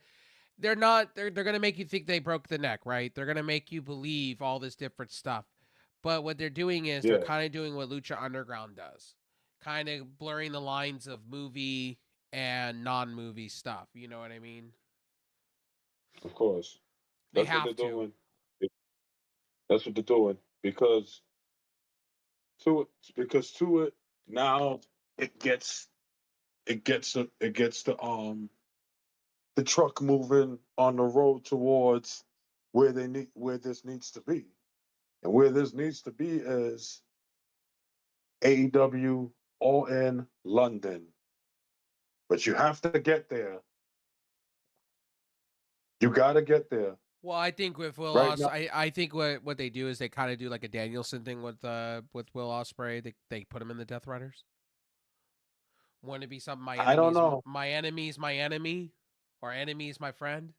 They're not. They're gonna make you think they broke the neck, right? They're gonna make you believe all this different stuff. But what they're doing is they're yeah, kind of doing what Lucha Underground does, kind of blurring the lines of movie and non-movie stuff. You know what I mean? of course, They that's what they're have to. doing. That's what they're doing to it because to it now it gets the truck moving on the road towards where this needs to be. And where this needs to be is AEW All In London. But you have to get there. You gotta get there. Well, I think with Will Right now. I think what they do is they kind of do like a Danielson thing with Will Ospreay. They put him in the Death Riders. Wouldn't it be something I don't know. my enemy's my enemy, or enemy is my friend?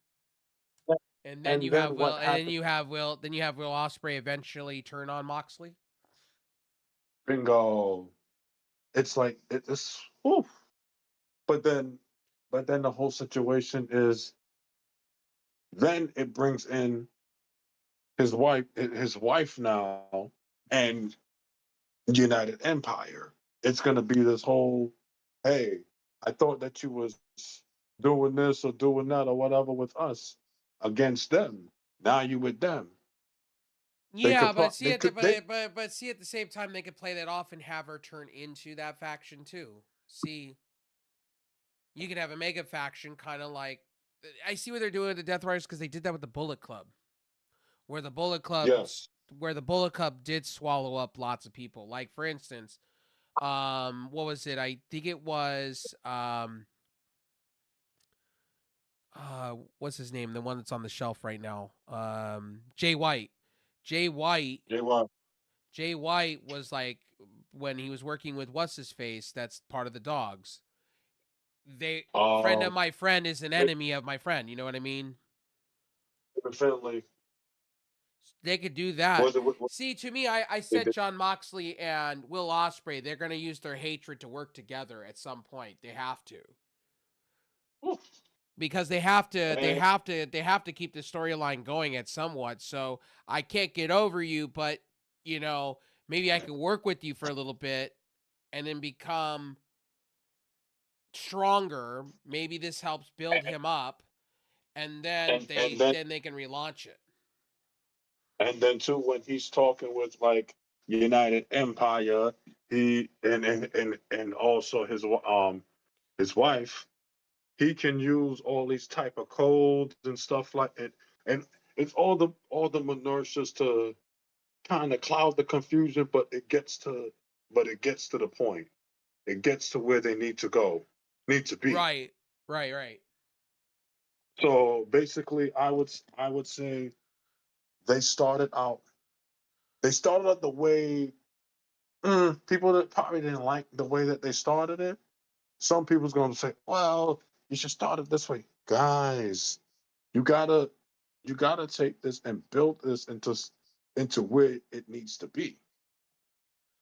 And then And you then have what happened? Will Ospreay eventually turn on Moxley. Bingo. It's like it's whew. But then the whole situation is then it brings in his wife now, and United Empire. It's gonna be this whole, hey, I thought that you was doing this or doing that or whatever with us against them. Now you with them. They Yeah, could but they could they but see at the same time they could play that off and have her turn into that faction too. See, you could have a mega faction, kind of like I see what they're doing with the Death Riders because they did that with the Bullet Club, where the Bullet Club yes. did swallow up lots of people. Like for instance, what was it? I think it was what's his name? The one that's on the shelf right now. Jay White. Jay White. JY. Jay White was like when he was working with what's his face. That's part of the Dogs. They friend of Um my friend is an enemy of my friend. You know what I mean? Finley. They could do that. Was it what See, to me, I they said did? John Moxley and Will Ospreay. They're going to use their hatred to work together at some point. They have to. Because they have to Man, keep the storyline going at somewhat. So I can't get over you, but you know, maybe I can work with you for a little bit and then become stronger. Maybe this helps build him up, and then and then they can relaunch it. too when he's talking with like United Empire, he and also his wife, he can use all these type of codes and stuff like it, and it's all the minutiae to kind of cloud the confusion, but it gets to the point. It gets to where they need to be. Right, right. So basically, I would say they started out they started out the way people that probably didn't like the way that they started it. Some people's going to say, "Well, you should start it this way." Guys, you gotta take this and build this into where it needs to be.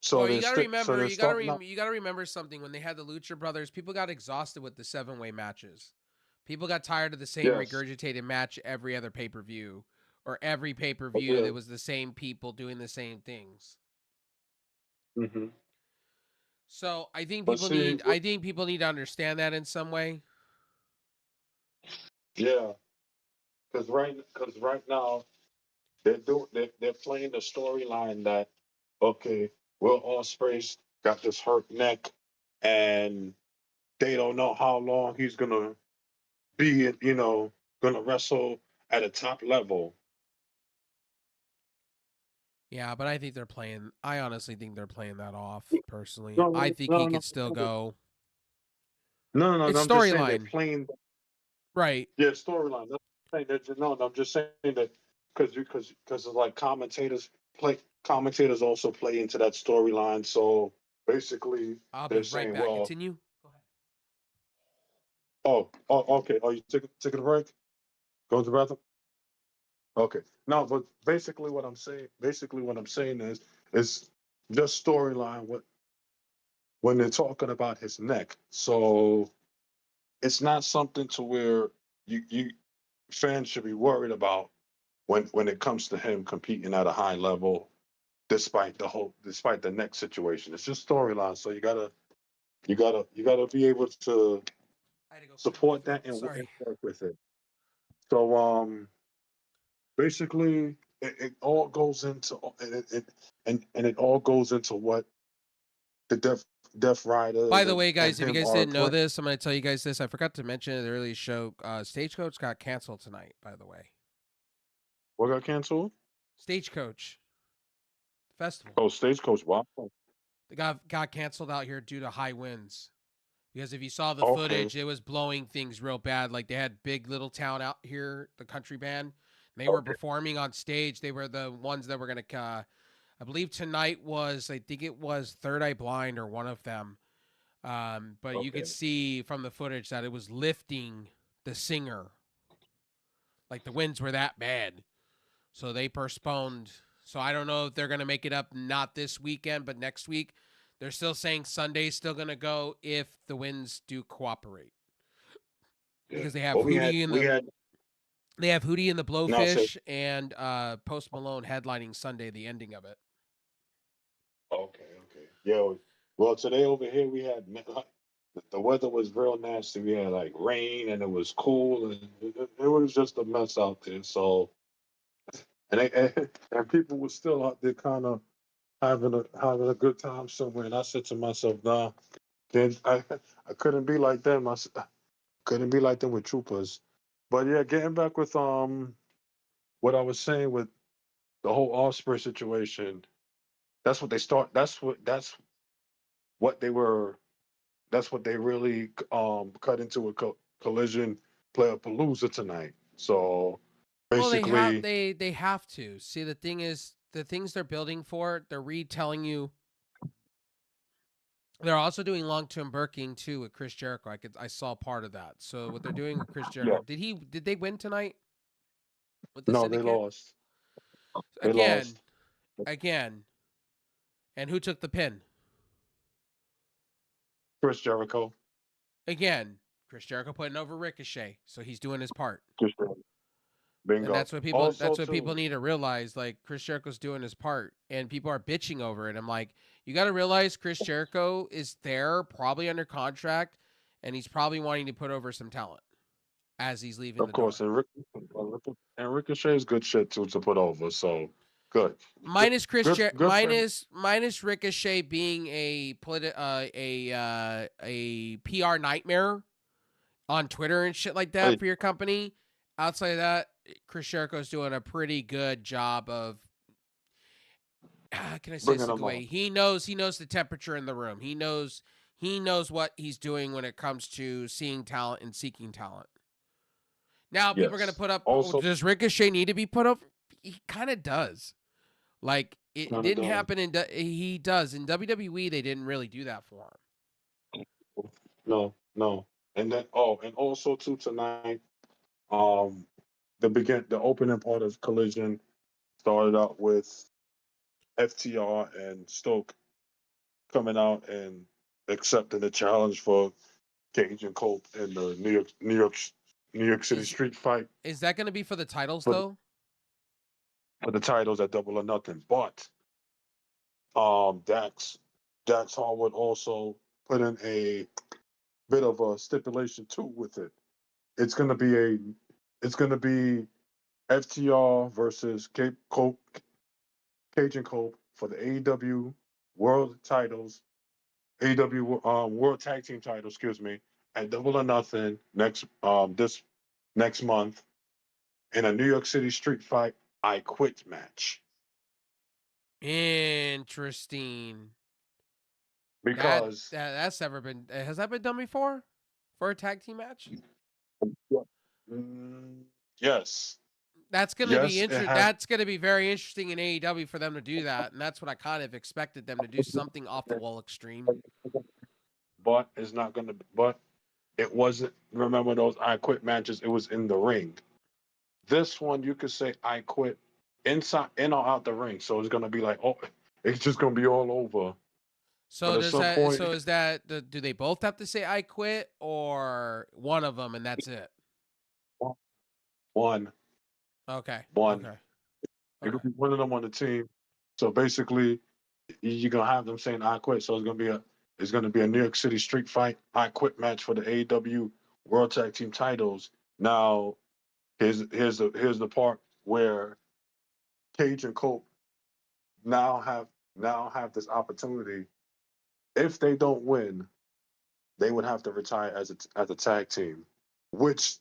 So Well, you they're got to sti- so remember, they're starting out. you got to remember something. When they had the Lucha Brothers, people got exhausted with the 7-way matches. People got tired of the same Yes. regurgitated match every other pay-per-view, or every pay-per-view Yeah. that was the same people doing the same things. hmm So I think But see, people need to understand that in some way. yeah, because right now they're playing the storyline that, okay, Will Ospreay's got this hurt neck, and they don't know how long he's gonna be, gonna wrestle at a top level. Yeah, but I think they're playing. I honestly think they're playing that off. Personally, No, I think he no, could no, still no, go. no. It's I'm just saying they're storyline, playing. right? Yeah, storyline. That's what I'm saying. No, I'm just saying that because it's like commentators also play into that storyline. So basically, I'll be they're right saying, back. well, Continue. Go ahead. okay. Oh, you taking a break? Going to the bathroom? Okay. No, but basically what I'm saying is just storyline. When they're talking about his neck, so it's not something to where you fans should be worried about when it comes to him competing at a high level, despite the next situation. It's just storyline. So you gotta be able to I had to go clear my support throat. that and Sorry. work with it. So basically it all goes into and it all goes into what the Death By Riders the way, and guys, if you him guys are didn't know playing. this, I'm going to tell you guys this. I forgot to mention in the earlier show. Stagecoach got canceled tonight. By the way, What got canceled? Stagecoach Festival. Oh, Stagecoach. Wow. They got canceled out here due to high winds. Because if you saw the Okay. footage, it was blowing things real bad. Like they had Big Little Town out here, the country band. They were Okay. performing on stage. They were the ones that were going to, I believe tonight was, I think it was Third Eye Blind or one of them. But you Okay. could see from the footage that it was lifting the singer. Like the winds were that bad. So they postponed. So I don't know if they're going to make it up not this weekend, but next week. They're still saying Sunday's still going to go if the winds do cooperate. Yeah. Because they have Well, Hootie and the no, say Blowfish and Post Malone headlining Sunday, the ending of it. okay. Yeah. Well, today over here we had the weather was real nasty. We had like rain and it was cool and it was just a mess out there. So and people were still out there kind of having a good time somewhere. And I said to myself, nah, then I couldn't be like them. Couldn't be like them with troopers. But yeah, getting back with what I was saying with the whole Osprey situation. That's what they start. What they were. That's what they really cut into a collision player palooza tonight. So Well, basically, they have to. See, the thing is, the things they're building for, they're retelling you. They're also doing long-term booking too with Chris Jericho. I saw part of that. So what they're doing with Chris yeah, Jericho, did they win tonight with the no, they Syndicate? lost. They Again, lost. again. And who took the pin? Chris Jericho. Again, Chris Jericho putting over Ricochet, so he's doing his part. Chris And Bingo. Also, that's what people too. need to realize. Like Chris Jericho's doing his part, and people are bitching over it. I'm like, you got to realize Chris Jericho is there, probably under contract, and he's probably wanting to put over some talent as he's leaving Of the course, door. and Ricochet is good shit too to put over. So good, good, Minus good for him. minus Ricochet being a PR nightmare on Twitter and shit like that Hey, for your company. Outside of that, Chris Jericho's doing a pretty good job of. How can I say this bringing a good them way? on. He knows the temperature in the room. He knows what he's doing when it comes to seeing talent and seeking talent. Now people are gonna Yes. put up. Oh, Also, does Ricochet need to be put up? He kind of does. Like it Kinda didn't does. happen he does in WWE. They didn't really do that for him. No. And then and also too tonight, um the opening part of Collision started out with FTR and Stoke coming out and accepting the challenge for Cage and Colt in the New York City street fight Is that going to be for the titles for, though? for the titles at Double or Nothing. But Dax Harwood also put in a bit of a stipulation too with it. It's gonna be FTR versus Cage and Colt for the AEW World Titles, AEW World Tag Team Titles, excuse me, at Double or Nothing this next month in a New York City street fight I Quit match. Interesting. Because That's never been. Has that been done before for a tag team match? mm, yes, That's gonna be yes, it has. That's gonna be very interesting in AEW for them to do that, and that's what I kind of expected them to do, something off the wall extreme. But it's not gonna. But it wasn't. Remember those I Quit matches? It was in the ring. This one, you could say I quit inside, in or out the ring. So it's gonna be like, it's just gonna be all over. So But at does some that? point, So is that? Do they both have to say I quit, or one of them and that's it? one, Okay. one, Okay. it'll Okay. be one of them on the team. So basically, you're gonna have them saying I quit. So it's gonna be a New York City street fight I quit match for the AEW World Tag Team titles. Now, here's the part where Cage and Colt now have this opportunity. If they don't win, they would have to retire as a tag team, which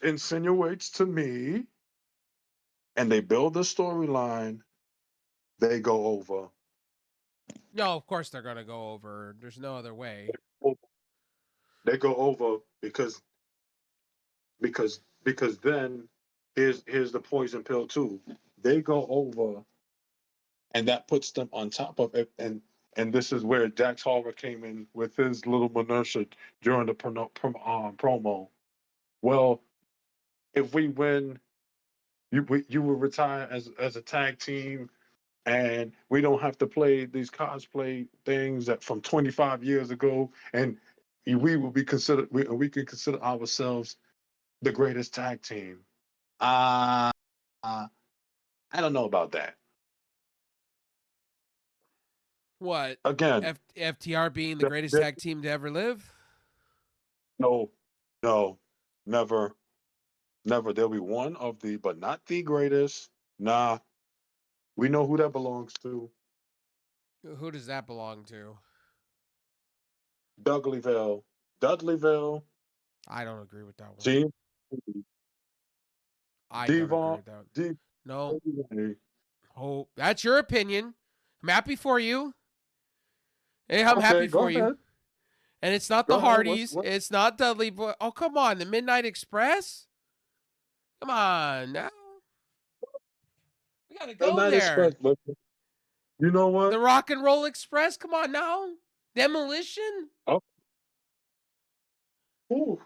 insinuates to me, and they build the storyline. They go over. No, of course they're gonna go over. There's no other way. They go over because then here's the poison pill too. They go over, and that puts them on top of it. And this is where Dax Harwood came in with his little minutia during the promo. Well, if we win, you will retire as a tag team, and we don't have to play these cosplay things that from 25 years ago, and we will be considered. We can consider ourselves the greatest tag team. Uh, I don't know about that. What? Again, FTR being the th- greatest th- tag team to ever live? no, no, never, never. There'll be one of the, but not the greatest. Nah, we know who that belongs to. Who does that belong to? Dudleyville, I don't agree with that one. G, I don't agree Devon, with that. D. No. Oh, that's your opinion. I'm happy for you. Hey, I'm happy Okay, go for you. ahead. And it's not Go the ahead. Hardys. It's not Dudley Boy. Oh, come on. The Midnight Express? Come on now. We got to go Midnight Express, there. but you know what? The Rock and Roll Express? Come on now. Demolition? Oh, ooh.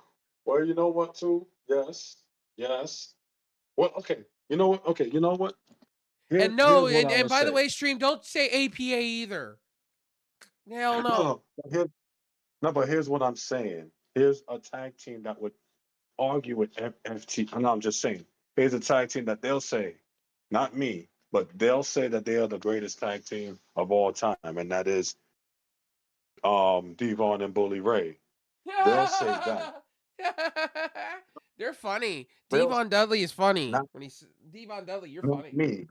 Well, you know what, too? Yes, yes. Well, okay. You know what? Okay, you know what? And no, Here's what I and would by the say. way, Stream, don't say APA either. Hell no. No, but here's what I'm saying. Here's a tag team that would argue with FT. No, I'm just saying. Here's a tag team that they'll say, not me, but they'll say that they are the greatest tag team of all time, and that is Devon and Bully Ray. They'll say that. They're funny. They'll Devon Dudley is funny. not, When he's Devon Dudley, you're not funny. me.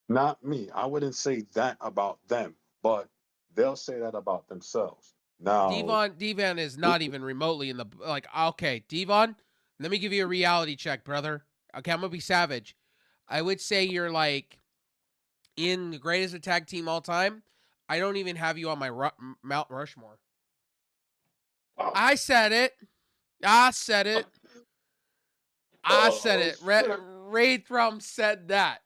Not me. I wouldn't say that about them, but they'll say that about themselves. Now, Devon is not even remotely in the like. Okay, Devon, let me give you a reality check, brother. Okay, I'm gonna be savage. I would say you're like in the greatest tag team all time. I don't even have you on my Mount Rushmore. wow. I said it. I said it. I said Oh, it. shit. Ray Thrum said that.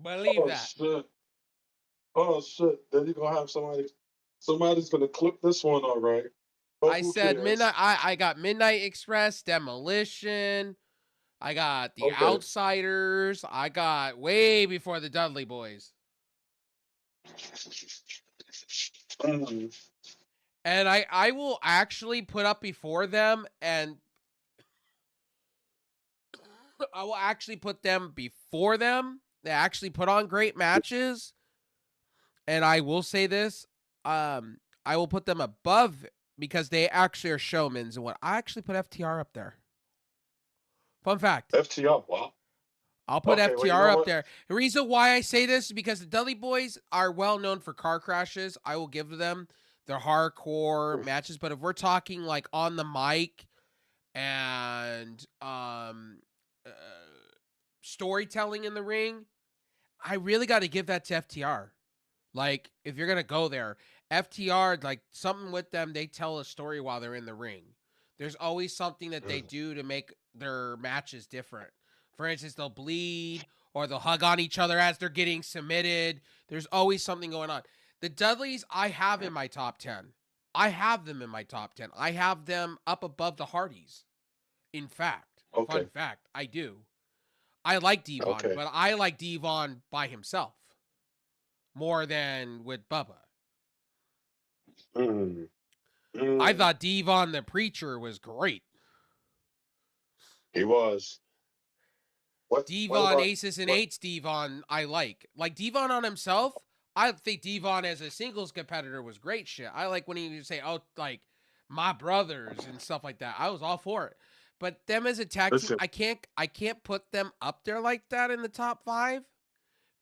Believe Oh that. shit! Oh shit! Then you're gonna have somebody's gonna clip this one, all right? But I who said cares? Midnight. I got Midnight Express, Demolition. I got the Okay. Outsiders. I got way before the Dudley Boys. Mm. And I will actually put up before them, and I will actually put them before them. They actually put on great matches. And I will say this, I will put them above because they actually are showmans. And what I actually put FTR up there. Fun fact. FTR, wow. I'll put Okay, well, you FTR know up what? there. The reason why I say this is because the Dudley Boys are well known for car crashes. I will give them their hardcore matches. But if we're talking like on the mic and storytelling in the ring, I really got to give that to FTR. Like, if you're going to go there, FTR, like, something with them, they tell a story while they're in the ring. There's always something that they do to make their matches different. For instance, they'll bleed or they'll hug on each other as they're getting submitted. There's always something going on. The Dudleys, I have in my top 10. I have them in my top 10. I have them up above the Hardys. In fact, fun Okay. fact, I do. I like Devon, Okay. but I like Devon by himself more than with Bubba. Mm. I Mm. thought Devon the Preacher was great. He was. What Devon about Aces and what? Eights Devon I like. Like Devon on himself, I think Devon as a singles competitor was great shit. I like when he would say, oh, like my brothers and stuff like that. I was all for it. But them as a tag team, Listen. I can't put them up there like that in the top 5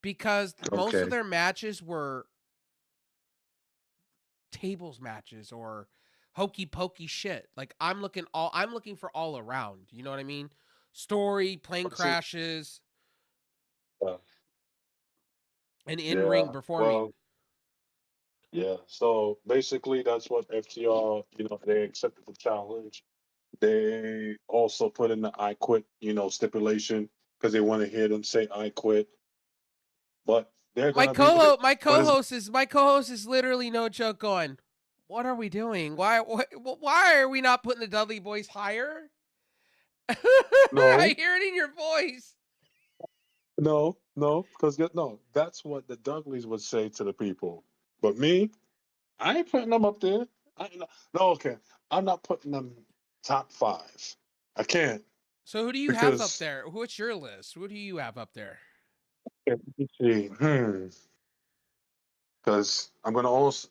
because most of Okay. their matches were tables matches or hokey pokey shit. Like I'm looking for all around. You know what I mean? Story, plane See, crashes, uh, and in ring yeah. performing. Well, yeah. So basically, that's what FTR. They accepted the challenge. They also put in the "I quit," stipulation because they want to hear them say "I quit." But they're My gonna be. co my But it's co-host is literally no joke going, what are we doing? Why are we not putting the Dudley Boys higher? I no, hear it in your voice. no, because no, that's what the Dudleys would say to the people. But me, I ain't putting them up there. No, okay, I'm not putting them top 5. I can't So who do you have up because there? What's your list? Who do you have up there? let me see, because I'm gonna also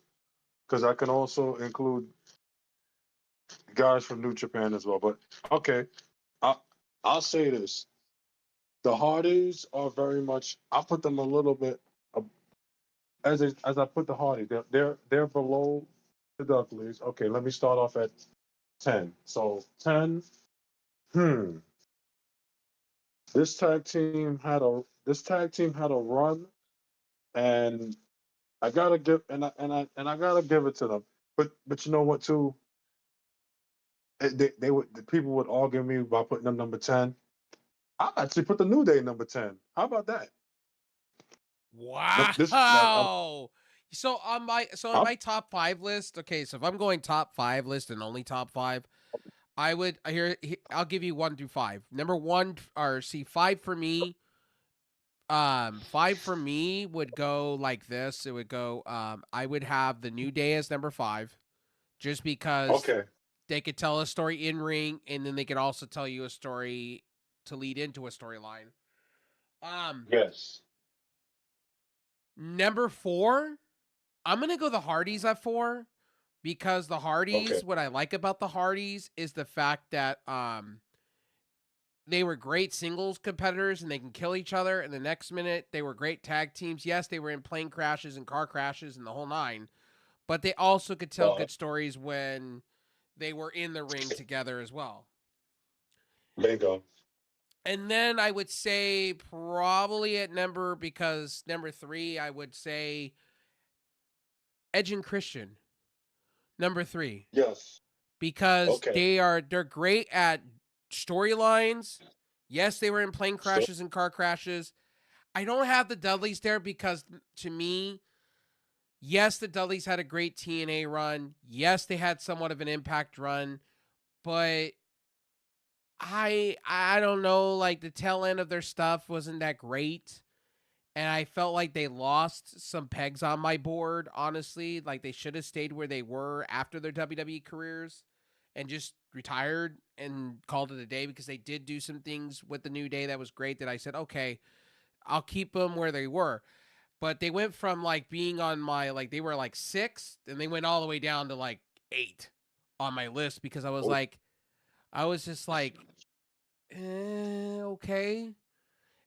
because I can also include guys from New Japan as well. But okay, I I'll say this: the Hardys are very much. I put them a little bit as I put the Hardys. They're below the Dudleys. Okay, let me start off at 10. So 10. Hmm. This tag team had a run, and I gotta give it to them. But you know what too? The people would argue me by putting them number 10. I actually put the New Day number 10. How about that? This like Wow. So on I'm my top 5 list, okay, so if I'm going top 5 list and only top 5, I'll give you 1 through 5. Number 1 or see 5 for me. 5 for me would go like this. It would go I would have the New Day as number 5 just because okay. they could tell a story in ring and then they could also tell you a story to lead into a storyline. Um Yes. Number 4, I'm going to go the Hardys at 4 because the Okay. Hardys, what I like about the Hardys is the fact that they were great singles competitors and they can kill each other, and the next minute they were great tag teams. Yes, they were in plane crashes and car crashes and the whole 9, but they also could tell Uh, good stories when they were in the ring together as well. bingo. And then I would say probably number 3, I would say Edge and Christian. Number 3. Yes. Because Okay. they're great at storylines. Yes, they were in plane So crashes and car crashes. I don't have the Dudleys there because to me, yes, the Dudleys had a great TNA run. Yes, they had somewhat of an Impact run, but I don't know, like the tail end of their stuff wasn't that great. And I felt like they lost some pegs on my board, honestly. Like they should have stayed where they were after their WWE careers and just retired and called it a day, because they did do some things with the New Day that was great that I said, okay, I'll keep them where they were. But they went from like being on my, like they were like 6, and they went all the way down to like 8 on my list, because Oh, I was just like, okay.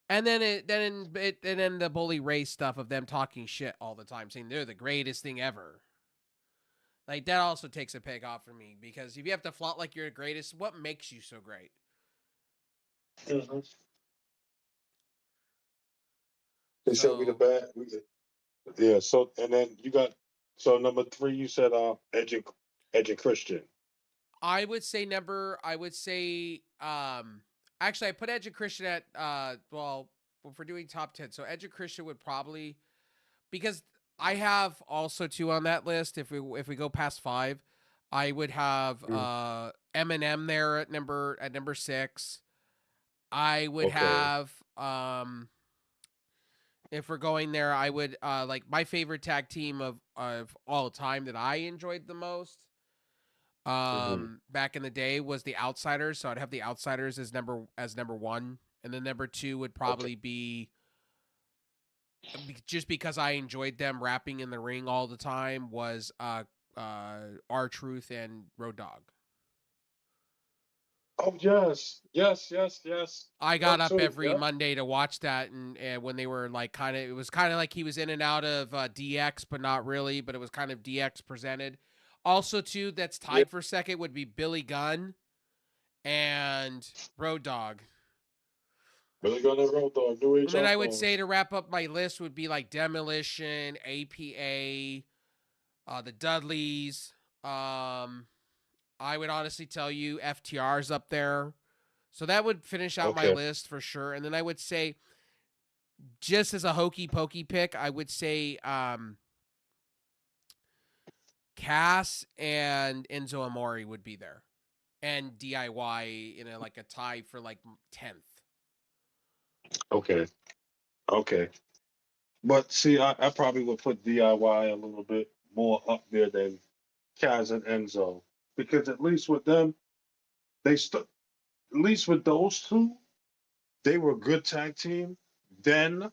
And then the Bully Ray stuff of them talking shit all the time, saying they're the greatest thing ever. Like that also takes a peg off for me, because if you have to flaunt like you're the greatest, what makes you so great? Mm-hmm. They said we the So bad. Yeah. So and then you got so number 3. You said Edge and Christian. I would say actually I put Edge and Christian at well, if we're doing top 10, so Edge and Christian would probably, because I have also 2 on that list. If we go past 5, I would have Eminem there at number 6. I would Okay. have if we're going there, I would like my favorite tag team of all time that I enjoyed the most Mm-hmm. back in the day was the Outsiders. So I'd have the Outsiders as number 1, and then number 2 would Okay. probably be, just because I enjoyed them rapping in the ring all the time, was R-Truth and Road Dogg. Oh yes. I got Them up too. every Yeah. Monday to watch that, and when they were like it was kind of like he was in and out of DX, but not really, but it was kind of DX presented. Also, too, that's Yeah. tied for second would be Billy Gunn and Road Dogg. Really gonna roll dog. New And Age then I would say Outlaws. to wrap up my list would be like Demolition, APA, the Dudleys. I would honestly tell you FTR's up there. So that would finish out my Okay. list for sure. And then I would say, just as a hokey pokey pick, I would say Cass and Enzo Amore would be there. And DIY in a tie for like 10th. Okay. Okay. But see, I probably would put DIY a little bit more up there than Kaz and Enzo, because at least with them, they at least with those two, they were a good tag team. Then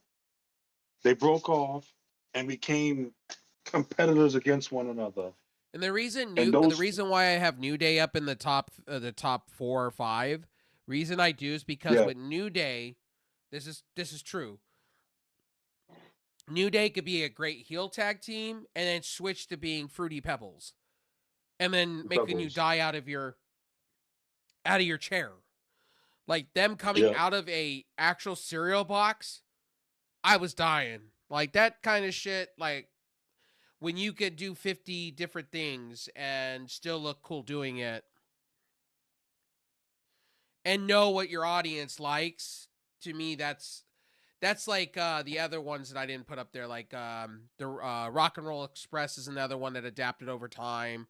they broke off and became competitors against one another. And the And the those, reason why I have New Day up in the top 4 or 5, reason I do is because yeah, with New Day, this is true. New Day could be a great heel tag team and then switch to being Fruity Pebbles, and then making you Pebbles. die out of your chair. Like them coming Yeah, out of a actual cereal box, I was dying. Like that kind of shit, like when you could do 50 different things and still look cool doing it and know what your audience likes, to me that's like the other ones that I didn't put up there, like the Rock and Roll Express is another one that adapted over time.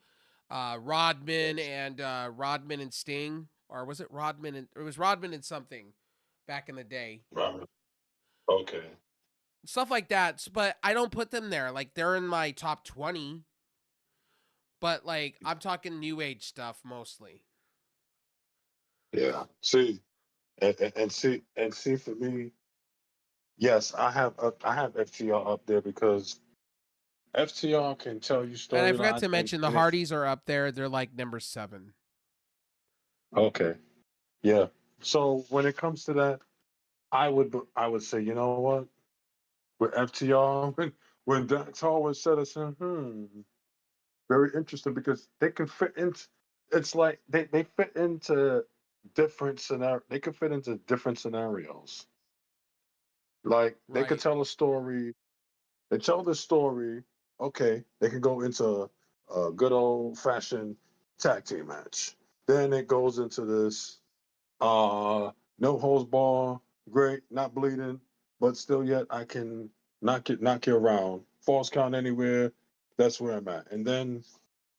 Rodman yes. and Rodman and Sting, or was it Rodman and it was Rodman and something back in the day. Right. Okay. Stuff like that, but I don't put them there. Like they're in my top 20, but like I'm talking new age stuff mostly. Yeah. See, and see for me, yes, I have FTR up there because FTR can tell you And I forgot storylines to mention the and it's Hardys are up there. They're like number 7. okay. Yeah. So when it comes to that, I would say, you know what? With FTR, when Dax Harwood said it, I said, very interesting because they can fit into. It's like they fit into different scenario. They could fit into different scenarios. Like they could Right. tell a story. They tell the story. Okay, they can go into a good old fashioned tag team match. Then it goes into this no holds bar, great, not bleeding. but still yet I can knock you around. False count anywhere, that's where I'm at. And then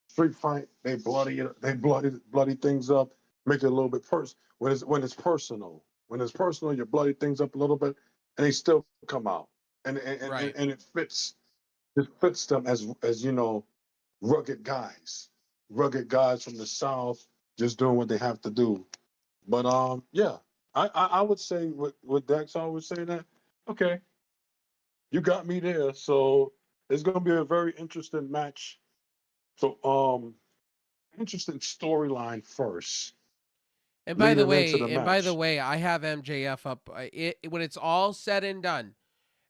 street fight, they bloody things up, make it a little bit when it's personal. When it's personal, you bloody things up a little bit, and they still come out. Right. And it fits them as rugged guys. Rugged guys from the South just doing what they have to do. But yeah. I would say what Dex always say that, okay, you got me there. So it's gonna be a very interesting match. So interesting storyline first, And by the leading into way, the match. I have MJF up. When it's all said and done,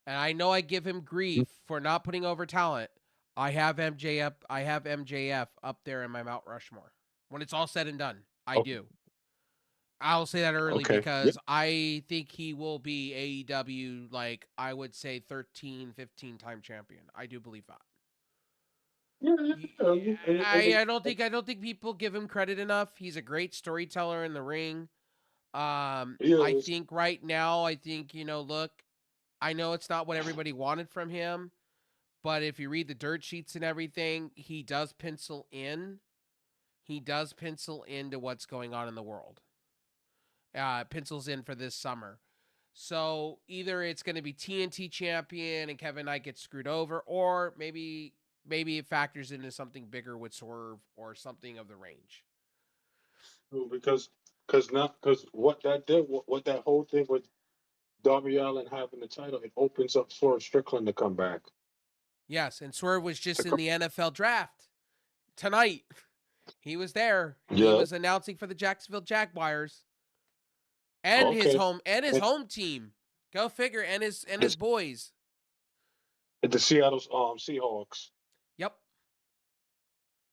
and I know I give him grief for not putting over talent. I have MJF up there in my Mount Rushmore. When it's all said and done, I Okay. do. I'll say that early Okay. because I think he will be AEW, like I would say 13, 15-time champion. I do believe that. I don't think people give him credit enough. He's a great storyteller in the ring. I think right now, look, I know it's not what everybody wanted from him, but if you read the dirt sheets and everything, he does pencil in. He does pencil into what's going on in the world. Pencils in for this summer. So either it's going to be TNT champion and Kevin Knight gets screwed over, or maybe it factors into something bigger with Swerve or something of the range. Because what that did, what that whole thing with Darby Allin having the title, it opens up for Strickland to come back. Yes, and Swerve was just in the NFL draft tonight. He was there. He was announcing for the Jacksonville Jaguars and his home team. Go figure, and his boys. The Seattle Seahawks. Yep.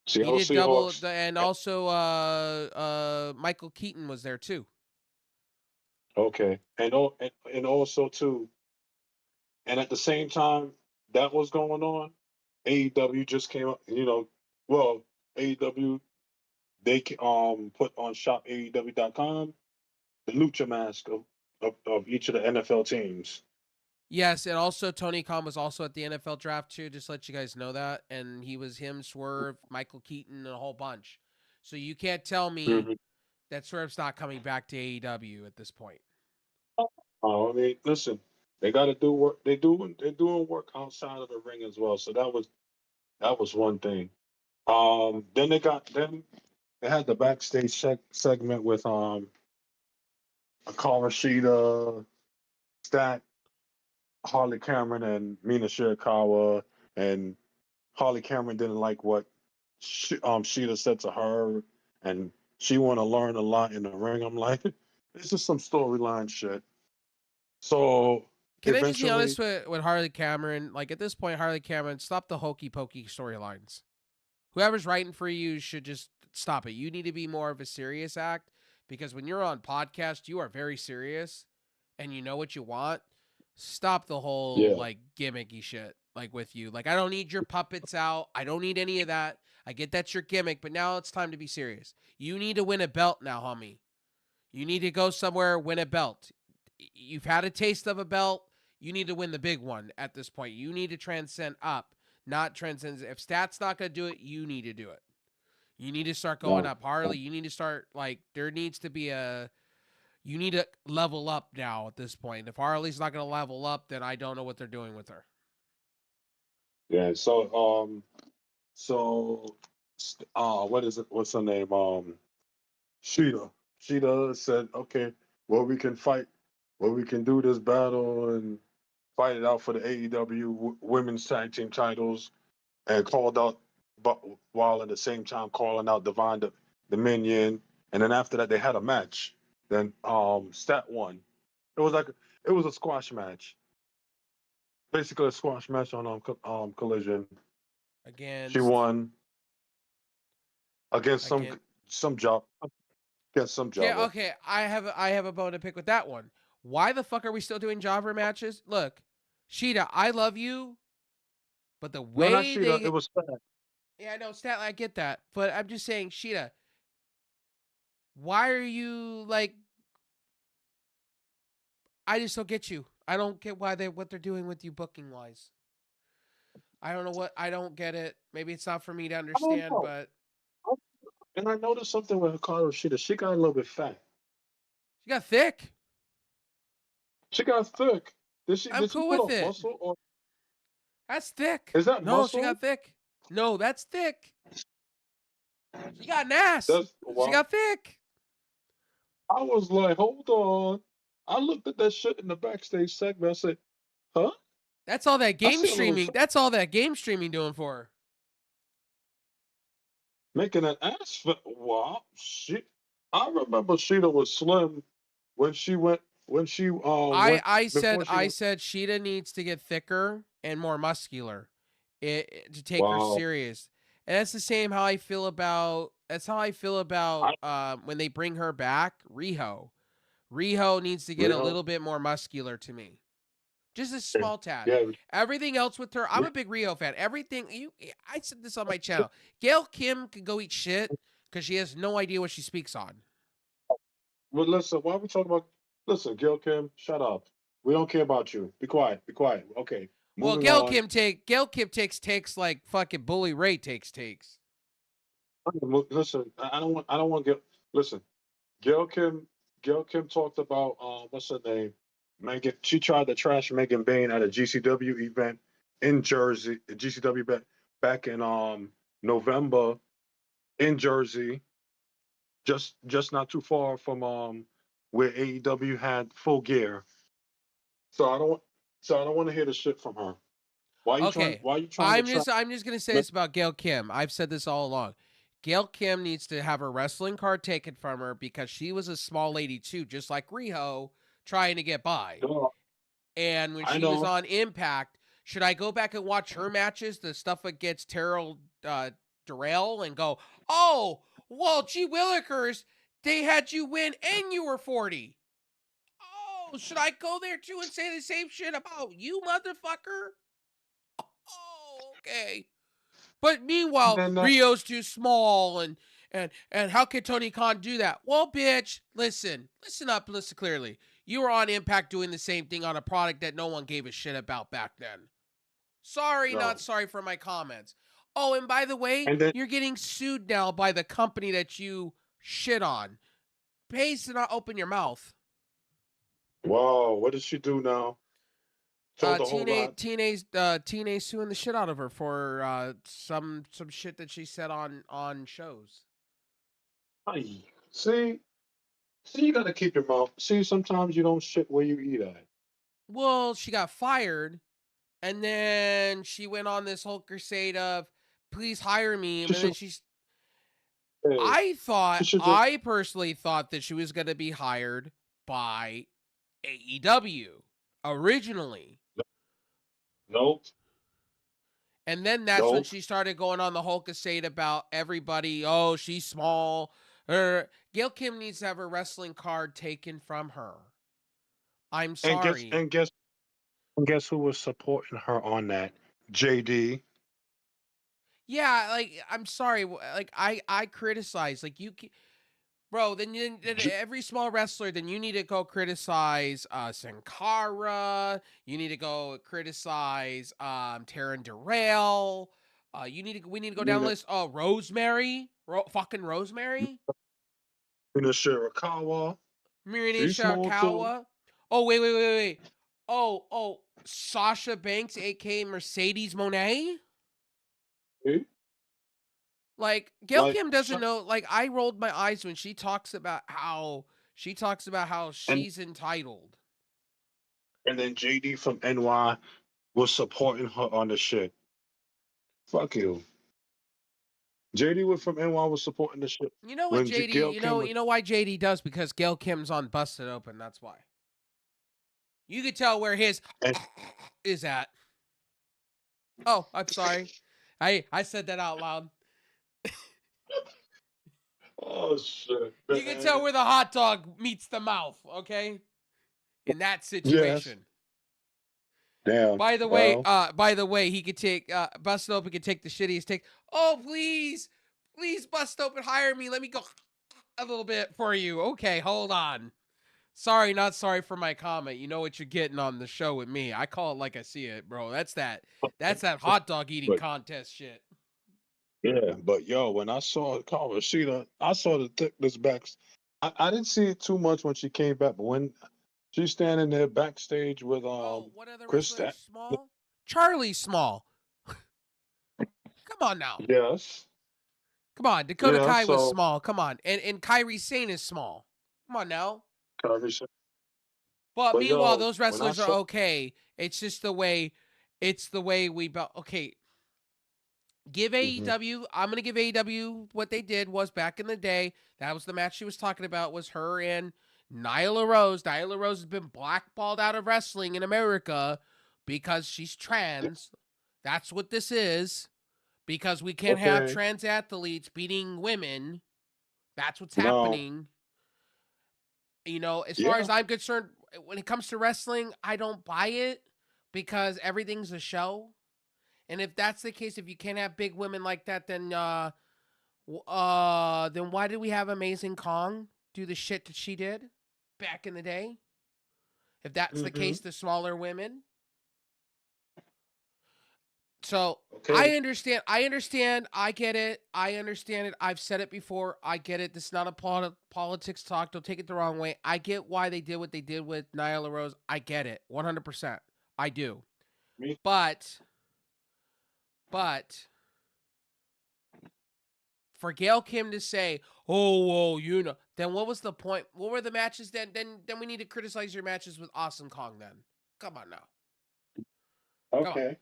Seattle he did Seahawks. and also Michael Keaton was there too. Okay, and also too, and at the same time that was going on, AEW just came up. Well, AEW, they put on shopaew.com the lucha mask of each of the NFL teams. Yes, and also Tony Khan was also at the NFL draft too, just to let you guys know that. And he was him, Swerve, Michael Keaton, and a whole bunch. So you can't tell me that Swerve's not coming back to AEW at this point. I mean, listen, they got to do work. They're doing work outside of the ring as well. So that was one thing. Then they had the backstage segment with Akara Shida, Stat, Harley Cameron, and Mina Shirakawa, and Harley Cameron didn't like what Shida said to her, and she want to learn a lot in the ring. I'm like, it's just some storyline shit. So can I just be honest with Harley Cameron? Like at this point, Harley Cameron, stop the hokey pokey storylines. Whoever's writing for you should just stop it. You need to be more of a serious act because when you're on podcast, you are very serious and you know what you want. Stop the whole like gimmicky shit like with you. Like I don't need your puppets out. I don't need any of that. I get that's your gimmick, but now it's time to be serious. You need to win a belt now, homie. You need to go somewhere, win a belt. You've had a taste of a belt. You need to win the big one at this point. You need to transcend up, not transcend. If Stat's not going to do it, you need to do it. You need to start going up. Harley, you need to start, like, there needs to be you need to level up now at this point. If Harley's not going to level up, then I don't know what they're doing with her. Yeah, so, what is it? What's her name? Sheeta. Sheeta said, okay, well, we can fight, well, we can do this battle and fight it out for the AEW women's tag team titles, and called out, but while at the same time calling out Divine Dominion. And then after that, they had a match. Then Stat won. It was a squash match. Basically a squash match on Collision. Against She won against some job. Against some job. Yeah, okay. I have a bone to pick with that one. Why the fuck are we still doing jobber matches? Look, Sheeta, I love you, but the way not Sheeta, it was Stat. Yeah, I know, Stat, I get that. But I'm just saying, Sheeta, why are you like I just don't get you. I don't get what they're doing with you booking wise. I don't know what I don't get it. Maybe it's not for me to I don't understand, know. but And I noticed something with Hikaru Shida. She got a little bit fat. she got thick. She got thick. I'm Did she cool put with on it. muscle or That's thick. is that No, she muscle? got thick. No, that's thick. She got an ass. That's She wow. got thick. I was like, hold on. I looked at that shit in the backstage segment. I said, huh? That's all that I game see a little streaming. That's all that game streaming doing for her. making an ass fit. Wow, shit. I remember Sheeta was slim when she went went I before said she I went. said Sheeta needs to get thicker and more muscular, to take her Wow. serious. And that's the same how I feel about. That's how I feel about I when they bring her back, Riho. Riho needs to get a Riho. little bit more muscular to me. Just a Yeah, small tad. yeah. Everything else with her, I'm a big Riho fan. Everything I said this on my channel. Gail Kim can go eat shit because she has no idea what she speaks on. Well, listen. Why are we talking about? Listen, Gil Kim, shut up. We don't care about you. Be quiet. Be quiet. Okay, Well, moving on. Gail Kim takes like fucking Bully Ray takes. Listen, I don't want Gil. Listen, Gil Kim. Gil Kim talked about what's her name? Megan. She tried to trash Megan Bain at a GCW event in Jersey. A GCW event back in November in Jersey, just not too far from where AEW had Full Gear. So I don't want to hear the shit from her. Okay. Why are you trying to try? I'm just gonna say this about Gail Kim. I've said this all along. Gail Kim needs to have her wrestling card taken from her because she was a small lady too, just like Riho, trying to get by. No, And when I she was know. on Impact, should I go back and watch her matches, the stuff against Terrell Durrell, and go, oh, well, gee Willikers, they had you win and you were 40. Oh, should I go there too and say the same shit about you, motherfucker? Oh, okay. But And meanwhile, then Rio's too small, and how can Tony Khan do that? Well, bitch, listen up, listen clearly. You were on Impact doing the same thing on a product that no one gave a shit about back then. Sorry, not no. sorry for my comments. Oh, and by the way, And then you're getting sued now by the company that you shit on. Pays to not open your mouth. whoa, what did she do now? Told a whole lot. TNA suing the shit out of her for some shit that she said on shows. Aye. See, you gotta keep your mouth. See, sometimes you don't shit where you eat at. Well, she got fired, and then she went on this whole crusade of please hire me, and She then should. Hey, she should just. I personally thought that she was going to be hired by AEW originally. Nope. And then that's when Nope. she started going on the whole crusade about everybody. Oh, she's small. Gail Kim needs to have her wrestling card taken from her. I'm And sorry. guess who was supporting her on that? JD. Yeah, like I'm sorry. Like I criticize. Like bro. Then every small wrestler. Then you need to go criticize Sin Cara. You need to go criticize Taryn Durrell. We need to go down the Nina list. Oh, Rosemary. Fucking Rosemary. Shirakawa. Mirine She's small too. Shirakawa. Oh, wait. Oh, Sasha Banks, aka Mercedes Monet. See? Like Gail Like, Kim doesn't know. Like I rolled my eyes when she talks about how and she's entitled. then JD from NY was supporting her on the shit. Fuck you. JD from NY was supporting the shit You know what when JD? Gail Kim was. You know why JD does, because Gail Kim's on Busted Open. That's why. You could tell where his And, is at. Oh, I'm sorry. I said that out loud. oh shit, You can tell man. where the hot dog meets the mouth. Okay, in that Yes. situation. Damn. By the way, he could take Busted Open could take the shittiest take. Oh, please, Busted Open, hire me. Let me go a little bit for you. Okay, hold on. Sorry, not sorry for my comment. You know what you're getting on the show with me. I call it like I see it, bro. That's that hot dog eating But contest shit. yeah, but yo, when I saw Carl Rashida, I saw the thickness back. I didn't see it too much when she came back, but when she's standing there backstage with Bro, what other Chris wrestler is small? Charlie Small. Come on now. yes. Come on. Dakota Yeah, Kai was so small. Come on. And Kyrie Sane is small. Come on now. Carl Rashida. But But meanwhile, yo, those when I wrestlers are saw okay. It's just the way we okay. Give Mhm. AEW. I'm gonna give AEW what they did was back in the day. That was the match she was talking about. Was her and Nyla Rose. Nyla Rose has been blackballed out of wrestling in America because she's trans. That's what this is. Because we can't have Okay. trans athletes beating women. That's what's No. happening. You know, as far Yeah. as I'm concerned, when it comes to wrestling, I don't buy it because everything's a show. And if that's the case, if you can't have big women like that, then why did we have Amazing Kong do the shit that she did back in the day? If that's the hmm case, the smaller women. So Okay. I understand. I get it. I understand it. I've said it before. I get it. This is not a politics talk. Don't take it the wrong way. I get why they did what they did with Nyla Rose. I get it. 100%. I do. Me. But for Gail Kim to say, "Oh, well, you know," then what was the point? What were the matches then? Then we need to criticize your matches with Awesome Kong. Then come on now, come on. Okay.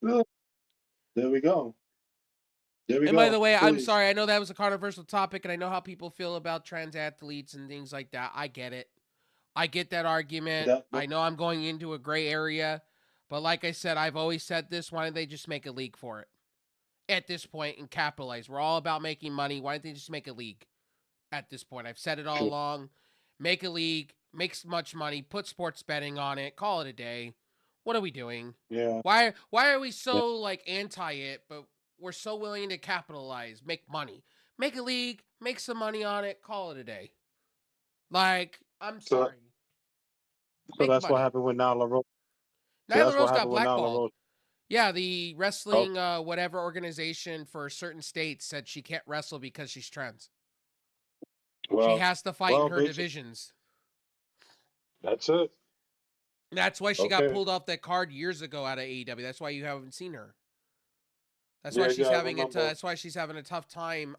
Well, there we go. There we And by go. the way, I'm Please. sorry. I know that was a controversial topic, and I know how people feel about trans athletes and things like that. I get it. I get that argument. That, I know I'm going into a gray area, but like I said, I've always said this. Why don't they just make a league for it at this point and capitalize? We're all about making money. Why don't they just make a league at this point? I've said it all along. Make a league, make much money, put sports betting on it, call it a day. What are we doing? yeah. Why are we Yeah. so like anti it, but we're so willing to capitalize, make money. Make a league, make some money on it, call it a day. Like, I'm So, sorry. so Make that's what money. happened with Nala Rose. So Nyla that's what Rose got happened with Nala blackballed. Rose. Yeah, the Oh, wrestling whatever organization for certain states said she can't wrestle because she's trans. She well, has to fight in well, her bitch. divisions. That's it. That's why she got Okay. pulled off that card years ago out of AEW. That's why you haven't seen her. That's why Yeah, she's yeah, I having it. remember. That's why she's having a tough time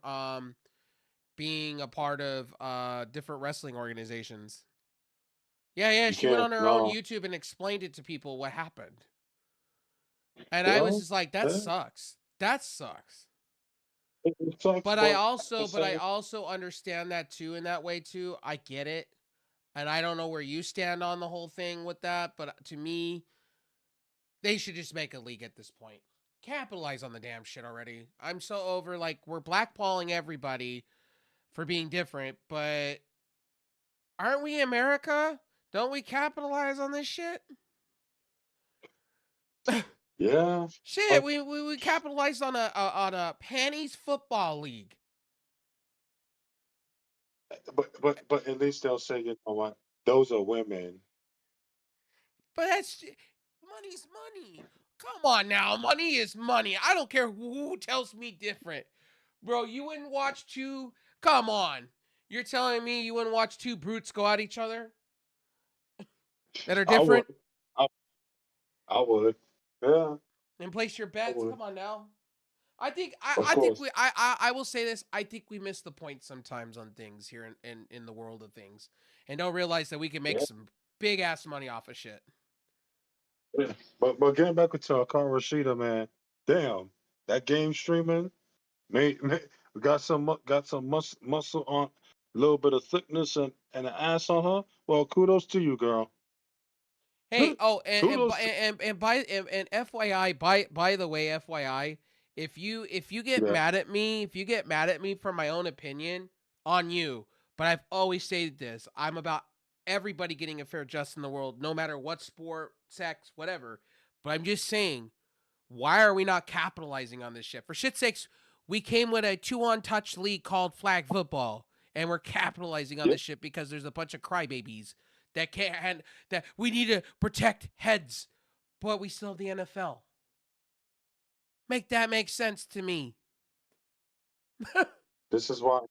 being a part of different wrestling organizations. Yeah. You She went can't. on her own No. YouTube and explained it to people what happened. And I was Well, just like, that yeah, sucks. That sucks. it sucks, But but at the I same, also understand that too in that way too. I get it. And I don't know where you stand on the whole thing with that, but to me, they should just make a league at this point. Capitalize on the damn shit already. I'm so over like we're blackballing everybody for being different, but aren't we America? Don't we capitalize on this shit? yeah. Shit, But, we capitalized on a panties football league. but at least they'll say, you know what? Those are women. But that's money's money. Come on now, money is money. I don't care who tells me different. Bro, you wouldn't watch two. Come on. You're telling me you wouldn't watch two brutes go at each other that are I would. different I, I would. Yeah, and place your I bets? would. Come on now. I think Of I think course. we I will say this. I think we miss the point sometimes on things here in the world of things, and don't realize that we can make Yeah. some big ass money off of shit. Yeah. But getting back to Akara Rashida, man, damn, that game streaming made got some muscle on, a little bit of thickness and an ass on her. Well, kudos to you, girl. Hey, oh, Kudos to and FYI, by the way, FYI, if you get yeah, mad at me, if you get mad at me for my own opinion, on you. But I've always stated this: I'm about everybody getting a fair just in the world, no matter what sport, sex, whatever. But I'm just saying, why are we not capitalizing on this shit? For shit's sakes, we came with a 2-on touch league called flag football, and we're capitalizing on this shit because there's a bunch of crybabies that can't, that we need to protect heads, but we still have the NFL. Make that make sense to me. This is why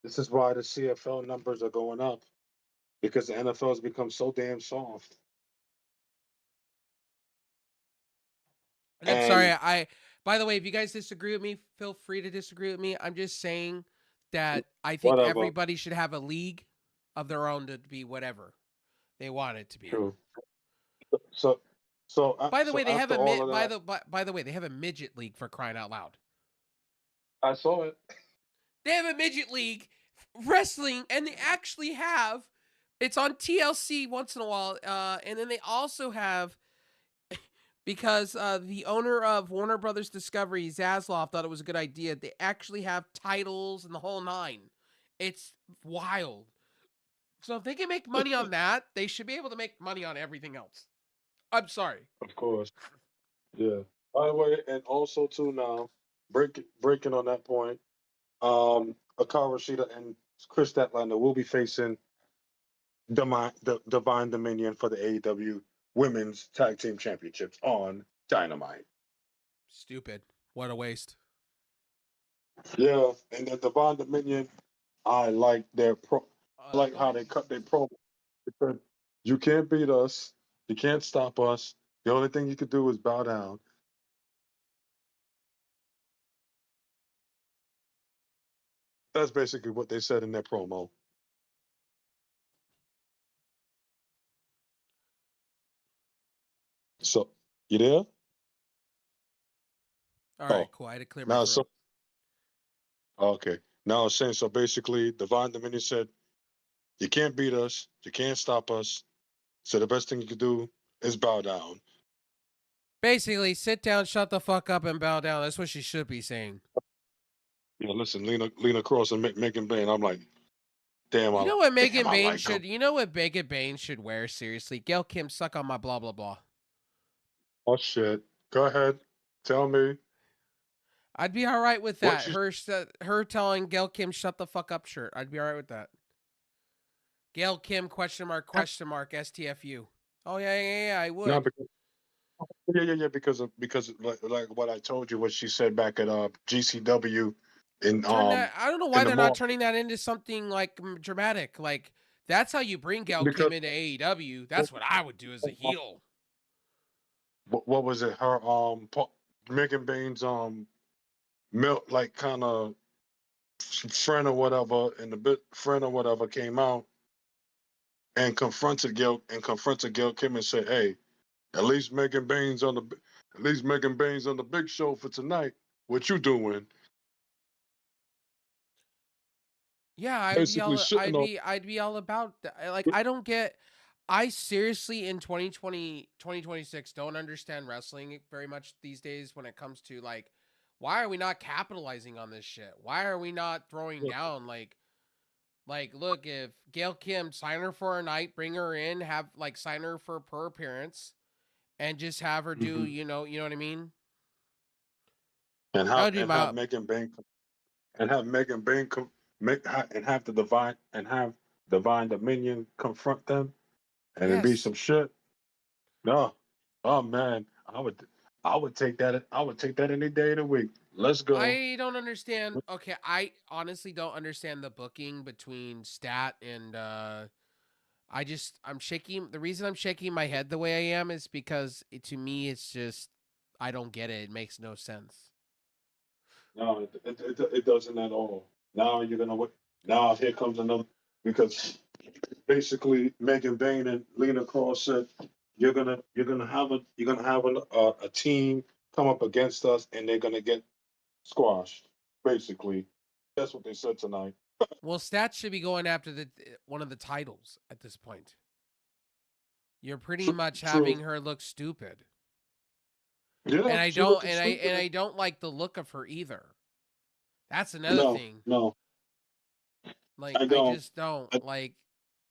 the CFL numbers are going up because the NFL has become so damn soft. And I'm sorry, by the way, if you guys disagree with me, feel free to disagree with me. I'm just saying that I think Whatever. everybody should have a league of their own to be whatever they want it to be. True. By the way, they have after all of that, by the way, they have a midget league, for crying out loud. I saw it. They have a midget league wrestling, and they actually have, it's on TLC once in a while, and then they also have, because the owner of Warner Brothers Discovery, Zaslav, thought it was a good idea, they actually have titles and the whole nine. It's wild. So if they can make money on that, they should be able to make money on everything else. I'm sorry. Of course. Yeah. By the way, and also too now, breaking on that point, Akara Shida and Chris Statlander will be facing the Divine Dominion for the AEW Women's Tag Team Championships on Dynamite. Stupid. What a waste. Yeah, and the Divine Dominion, I like I like how they cut their promo. Because you can't beat us, you can't stop us. The only thing you can do is bow down. That's basically what they said in their promo. So, you there? All right, cool. I had to clear my Now, throat. Okay. Now I was saying, so basically, Divine Dominion said, you can't beat us, you can't stop us. So the best thing you can do is bow down. Basically, sit down, shut the fuck up, and bow down. That's what she should be saying. You know, listen, Lena Cross and Megan Bain. I'm like, damn. You know what Megan damn, Bain like should? You know what Megan Bain should wear? Seriously, Gail Kim, suck on my blah blah blah. Oh shit! Go ahead, tell me. I'd be all right with that. Her telling Gail Kim shut the fuck up shirt. I'd be all right with that. Gail Kim question mark STFU. Oh yeah, I would. No, because like what I told you, what she said back at GCW in I don't know why they're mall. not turning that into something like dramatic. Like that's how you bring Gail Kim into AEW. That's what I would do as a heel. What was it? Her Megan Bain's milk like kind of friend or whatever, and the bit friend or whatever came out and confronted Gail Kim and said, "Hey, at least Megan Bain's on the big show for tonight. What you doing?" Yeah, I'd be all about that. Like I don't get, I seriously in 2026 don't understand wrestling very much these days when it comes to like, why are we not capitalizing on this shit? Why are we not throwing down like look, if Gail Kim, sign her for a night, bring her in, have like sign her for per appearance, and just have her do you know what I mean? And have Megan Bain and have Megan Bain have Divine Dominion confront them, and it'd be some shit. No, oh man, I would take that. I would take that any day of the week. Let's go. I don't understand. Okay, I honestly don't understand the booking between Stat and I'm shaking. The reason I'm shaking my head the way I am is because to me it's just I don't get it. It makes no sense. No, it doesn't at all. Now you're gonna wait. Now here comes another because basically Megan Bain and Lena Cross said you're gonna have a team come up against us and they're gonna get squashed. Basically, that's what they said tonight. Well, Stat should be going after one of the titles at this point. You're pretty much having her look stupid. Yeah, and I don't like the look of her either. That's another thing. No. Like I just don't like.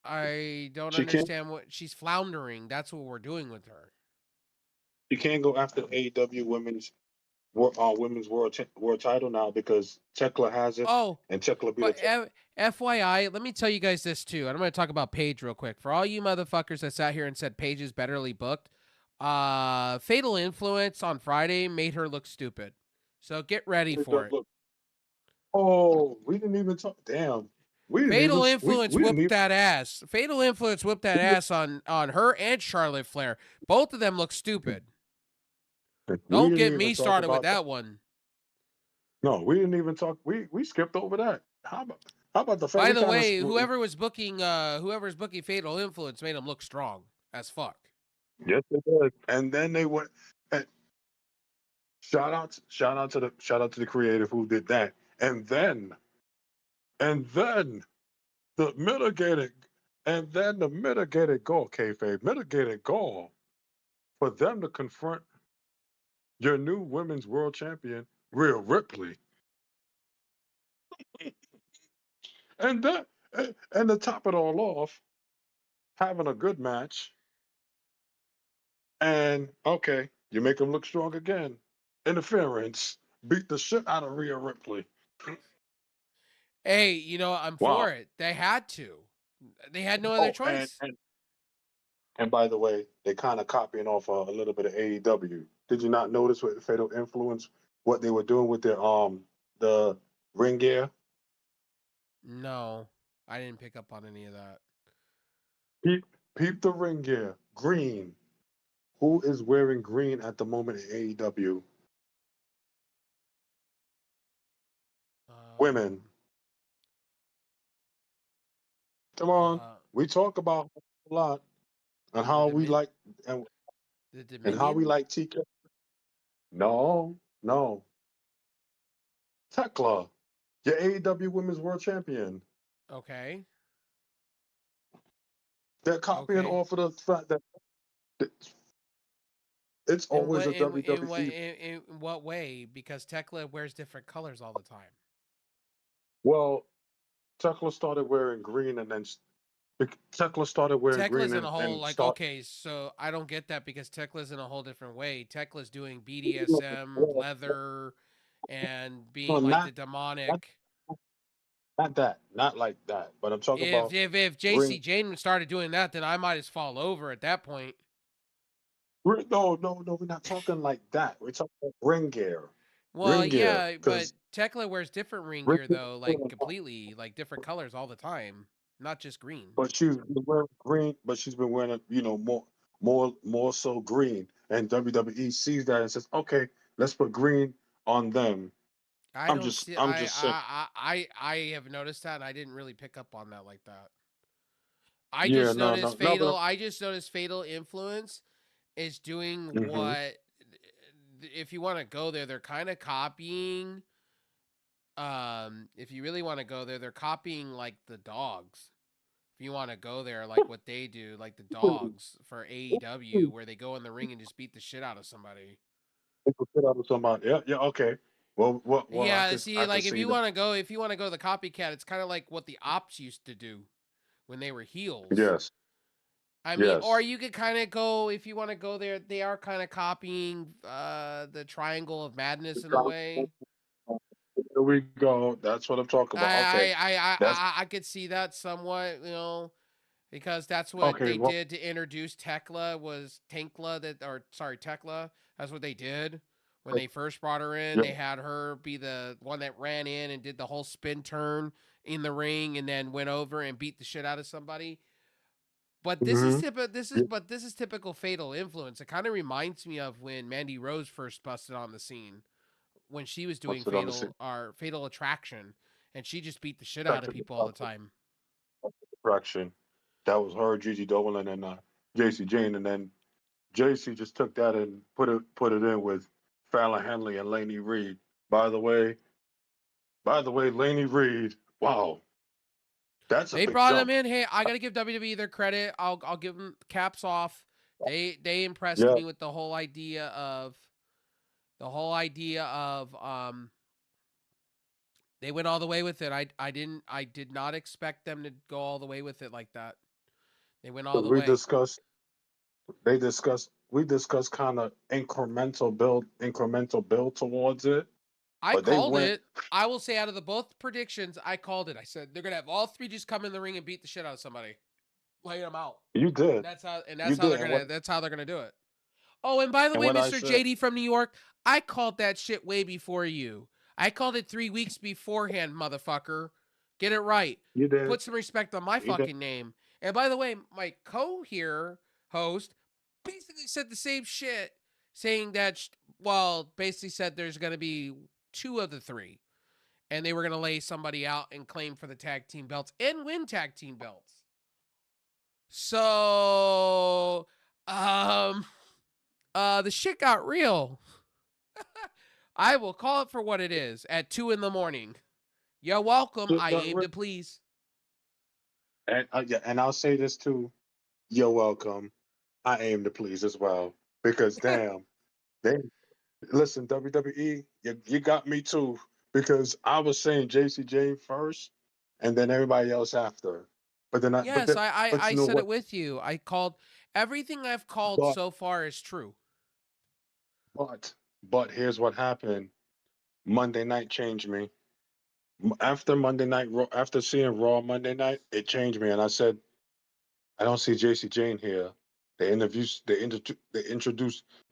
I don't understand what she's floundering. That's what we're doing with her. You can't go after AEW women's women's world title now because Tekla has it, Oh, and Tekla beat but her. FYI, let me tell you guys this too. And I'm going to talk about Paige real quick. For all you motherfuckers that sat here and said Paige is betterly booked, Fatal Influence on Friday made her look stupid. So get ready for it. Look, oh, we didn't even talk. Damn, Fatal Influence we didn't whooped even. that ass. Fatal Influence whooped that ass on her and Charlotte Flair. Both of them look stupid. We Don't didn't get even me talk started with about that one. No, we didn't even talk. We skipped over that. How about the fact By we the kind way, of. whoever's booking Fatal Influence made them look strong as fuck. Yes, they did. And then they went. And shout out to the creative who did that. And then the mitigated, goal, kayfabe, mitigated goal for them to confront your new women's world champion, Rhea Ripley, and that, and to top it all off, having a good match. And okay, you make them look strong again. Interference, beat the shit out of Rhea Ripley. Hey, you know, I'm Wow. for it. They had to. They had no other Oh, choice. and by the way, they kind of copying off a little bit of AEW. Did you not notice with Fatal Influence what they were doing with their the ring gear? No, I didn't pick up on any of that. Peep the ring gear. Green. Who is wearing green at the moment in AEW? Women. Come on. We talk about a lot and how we like and the how we Dominion. like TK. No. Tekla, your AEW Women's World Champion. Okay. They're copying Okay. off of the fact that it's In always what a WWE. in what way? Because Tekla wears different colors all the time. Well, Tekla started wearing green and then Tekla started wearing Tekla's green in a whole and like start. okay, so I don't get that because Tekla's in a whole different way. Tekla's doing BDSM, leather, and No, being like the demonic. not that, not like that. But I'm talking about If green. JC Jane started doing that, then I might as fall over at that point. No, we're not talking like that. We're talking about ring gear, Well, yeah, but because Tekla wears different ring ring gear gear. though, like completely, like different colors all the time, not just green. But she's been wearing green, but she's been wearing it, more so green. And WWE sees that and says, okay, let's put green on them. I I'm don't just see. I'm just saying. I have noticed that, and I didn't really pick up on that like that. I Yeah, just no, noticed no, no, but fatal. I just noticed Fatal Influence is doing hmm what. If you want to go there, they're kind of copying. If you really want to go there, they're copying like the dogs. If you want to go there, like what they do, like the dogs for AEW, where they go in the ring and just beat the shit out of somebody. Put out of somebody. Yeah, okay. Well, Yeah, I see, could like see that. if you want to go the copycat, it's kind of like what the Ops used to do when they were heels. Yes, I mean, or yes. you could kind of go if you want to go there. They are kind of copying the Triangle of Madness in a way. Here we go. That's what I'm talking about. Okay, that's I could see that somewhat, you know, because that's what okay. they Well, did to introduce Tekla was Tankla Tekla. That's what they did when they first brought her in. yeah. They had her be the one that ran in and did the whole spin turn in the ring and then went over and beat the shit out of somebody. But hmm this is typical Fatal Influence. It kind of reminds me of when Mandy Rose first busted on the scene when she was doing What's it on the scene? Fatal Attraction, and she just beat the shit out of people all the time. Fraction. That was her, Gigi Dolan, and JC Jane, and then JC just took that and put it in with Fallon Henley and Laney Reed. By the way, Laney Reed. Wow, that's a They big brought them jump. in. Hey, I gotta give WWE their credit. I'll give them caps off. They impressed Yeah, me with the whole idea of they went all the way with it. I did not expect them to go all the way with it like that. They went all because the way. they discussed discussed kind of incremental build towards it. I But they called went. it. I will say out of the both predictions, I called it. I said they're gonna have all three just come in the ring and beat the shit out of somebody, lay them out. You did. And that's how. And You that's how did. they're gonna. That's how they're gonna do it. Oh, and by the way, What I Mr. said, JD from New York, I called that shit way before you. I called it 3 weeks beforehand, motherfucker. Get it right. you did. Put some respect on my You did. fucking name. And by the way, my host basically said the same shit, saying that, basically said there's going to be 2 of the 3. And they were going to lay somebody out and claim for the tag team belts and win tag team belts. So, the shit got real. I will call it for what it is at 2 a.m. You're welcome. Shit I got aim real. to please. And and I'll say this too. You're welcome. I aim to please as well. Because damn, listen, WWE, you got me too. Because I was saying JC Jane first, and then everybody else after. But then Yes, but I you know said what? it with you. I called everything I've called But so far is true. but here's what happened. Monday night changed me. After Monday night, after seeing Raw Monday night, it changed me, and I said, I don't see JC Jane here. They introduced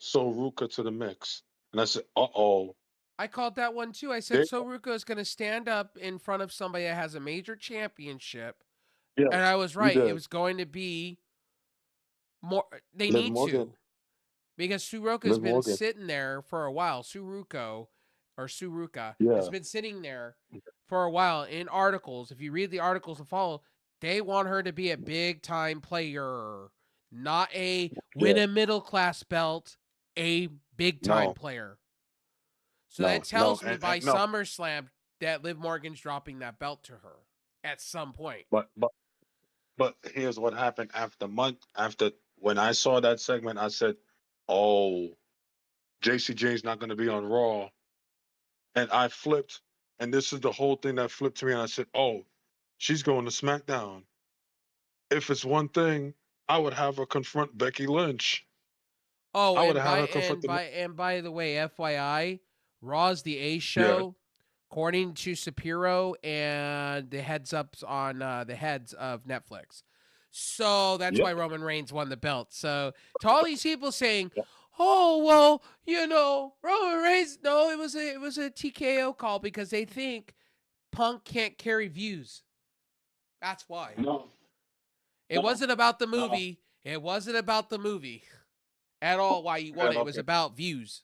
Soruka to the mix, and I said, oh. I called that one too. I said They, Soruka is going to stand up in front of somebody that has a major championship. yes, And I was you right. It did. was going to be more. They Liv need Morgan. to. Because Suruka's Liv been Morgan. sitting there for a while. Suruka Yeah. has been sitting there for a while in articles. If you read the articles and follow, they want her to be a big time player, not a win a middle class belt, a big time No, player. So that no, tells me and by no. SummerSlam that Liv Morgan's dropping that belt to her at some point. But here's what happened after when I saw that segment, I said, oh, JC Jane's not going to be on Raw, and I flipped, and this is the whole thing that flipped to me, and I said, oh, she's going to SmackDown. If it's one thing, I would have her confront Becky Lynch. Oh, I would and have had her confront by the way, FYI, Raw's the A Yeah. show, according to Shapiro and the heads ups on the heads of Netflix. So that's Yep. why Roman Reigns won the belt. So to all these people saying, "Oh well, Roman Reigns," no, it was a TKO call because they think Punk can't carry views. That's why. No. It No. wasn't about the No. movie. It wasn't about the movie at all. Why you won it? It was Okay. about views.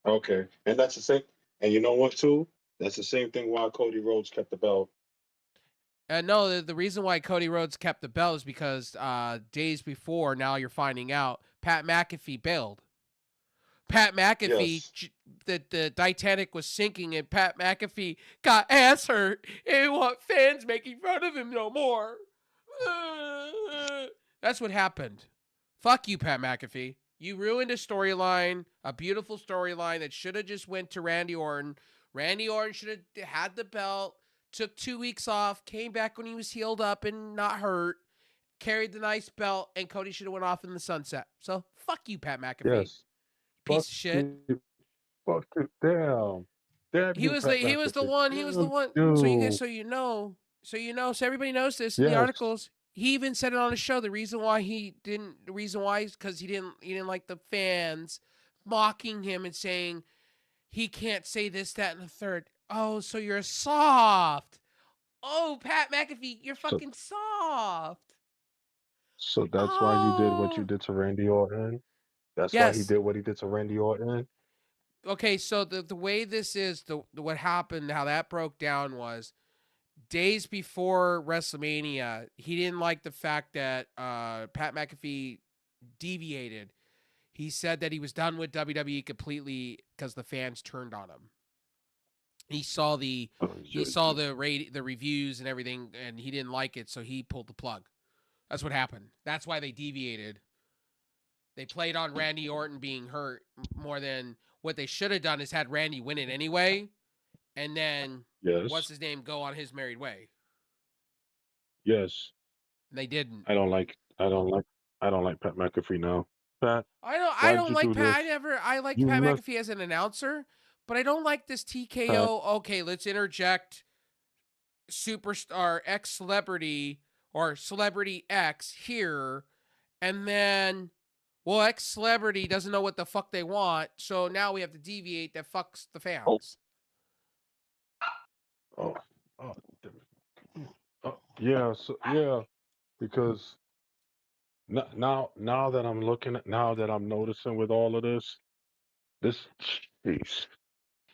Okay. And that's the same. And you know what, too? That's the same thing why Cody Rhodes kept the belt. No, the reason why Cody Rhodes kept the belt is because days before, now you're finding out, Pat McAfee bailed. Pat McAfee, Yes. the Titanic was sinking, and Pat McAfee got ass hurt. He didn't want fans making fun of him no more. That's what happened. Fuck you, Pat McAfee. You ruined a storyline, a beautiful storyline that should have just went to Randy Orton. Randy Orton should have had the belt, took 2 weeks off, came back when he was healed up and not hurt, carried the nice belt, and Cody should have went off in the sunset. So fuck you, Pat McAfee. Yes. Piece of shit. Fuck you. Damn. Damn He you, was Pat he was the McAfee. one. He was the one. So you guys, You. so everybody knows this in the Yes. articles. He even said it on his show. The reason why is because he didn't like the fans mocking him and saying he can't say this, that, and the third. Oh, so you're soft. Oh, Pat McAfee, you're fucking soft. So that's why you did what you Oh. did to Randy Orton? That's why he Yes. did what he did to Randy Orton? Okay, so the way this is, what happened, how that broke down was days before WrestleMania, he didn't like the fact that Pat McAfee deviated. He said that he was done with WWE completely because the fans turned on him. He saw the reviews and everything, and he didn't like it, so he pulled the plug. That's what happened. That's why they deviated. They played on Randy Orton being hurt more than what they should have done is had Randy win it anyway, and then Yes. what's his name go on his married way. Yes. And they didn't. I don't like Pat McAfee now. Pat, I why did don't you like do Pat. this? I like You Pat must, McAfee as an announcer, but I don't like this Pat. TKO. Okay, let's interject superstar X celebrity or celebrity X here, and then well, X celebrity doesn't know what the fuck they want, so now we have to deviate that fucks the Oh, fans. oh, oh, damn it. Yeah, so yeah, because now that I'm looking at, now that I'm noticing with all of this, jeez,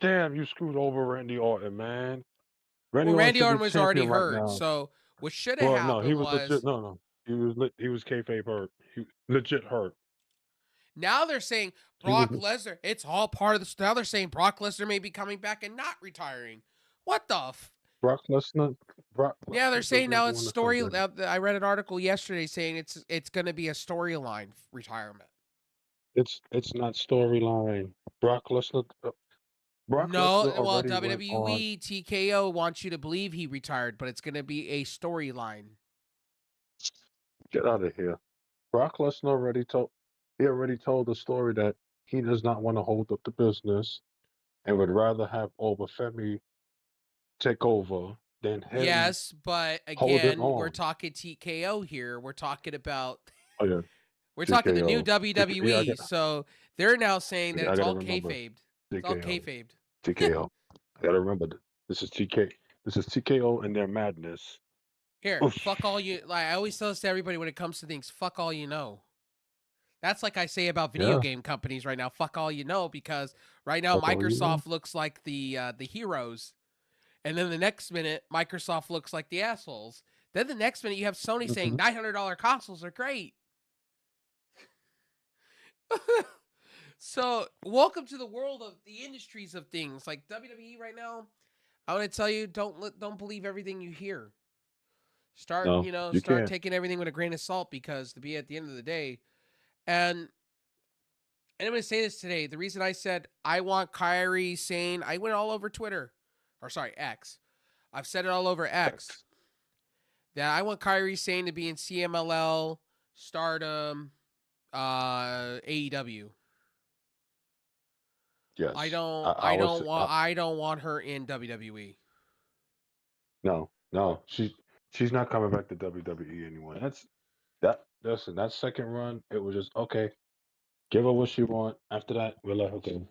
damn, you screwed over Randy Orton, man. Randy Well, Orton Randy should be Orton was already champion right hurt, now. so what should have Well, no, he happened was legit. was No, he was kayfabe hurt. He legit hurt. now they're saying He was Brock Lesnar. It's all part of the. Now they're saying Brock Lesnar may be coming back and not retiring. What the? Brock Lesnar. Brock Yeah, they're Lesnar does saying not now it's want to come story. back. I read an article yesterday saying it's going to be a storyline retirement. It's not storyline. Brock Lesnar. Brock No, Lesnar well, already went on. WWE TKO wants you to believe he retired, but it's going to be a storyline. Get out of here. Brock Lesnar already told. He already told the story that he does not want to hold up the business and would rather have Obafemi take over than him Yes, but hold it again, we're on. talking TKO here. We're talking about Oh yeah, we're talking the new TKO. Yeah, WWE. So they're now saying that I it's gotta all remember kayfabed. It's all TKO. kayfabed. TKO. I gotta remember this is TK. This is TKO and their madness. Here, Oof. fuck all you. Like I always tell this to everybody when it comes to things. Fuck all you know. That's like I say about video Yeah. game companies right now. Fuck all you know, because right now Fuck all you know. Microsoft looks like the heroes, and then the next minute Microsoft looks like the assholes. Then the next minute you have Sony saying $900 consoles are great. So welcome to the world of the industries of things like WWE right now. I want to tell you, don't believe everything you hear. Start No, you start can't. taking everything with a grain of salt, because to be at the end of the day, and I'm going to say this today. The reason I said I want Kyrie Sane, I went all over Twitter, or sorry, X. I've said it all over X that I want Kyrie Sane to be in CMLL, Stardom, AEW. Yes. I I was. don't want her in WWE. No. She's not coming back to WWE anymore. Listen, that second run, it was just okay. Give her what she want. After that, we'll let her go.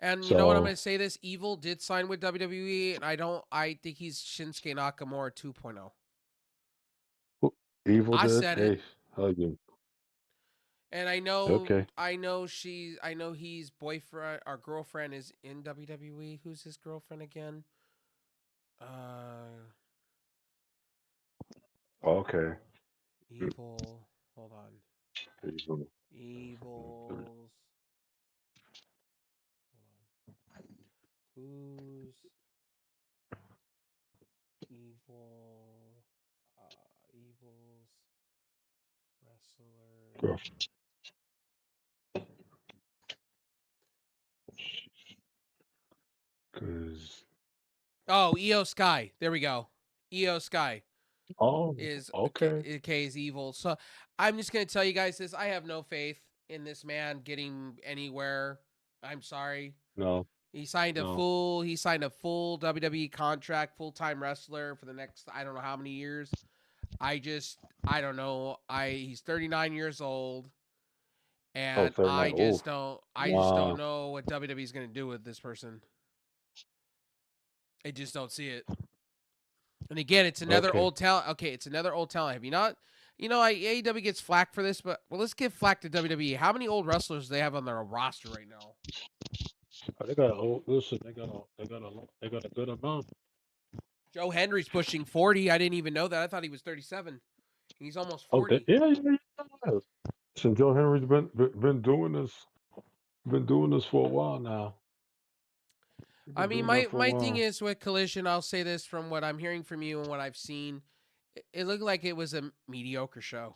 And you know what? I'm So going to say this. Evil did sign with WWE, and I think he's Shinsuke Nakamura 2.0. Evil I did. said it. Hey, hug you. And Okay. I know he's boyfriend or girlfriend is in WWE. Who's his girlfriend again? Okay. Evil. Hold on. Evil. Evil's. Hold on. Who's evil? Evil's wrestler. Girl. Cause Oh, Io Sky. There we go. Io Sky oh, is okay. is evil. So I'm just gonna tell you guys this. I have no faith in this man getting anywhere. I'm sorry. No, He signed a no. full WWE contract, full-time wrestler for the next I don't know how many years. I don't know. He's 39 years old, Oh, and 39. Oh, I just don't nah. know what WWE is going to do with this person. I just don't see it. And again, it's another Okay. old talent. Okay, it's another old talent. Have you not? AEW gets flack for this, but let's give flack to WWE. How many old wrestlers do they have on their roster right now? They got listen. They got a good amount. Joe Henry's pushing 40. I didn't even know that. I thought he was 37. He's almost Oh, 40. yeah. Listen, Joe Henry's been doing this. Been doing this for a while now. I Been mean, doing that for a my thing while. is with Collision, I'll say this from what I'm hearing from you and what I've seen, it looked like it was a mediocre show.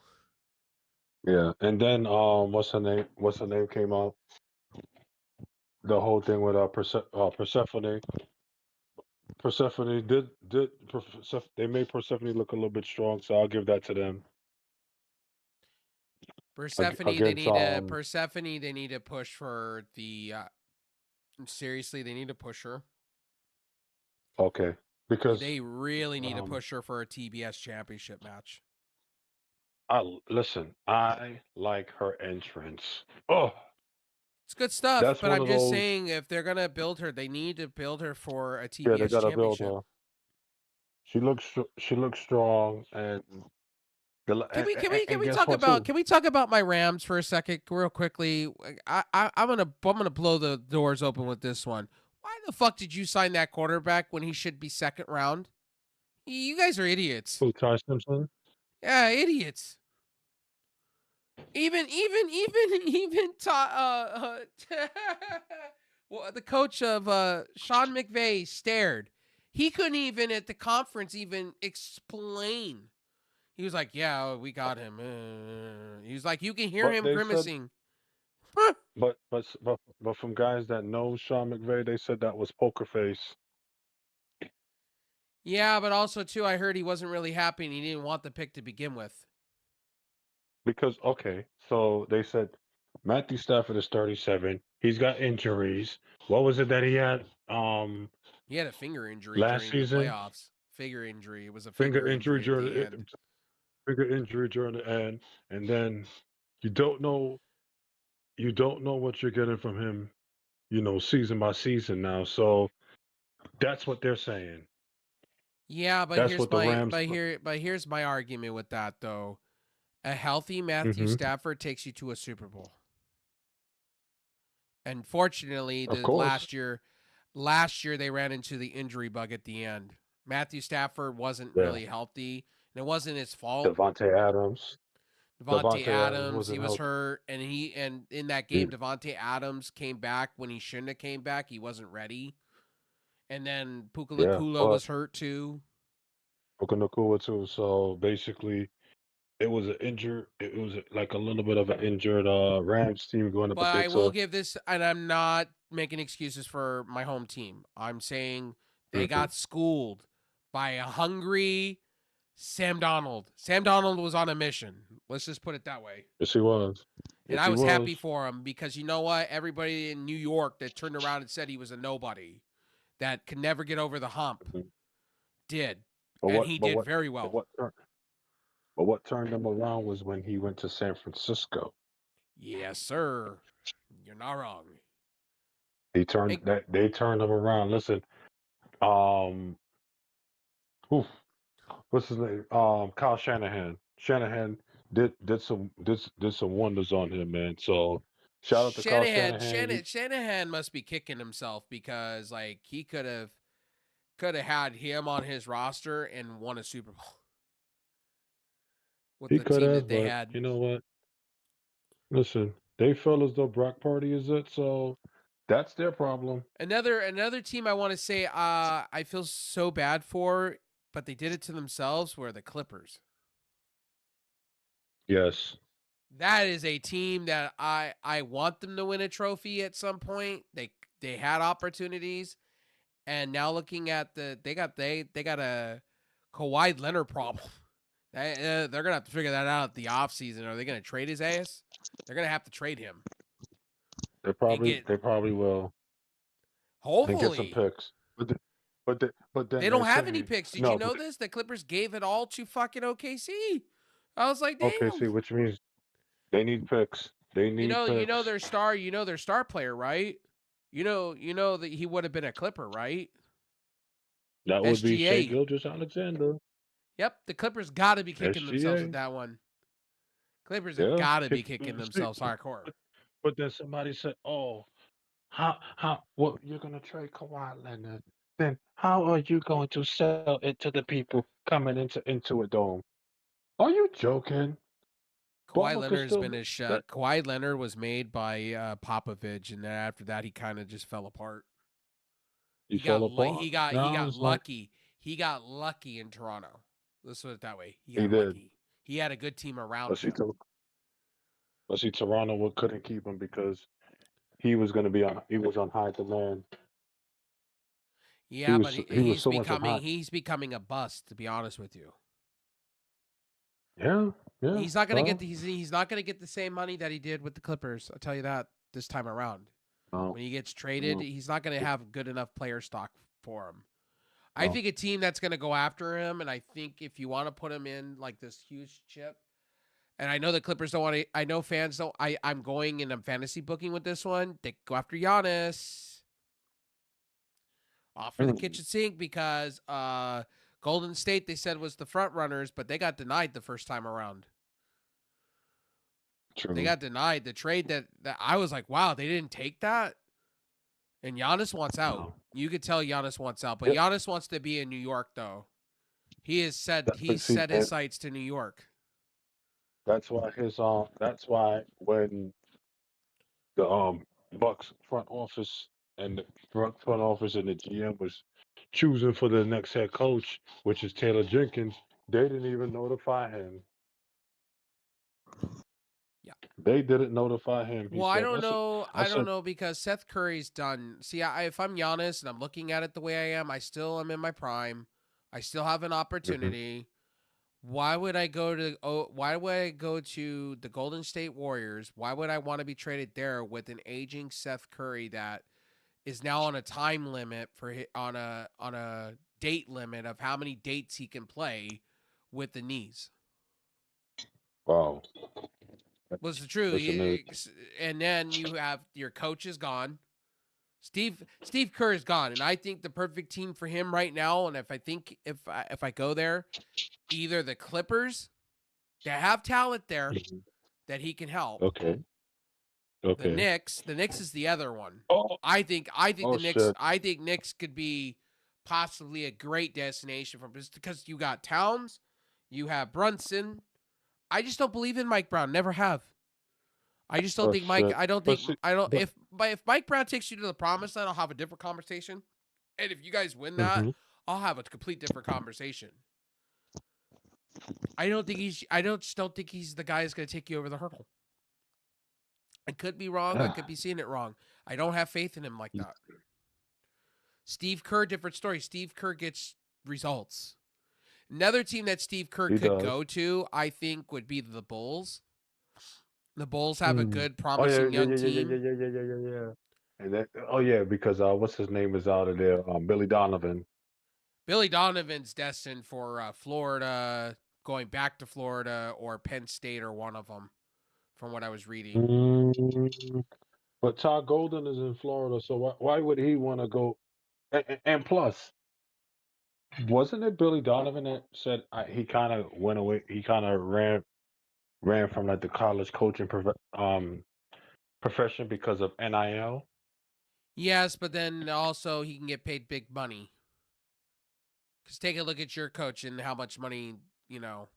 Yeah, and then what's her name? What's her name came out? The whole thing with Persephone. Persephone they made Persephone look a little bit strong, so I'll give that to them. Persephone, against Persephone, they need to push for the. Seriously, they need to push her. okay, because They really need to um push her for a TBS championship match. listen, I like her entrance. Oh, It's good stuff, that's but one I'm of just those. saying if they're gonna build her, they need to build her for a Yeah, they TBS gotta build championship. her. She looks strong, and Can we guess talk what about too? my Rams for a second, real quickly? I'm gonna blow the doors open with this one. Why the fuck did you sign that quarterback when he should be second round? You guys are idiots. Who, Ty Simpson? Yeah, idiots. Even well, the coach of Sean McVay stared. He couldn't even at the conference even explain. He was like, "Yeah, we got him." He was like, "You can hear But him they said, grimacing." but from guys that know Sean McVay, they said that was poker face. Yeah, but also too, I heard he wasn't really happy and he didn't want the pick to begin with. Because okay, so they said Matthew Stafford is 37. He's got injuries. What was it that he had? He had a finger injury Last during the season, playoffs. Finger injury. It was a finger finger injury injury at during the end. the end, and then you don't know what you're getting from him. Season by season now. So that's what they're saying. Yeah, but That's what the Rams. here's my argument with that though. A healthy Matthew Hmm. Stafford takes you to a Super Bowl. Unfortunately, Of the course, last year they ran into the injury bug at the end. Matthew Stafford wasn't yeah. really healthy, and it wasn't his fault. Devontae Adams. Devontae Devontae Adams Adams, he wasn't was healthy. hurt, and in that He, game, Devontae Adams came back when he shouldn't have came back. He wasn't ready, and then Puka yeah, Nakula but was hurt too. Puka Nakua too. So basically, it was an injured. It was like a little bit of an injured Rams team going up But I will against give this, and I'm not making excuses for my home team. I'm saying they Mhm. got schooled by a hungry Sam Donald. Sam Donald was on a mission. Let's just put it that way. Yes, he was. And Yes, I he was happy was. for him because you know what? Everybody in New York that turned around and said he was a nobody, that could never get over the hump, Mhm. did. But And what? he But did what? very But well. what? But what turned him around was when he went to San Francisco. Yes, sir. You're not wrong. He turned And that. They turned him around. Listen, um, oof, what's his name? Kyle Shanahan. Shanahan did some wonders on him, man. So shout out to Kyle Shanahan. Shanahan must be kicking himself because like he could have had him on his roster and won a Super Bowl with He the could team that have, they but had. you know what? Listen, they felt as though Brock Party is it, so that's their problem. Another team I want to say I feel so bad for, but they did it to themselves were the Clippers. Yes. That is a team that I want them to win a trophy at some point. They had opportunities, and now looking at they got a Kawhi Leonard problem. They're gonna have to figure that out at the offseason. Are they gonna trade his ass? They're gonna have to trade him They and probably get they probably will and get some hopefully. picks. But then They they don't have any say picks. Did you no, know this? The Clippers gave it all to fucking OKC. I was like, okay, damn. see, which means they need picks. They need You know picks. their star. You know their star player, right? You know that he would have been a Clipper, right? That would be Shea SGA. Gilgeous-Alexander. Yep, the Clippers got to be kicking themselves with SGA. that one. Clippers have Yeah. got to be kicking themselves hardcore. But then somebody said, "Oh, how what you're gonna trade Kawhi Leonard? Then how are you going to sell it to the people coming into a dome? Are you joking? Kawhi Butler could Leonard has still been a that Kawhi Leonard was made by Popovich, and then after that, he kind of just fell apart. he fell apart. He Now got it's like lucky. He got lucky in Toronto. Let's put it that way. He he got did. lucky. He had a good team around But see, him. Toronto couldn't keep him because he was on high demand. Yeah, but He was so much on high. he's becoming a bust. To be honest with you, Yeah, Yeah. He's not gonna well, get he's not gonna get the same money that he did with the Clippers. I'll tell you that this time around. no, When he gets traded, no, he's not gonna have good enough player stock for him. I no. think a team that's gonna go after him, and I think if you want to put him in like this huge chip, and I know the Clippers don't want to. I know fans don't. I'm going and I'm fantasy booking with this one. They go after Giannis. Offer the Mm, kitchen sink because Golden State they said was the front runners, but they got denied the first time around. They true. got denied the trade that I was like, wow, they didn't take that. And Giannis wants out. No. You could tell Giannis wants out, but Yep. Giannis wants to be in New York though. But He's see, set his sights to New York. that's why his That's why when the Bucks front office and the front office and the GM was choosing for the next head coach, which is Taylor Jenkins, they didn't even notify him. Yeah. They didn't notify him. He Well, I said, don't know. I I don't said, know because Seth Curry's done. See, if I'm Giannis and I'm looking at it the way I am, I still am in my prime. I still have an mhm, opportunity. Why would I go to why would I go to the Golden State Warriors? Why would I want to be traded there with an aging Seth Curry that is now on a time limit on a date limit of how many dates he can play with the knees? wow. Was the truth. Listen, And then you have your coach is gone. Steve Kerr is gone, and I think the perfect team for him right now. And if I go there, either the Clippers that have talent there mhm, that he can help. okay, okay. The Knicks is the other one. Oh, I think oh shit. I think Knicks could be possibly a great destination for because you got Towns, you have Brunson. I just don't believe in Mike Brown. Never have. I just don't Oh think Mike. shit. But see, but If Mike Brown takes you to the promised land, I'll have a different conversation. And if you guys win that, hmm I'll have a complete different conversation. I don't think he's. Just don't think he's the guy who's going to take you over the hurdle. I could be wrong. I could be seeing it wrong. I don't have faith in him like that. Steve Kerr, different story. Steve Kerr gets results. Another team that Steve Kerr he could does. go to, I think, would be the Bulls. The Bulls have a Mm. good, Oh yeah, promising yeah, young yeah, yeah, yeah, team. yeah, yeah, yeah, yeah, yeah, yeah. And that, oh yeah, because what's his name is out of there, Billy Donovan. Billy Donovan's destined for Florida, going back to Florida or Penn State or one of them, from what I was reading. Mm, but Todd Golden is in Florida, so why would he want to go? And plus, wasn't it Billy Donovan that said he kind of went away? He kind of ran from like the college coaching profession because of NIL. Yes, but then also he can get paid big money. Because take a look at your coach and how much money, you know,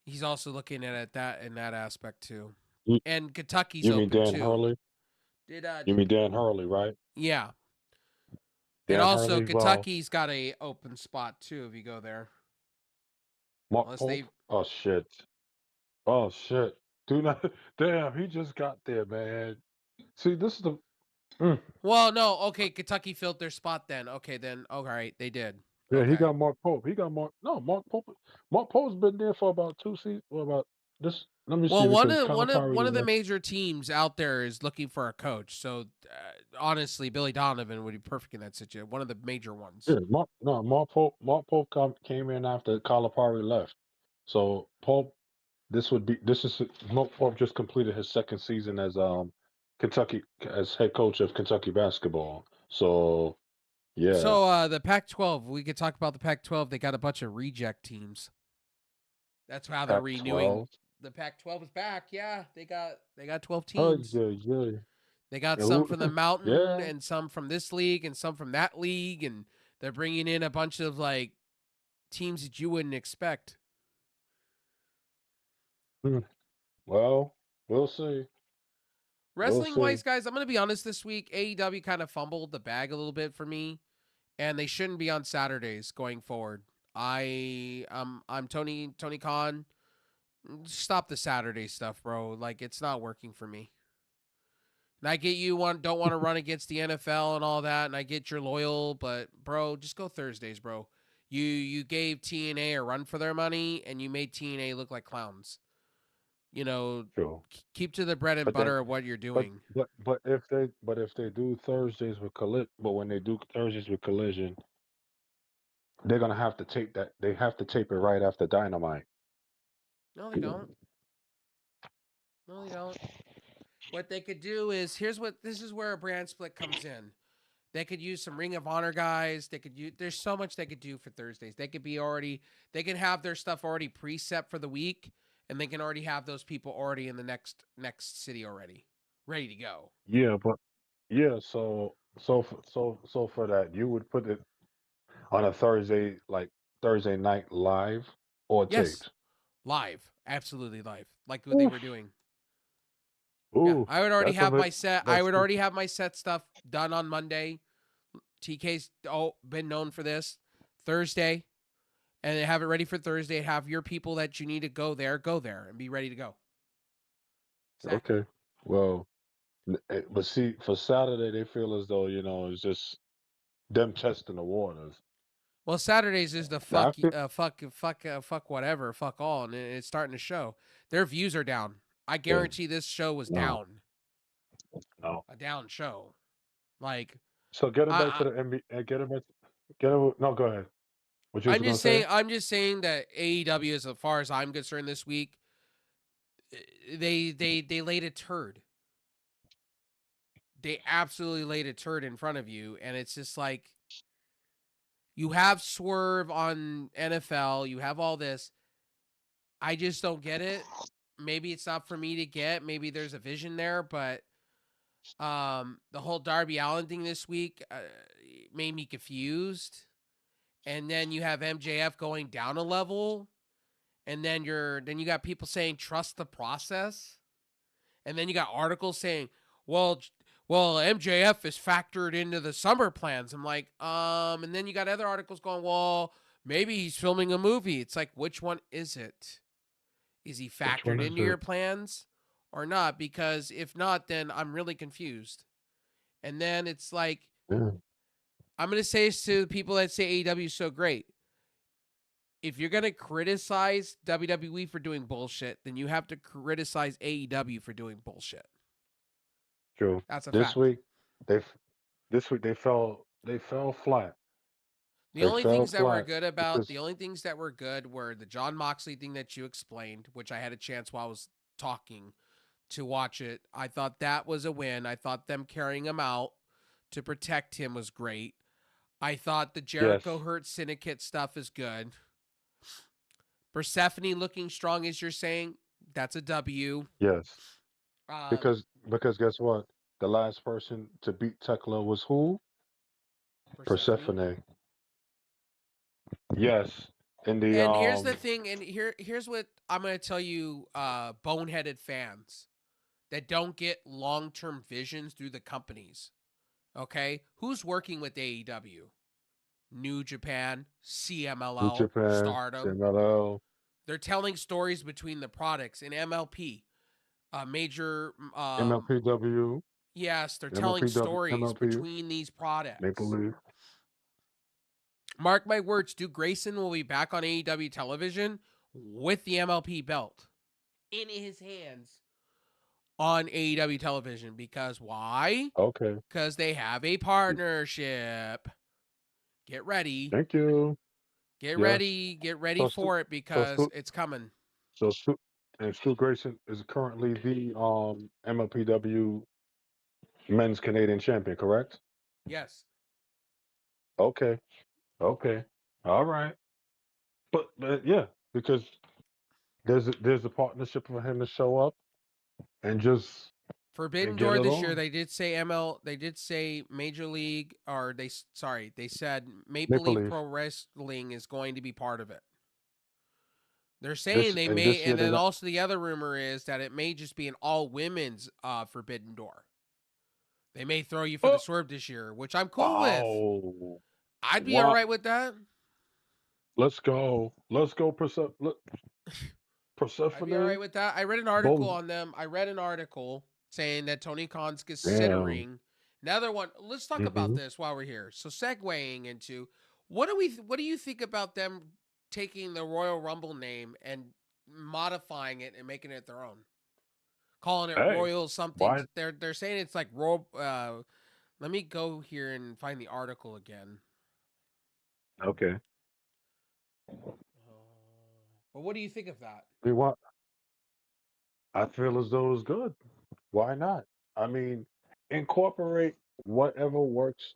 he's also looking at it that in that aspect too. You, And Kentucky's you mean open Dan too. Hurley? You Did mean Dan Hurley, right? yeah. And Dan also Hurley. Well, Kentucky's got a open spot too if you go there. Mark Unless Pope. they Oh shit. Oh shit. Do not. Damn, he just got there, man. See, this is the. Mm. well, no, okay, Kentucky filled their spot then. Okay, then all right, they did. Yeah, he Okay. got Mark Pope. He got Mark. No, Mark Pope. Mark Pope's been there for about 2 seasons. Well, about this. Let me see Well, because Calipari one was of the there. major teams out there is looking for a coach. So honestly, Billy Donovan would be perfect in that situation. One of the major ones. Yeah, Mark Pope. Mark Pope came in after Calipari left. So Pope, this is Mark Pope just completed his second season as Kentucky as head coach of Kentucky basketball. So yeah, So the Pac-12, we could talk about the Pac-12. They got a bunch of reject teams. That's how they're renewing. Pac-12. The Pac-12 is back. Yeah, they got 12 Oh teams. yeah, yeah. They got And some from the Mountain yeah. and some from this league and some from that league, and they're bringing in a bunch of like teams that you wouldn't expect. Hmm. Well, we'll see. We'll Wrestling see. wise, guys, I'm gonna be honest. This week, AEW kind of fumbled the bag a little bit for me, and they shouldn't be on Saturdays going forward. I'm Tony Khan. Stop the Saturday stuff, bro. Like it's not working for me. And I get you don't want to run against the NFL and all that, and I get you're loyal, but bro, just go Thursdays, bro. You gave TNA a run for their money, and you made TNA look like clowns. You know, True. keep to the bread and But then, butter of what you're doing. but if they do Thursdays with when they do Thursdays with Collision, they're gonna have to tape that. They have to tape it right after Dynamite. No, they don't. No, they don't. What they could do is this is where a brand split comes in. They could use some Ring of Honor guys. They could use. There's so much they could do for Thursdays. They can have their stuff already preset for the week, and they can already have those people already in the next city already, ready to go. Yeah, but yeah. So for that, you would put it on a Thursday, like Thursday night live or Yes, taped. live, absolutely live, like what they were Oof. doing. Yeah, Ooh, I would already that's a have my bit. set. I That's would already have my set stuff done on Monday. TK's been known for this. Thursday, and have it ready for Thursday. Have your people that you need to go there, and be ready to go. Exactly. okay. Well, but see, for Saturday, they feel as though it's just them testing the waters. Well, Saturdays is the Now, I feel, fuck whatever, fuck all, and it's starting to show. Their views are down. I yeah, guarantee this show was no, down, no. a down show. Like So getting back I, to the NBA, getting back, no, go ahead. What you was I'm gonna just say? saying. I'm just saying that AEW, as far as I'm concerned, this week, they laid a turd. They absolutely laid a turd in front of you, and it's just like you have Swerve on NFL, you have all this. I just don't get it. Maybe it's not for me to get. Maybe there's a vision there, but the whole Darby Allin thing this week made me confused. And then you have MJF going down a level, and then you got people saying trust the process, and then you got articles saying, well, MJF is factored into the summer plans. I'm like, and then you got other articles going, well, maybe he's filming a movie. It's like, which one is it? Is he Which one factored is into your it? plans or not? Because if not, then I'm really confused. And then it's like, Yeah, I'm going to say this to the people that say AEW is so great. If you're going to criticize WWE for doing bullshit, then you have to criticize AEW for doing bullshit. true. That's a This fact. week, they f- this week they fell flat. The They only fell things that were flat good because were the John Moxley thing that you explained, which I had a chance while I was talking to watch it. I thought that was a win. I thought them carrying him out to protect him was great. I thought the yes, Jericho Hurt Syndicate stuff is good. Persephone looking strong, as you're saying, that's a W. yes. Um, Because guess what? The last person to beat Tekla was who? Persephone. Persephone. Yes. In the And here's the thing, and here's what I'm gonna tell you, boneheaded fans that don't get long-term visions through the companies. Okay? Who's working with AEW? New Japan, New CMLL, Japan, Stardom. CMLL, They're telling stories between the products in MLP. Major MLPW, yes, they're telling MLPW, stories MLP, between these Maple products. Leaf. Mark my words, Duke Grayson will be back on AEW television with the MLP belt in his hands on AEW television. Because why? Okay. Because they have a partnership. Get ready. Thank you. Get Yes. ready. Get ready So Stu, for it so because Stu, it's coming. so Stu, and Stu Grayson is currently the MLPW Men's Canadian Champion, correct? Yes. Okay. Okay. All right. But yeah, because there's a partnership for him to show up and just Forbidden and get Door it this year, on. they did say they did say Major League, or they said Maple Maple Leaf Leaf. Pro Wrestling is going to be part of it. They're saying This they and may, this year and they're then not. also the other rumor is that it may just be an all women's Forbidden Door. They may throw you for the Oh, Swerve this year, which I'm cool with. oh, I'd be all wow. right with that. Let's go. Let's go, I'd be all right Persephone. with that. I read an article Both. on them. I read an article saying that Tony Khan's Damn. considering another one. Let's talk about Mm-hmm. this while we're here. So segueing into What do you think about them taking the Royal Rumble name and modifying it and making it their own? Calling it Hey, Royal something. why? They're saying it's like Royal. Let me go here and find the article again. Okay. But what do you think of that? I mean, what? I feel as though it's good. Why not? I mean, incorporate whatever works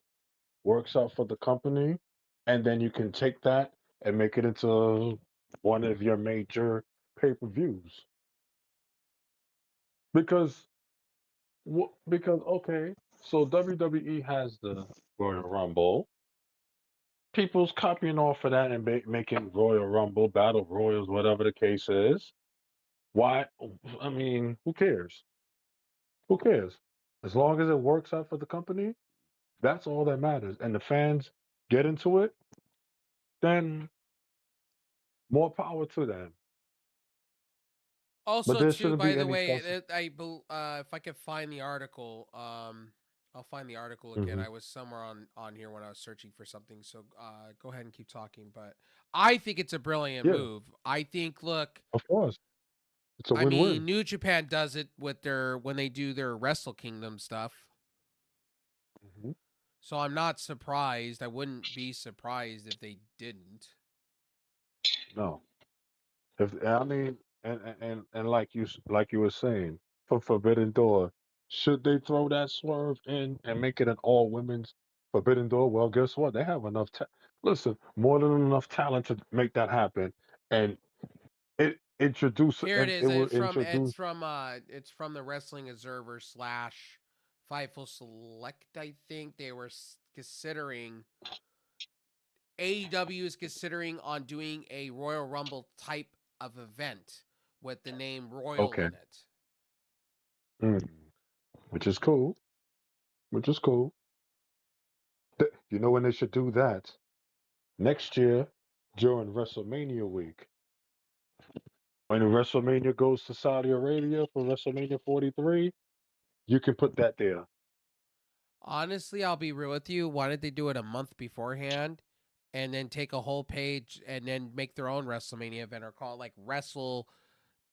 out for the company, and then you can take that and make it into one of your major pay-per-views. Because because okay, so WWE has the Royal Rumble. People's copying off of that and making Royal Rumble, Battle Royals, whatever the case is. Why? I mean, who cares? Who cares? As long as it works out for the company, that's all that matters. And the fans get into it, then more power to them. But Also, there too, shouldn't by be the any way, fuss. if I could find the article, I'll find the article again. Hmm. I was somewhere on here when I was searching for something. So go ahead and keep talking. But I think it's a brilliant Yeah, move. I think, look, of course. It's a I mean, win-win. New Japan does it with when they do their Wrestle Kingdom stuff. Hmm. So I'm not surprised. I wouldn't be surprised if they didn't. No. If I mean, and like you were saying, for Forbidden Door, should they throw that swerve in and make it an all women's Forbidden Door? Well, guess what? They have enough. Listen, more than enough talent to make that happen, and Here it it is. will It's introduce. from the Wrestling Observer / Fightful Select. I think they were considering AEW is considering on doing a Royal Rumble type of event with the name Royal Okay, in it. mm, which is cool. Which is cool. You know when they should do that? Next year during WrestleMania week. When WrestleMania goes to Saudi Arabia for WrestleMania 43, you can put that there. Honestly, I'll be real with you. Why did they do it a month beforehand and then take a whole page and then make their own WrestleMania event or call it like Wrestle?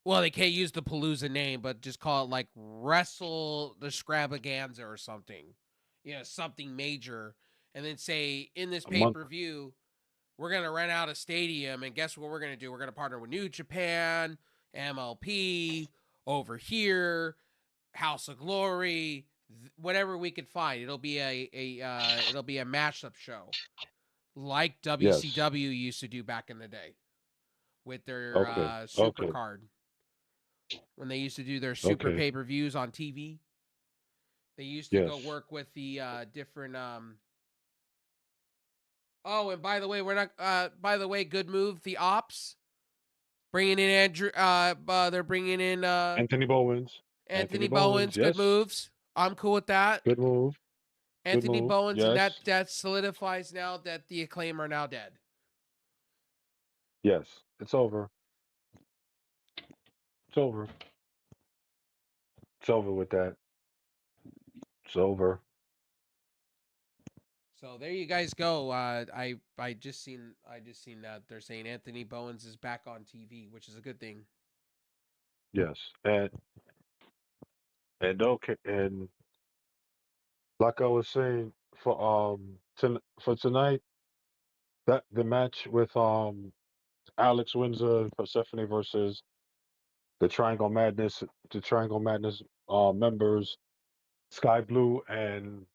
Well, they can't use the Palooza name, but just call it like Wrestle the Scrabaganza or something. Something major. And then say, in this A pay month. per view, we're going to rent out a stadium. And guess what we're going to do? We're going to partner with New Japan, MLP, over here, House of Glory, whatever we could find. It'll be it'll be a mashup show like Yes. WCW used to do back in the day with their Okay. super Okay. card when they used to do their super Okay. pay-per-views on TV. They used to go Yes. work with the different Oh, and by the way, we're not by the way, good move, the Ops bringing in Andrew they're bringing in Anthony Bowens. Anthony Anthony Bowens. Bowens, good Yes. moves. I'm cool with that. Good move. Good Anthony move. Bowens, and Yes. that solidifies now that the Acclaim are now dead. Yes. It's over. It's over. It's over with that. It's over. So there you guys go. I just seen that they're saying Anthony Bowens is back on TV, which is a good thing. Yes. And okay. And like I was saying for tonight, that the match with Alex Windsor and Persephone versus the Triangle Madness, members, Sky Blue and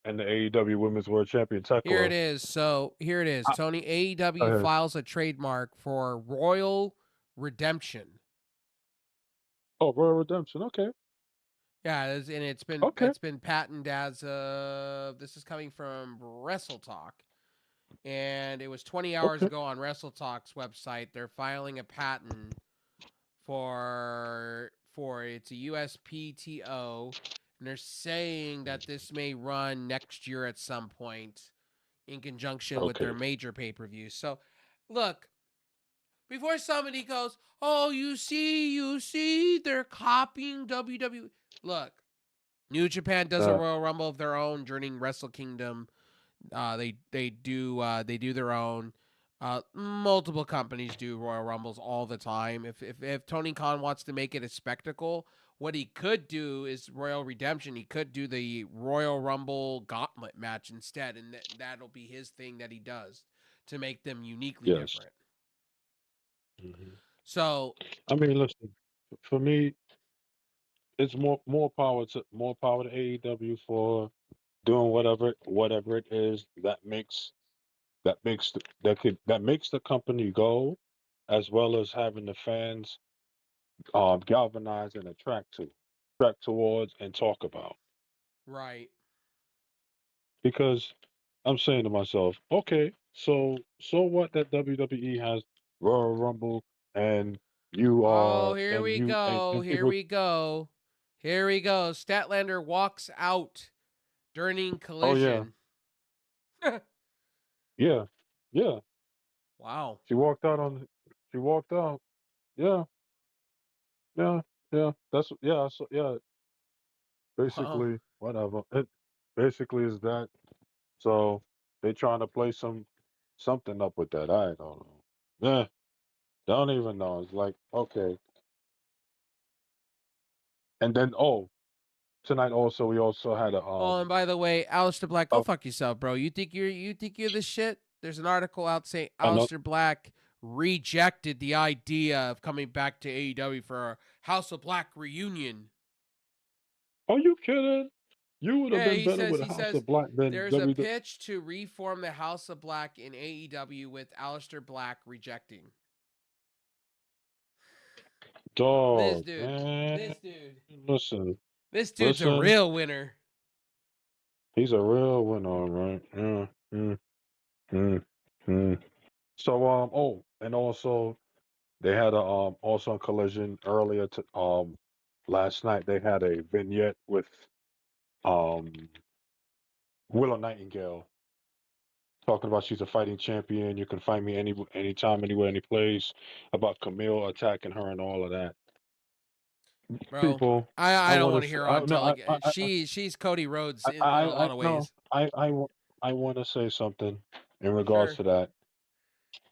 and the AEW Women's World Champion Here it Tekla. is. So here it is. I, Tony, AEW uh, files a trademark for Royal Redemption. oh, Royal Redemption. Okay. Yeah, and Okay. it's been patented as this is coming from Wrestle Talk. And it was 20 hours Okay. ago on Wrestle Talk's website. They're filing a patent for it's a USPTO, and they're saying that this may run next year at some point in conjunction with Okay. their major pay-per-views. So, look, before somebody goes, "Oh, you see, they're copying WWE." Look, New Japan does a Uh, Royal Rumble of their own during Wrestle Kingdom. They do their own. Multiple companies do Royal Rumbles all the time. If Tony Khan wants to make it a spectacle, what he could do is Royal Redemption. He could do the Royal Rumble Gauntlet match instead, and that'll be his thing that he does to make them uniquely Yes. different. Mhm. So I mean, listen, for me, it's more power to AEW for doing whatever it is that makes the company go, as well as having the fans galvanize and attract towards and talk about. right. Because I'm saying to myself, okay, so what that WWE has Royal Rumble and you Oh, are here and we you go. and Here people. we go. Here we go. Statlander walks out during Oh yeah, collision. yeah, yeah. Wow. She walked out. Yeah, yeah, yeah. That's yeah. So yeah, Wow. basically whatever. It basically is that. So they trying to play something up with that. I don't know. Yeah, don't even know. It's like okay, and then tonight also we also had Oh, and by the way, Aleister Black, go a fuck yourself, bro. You think you're the shit? There's an article out saying ano- Aleister Black rejected the idea of coming back to AEW for a House of Black reunion. Are you kidding? You would have Yeah, been better with a he House says of Black than there's a WWE. pitch to reform the House of Black in AEW with Aleister Black rejecting. This Dog, dude. man. This dude. Listen, This dude's a listen. real winner. He's a real winner, all right? Yeah. Mm, mm. So and also they had a also a collision earlier to last night. They had a vignette with um Willow Nightingale talking about she's a fighting champion. You can find me anytime, anywhere, any place. About Camille attacking her and all of that. Bro, People, I I don't want want to to. hear her I on no, television. She's Cody Rhodes in a lot I of no. ways. I want to say something in regards Sure. to that.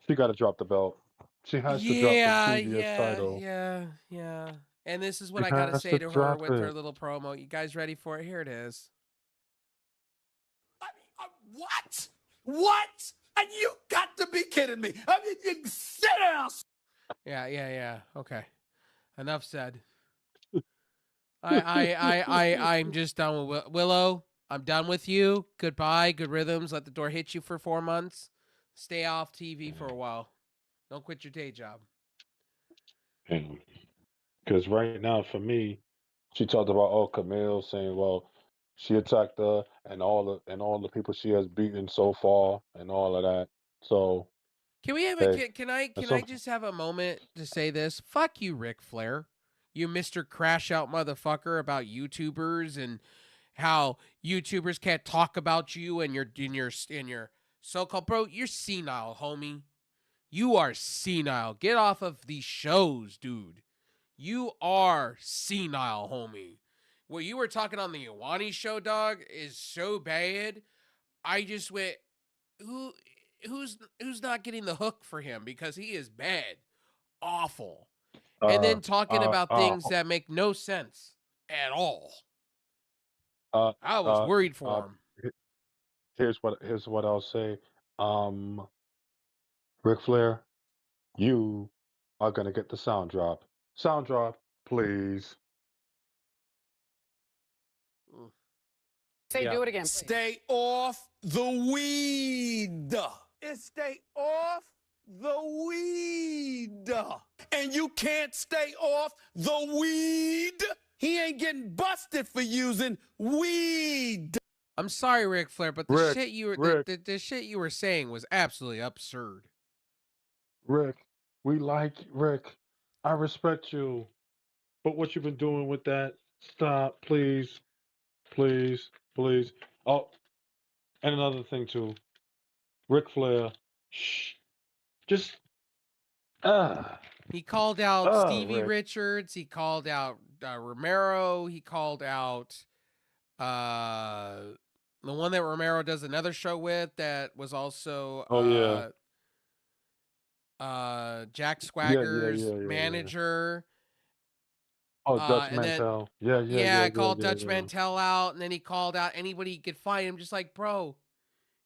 She got to drop the belt. She has to drop the previous title. Yeah. And this is what She I gotta has say to to her drop with her it. little promo. You guys ready for it? Here it is. I mean, what? What? And you got to be kidding me. I mean, you sit down. Yeah. Okay. Enough said. I'm just done with Willow. I'm done with you. Goodbye. Good rhythms. Let the door hit you for 4 months. Stay off TV for a while. Don't quit your day job. Because right now, for me, she talked about Camille saying, well, she attacked her and all the people she has beaten so far and all of that. So Can we have a hey, can that's I some just have a moment to say this? Fuck you, Ric Flair. You Mr. Crash Out motherfucker about YouTubers and how YouTubers can't talk about you and your so-called bro, you're senile, homie. You are senile. Get off of these shows, dude. You are senile, homie. What you were talking on the Iwani show, dog, is so bad. I just went, who who's not getting the hook for him because he is bad, awful, and uh then talking uh about uh things that make no sense at all. uh I was uh worried uh for him. he- here's what I'll say. Um Ric Flair, you are gonna get the sound drop. Sound drop, please. Mm. Say, do it again. Stay off the weed. Stay off the weed. And you can't stay off the weed. He ain't getting busted for using weed. I'm sorry, Ric Flair, but the Rick, shit you were Rick, the shit you were saying was absolutely absurd. Rick, we like Rick. I respect you. But what you've been doing with that, stop, please, please, please. Oh, and another thing too. Ric Flair, shh. Just ah He called out Stevie Rick. Richards. He called out Romero. He called out uh The one that Romero does another show with that was also Oh yeah. Jack Yeah, Swagger's yeah. manager. Oh, Dutch And then Mantel. I called Dutch Yeah. Mantel out, and then he called out anybody he could find. I'm just like, bro,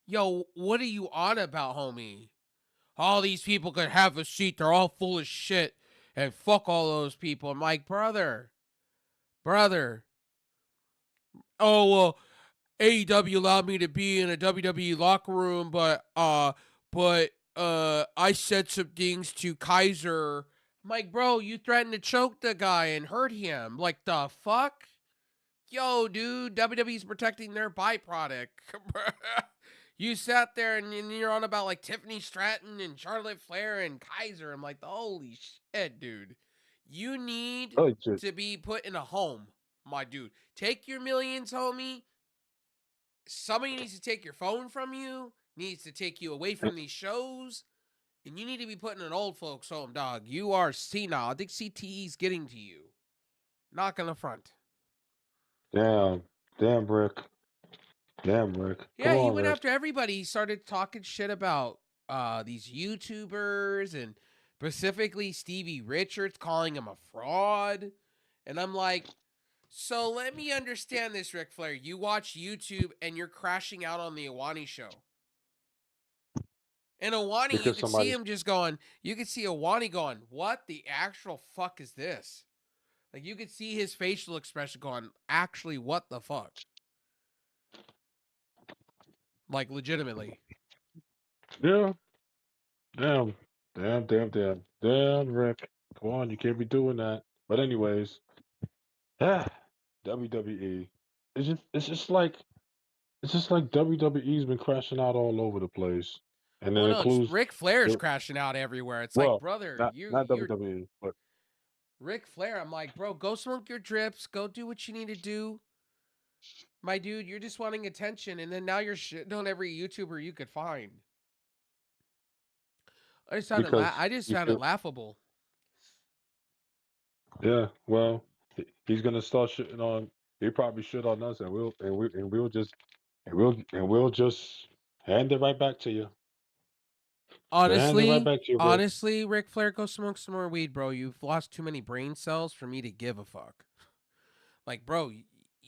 yo, what are you on about, homie? All these people could have a seat. They're all full of shit. And fuck all those people. I'm like, brother. Oh, well, AEW allowed me to be in a WWE locker room, but I said some things to Kaiser. I'm like, bro, you threatened to choke the guy and hurt him. Like, the fuck? Yo, dude, WWE's protecting their byproduct. You sat there and you're on about like Tiffany Stratton and Charlotte Flair and Kaiser. I'm like, holy shit, dude. You need Oh, just to be put in a home, my dude. Take your millions, homie. Somebody needs to take your phone from you, needs to take you away from these shows, and you need to be put in an old folks' home, dog. You are senile. I think CTE's getting to you. Not gonna front. damn, damn, Rick. Damn, Rick. Come Yeah, he on, went Rick. after everybody. He started talking shit about these YouTubers and specifically Stevie Richards, calling him a fraud. And I'm like, so let me understand this, Ric Flair. You watch YouTube and you're crashing out on the Iwani show. And Iwani, you Because could see somebody, him just going, you could see Iwani going, what the actual fuck is this? Like, you could see his facial expression going, actually, what the fuck? Like, legitimately. yeah, damn, damn, Rick. Come on, you can't be doing that. But anyways, yeah, WWE. It's just like WWE's been crashing out all over the place, and it Well, no, includes, Ric Flair's it, crashing out everywhere. It's like, well, brother, not you're WWE, but Ric Flair. I'm like, bro, go smoke your drips. Go do what you need to do. My dude, you're just wanting attention, and then now you're shitting on every YouTuber you could find. because I just you found it feel, laughable. yeah, well, he's gonna start shitting on. He probably shit on us, and we'll just hand it right back to you. We'll hand it right back to you, Rick. Honestly, Ric Flair, go smoke some more weed, bro. You've lost too many brain cells for me to give a fuck. Like, bro,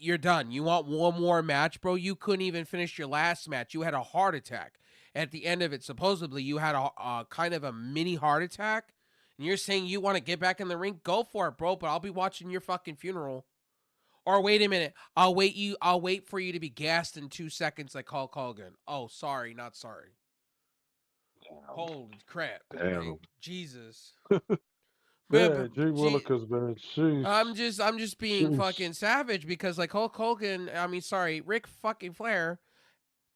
you're done. You want one more match, bro? You couldn't even finish your last match. You had a heart attack. At the end of it, supposedly, you had a kind of a mini heart attack. And you're saying you want to get back in the ring? Go for it, bro. But I'll be watching your fucking funeral. Or wait a minute. I'll wait for you to be gassed in 2 seconds like Hulk Hogan. Oh, sorry, not sorry. Holy crap. Like, Damn. Jesus. Yeah, But, Jay Willikers, man. I'm Sheesh. just being Sheesh. fucking savage because like Hulk Hogan, Rick fucking Flair,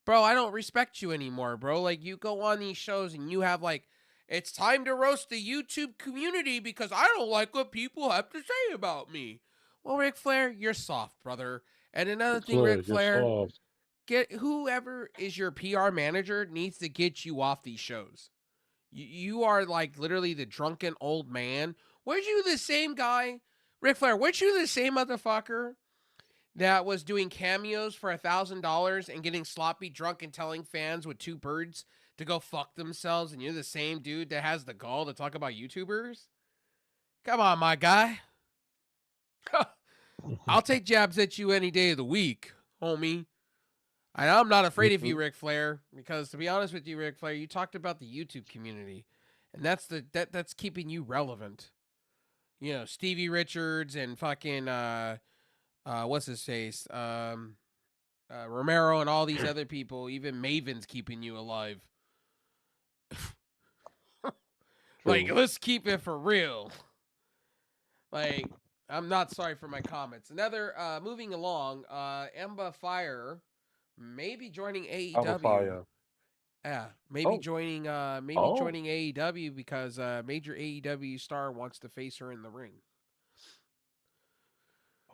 bro, I don't respect you anymore, bro. Like you go on these shows and you have like, it's time to roast the YouTube community because I don't like what people have to say about me. Well, Ric Flair, you're soft, brother. And another thing, Flair, Ric you're Flair, soft. get whoever is your PR manager needs to get you off these shows. You are like literally the drunken old man. Weren't you the same guy, Ric Flair? Weren't you the same motherfucker that was doing cameos for $1,000 and getting sloppy drunk and telling fans with two birds to go fuck themselves? And you're the same dude that has the gall to talk about YouTubers? Come on, my guy. I'll take jabs at you any day of the week, homie. I'm not afraid of you, Ric Flair, because to be honest with you, Ric Flair, you talked about the YouTube community, and that's keeping you relevant. You know, Stevie Richards and fucking what's his face, Romero and all these other people. Even Maven's keeping you alive. Like, True. let's keep it for real. Like, I'm not sorry for my comments. Another moving along, Emba Fire may be joining Alpha AEW. Fire. Yeah, Oh, joining oh, joining AEW because major AEW star wants to face her in the ring.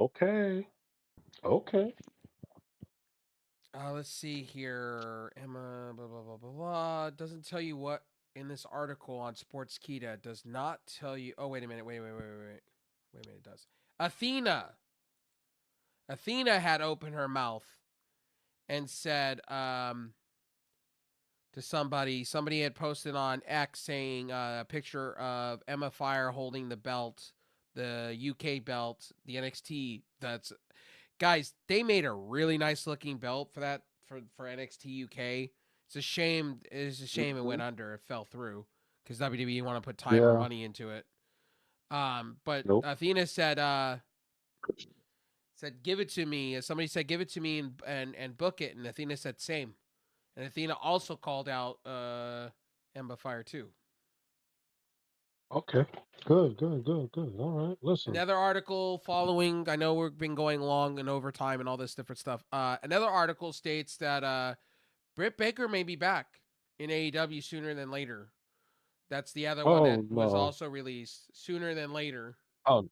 okay. Okay. Let's see here. Emma blah blah blah blah blah. Doesn't tell you what in this article on Sportskeeda. Does not tell you. Oh wait a minute. Wait a minute. It does. Athena had opened her mouth and said to somebody had posted on X saying a picture of Emma Fire holding the belt, the UK belt, the NXT. That's guys, they made a really nice looking belt for that for NXT UK. It's a shame. It's a shame it went under. It fell through because WWE want to put time or Yeah. money into it. But Nope. Athena said give it to me. Somebody said give it to me and book it, and Athena said same. And Athena also called out Emma Fire too. Okay. Good. All right. Listen. Another article following. I know we've been going long and overtime and all this different stuff. Another article states that Britt Baker may be back in AEW sooner than later. That's the other one Oh that was no. also released sooner than later. Oh,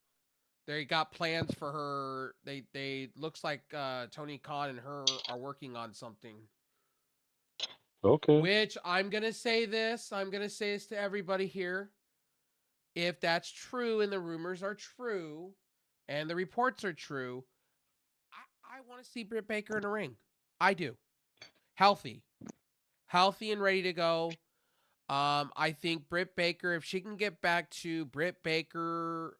They got plans for her. They looks like Tony Khan and her are working on something. okay. Which I'm gonna say this. I'm gonna say this to everybody here. If that's true and the rumors are true and the reports are true, I want to see Britt Baker in a ring. I do. Healthy and ready to go. I think Britt Baker, if she can get back to Britt Baker,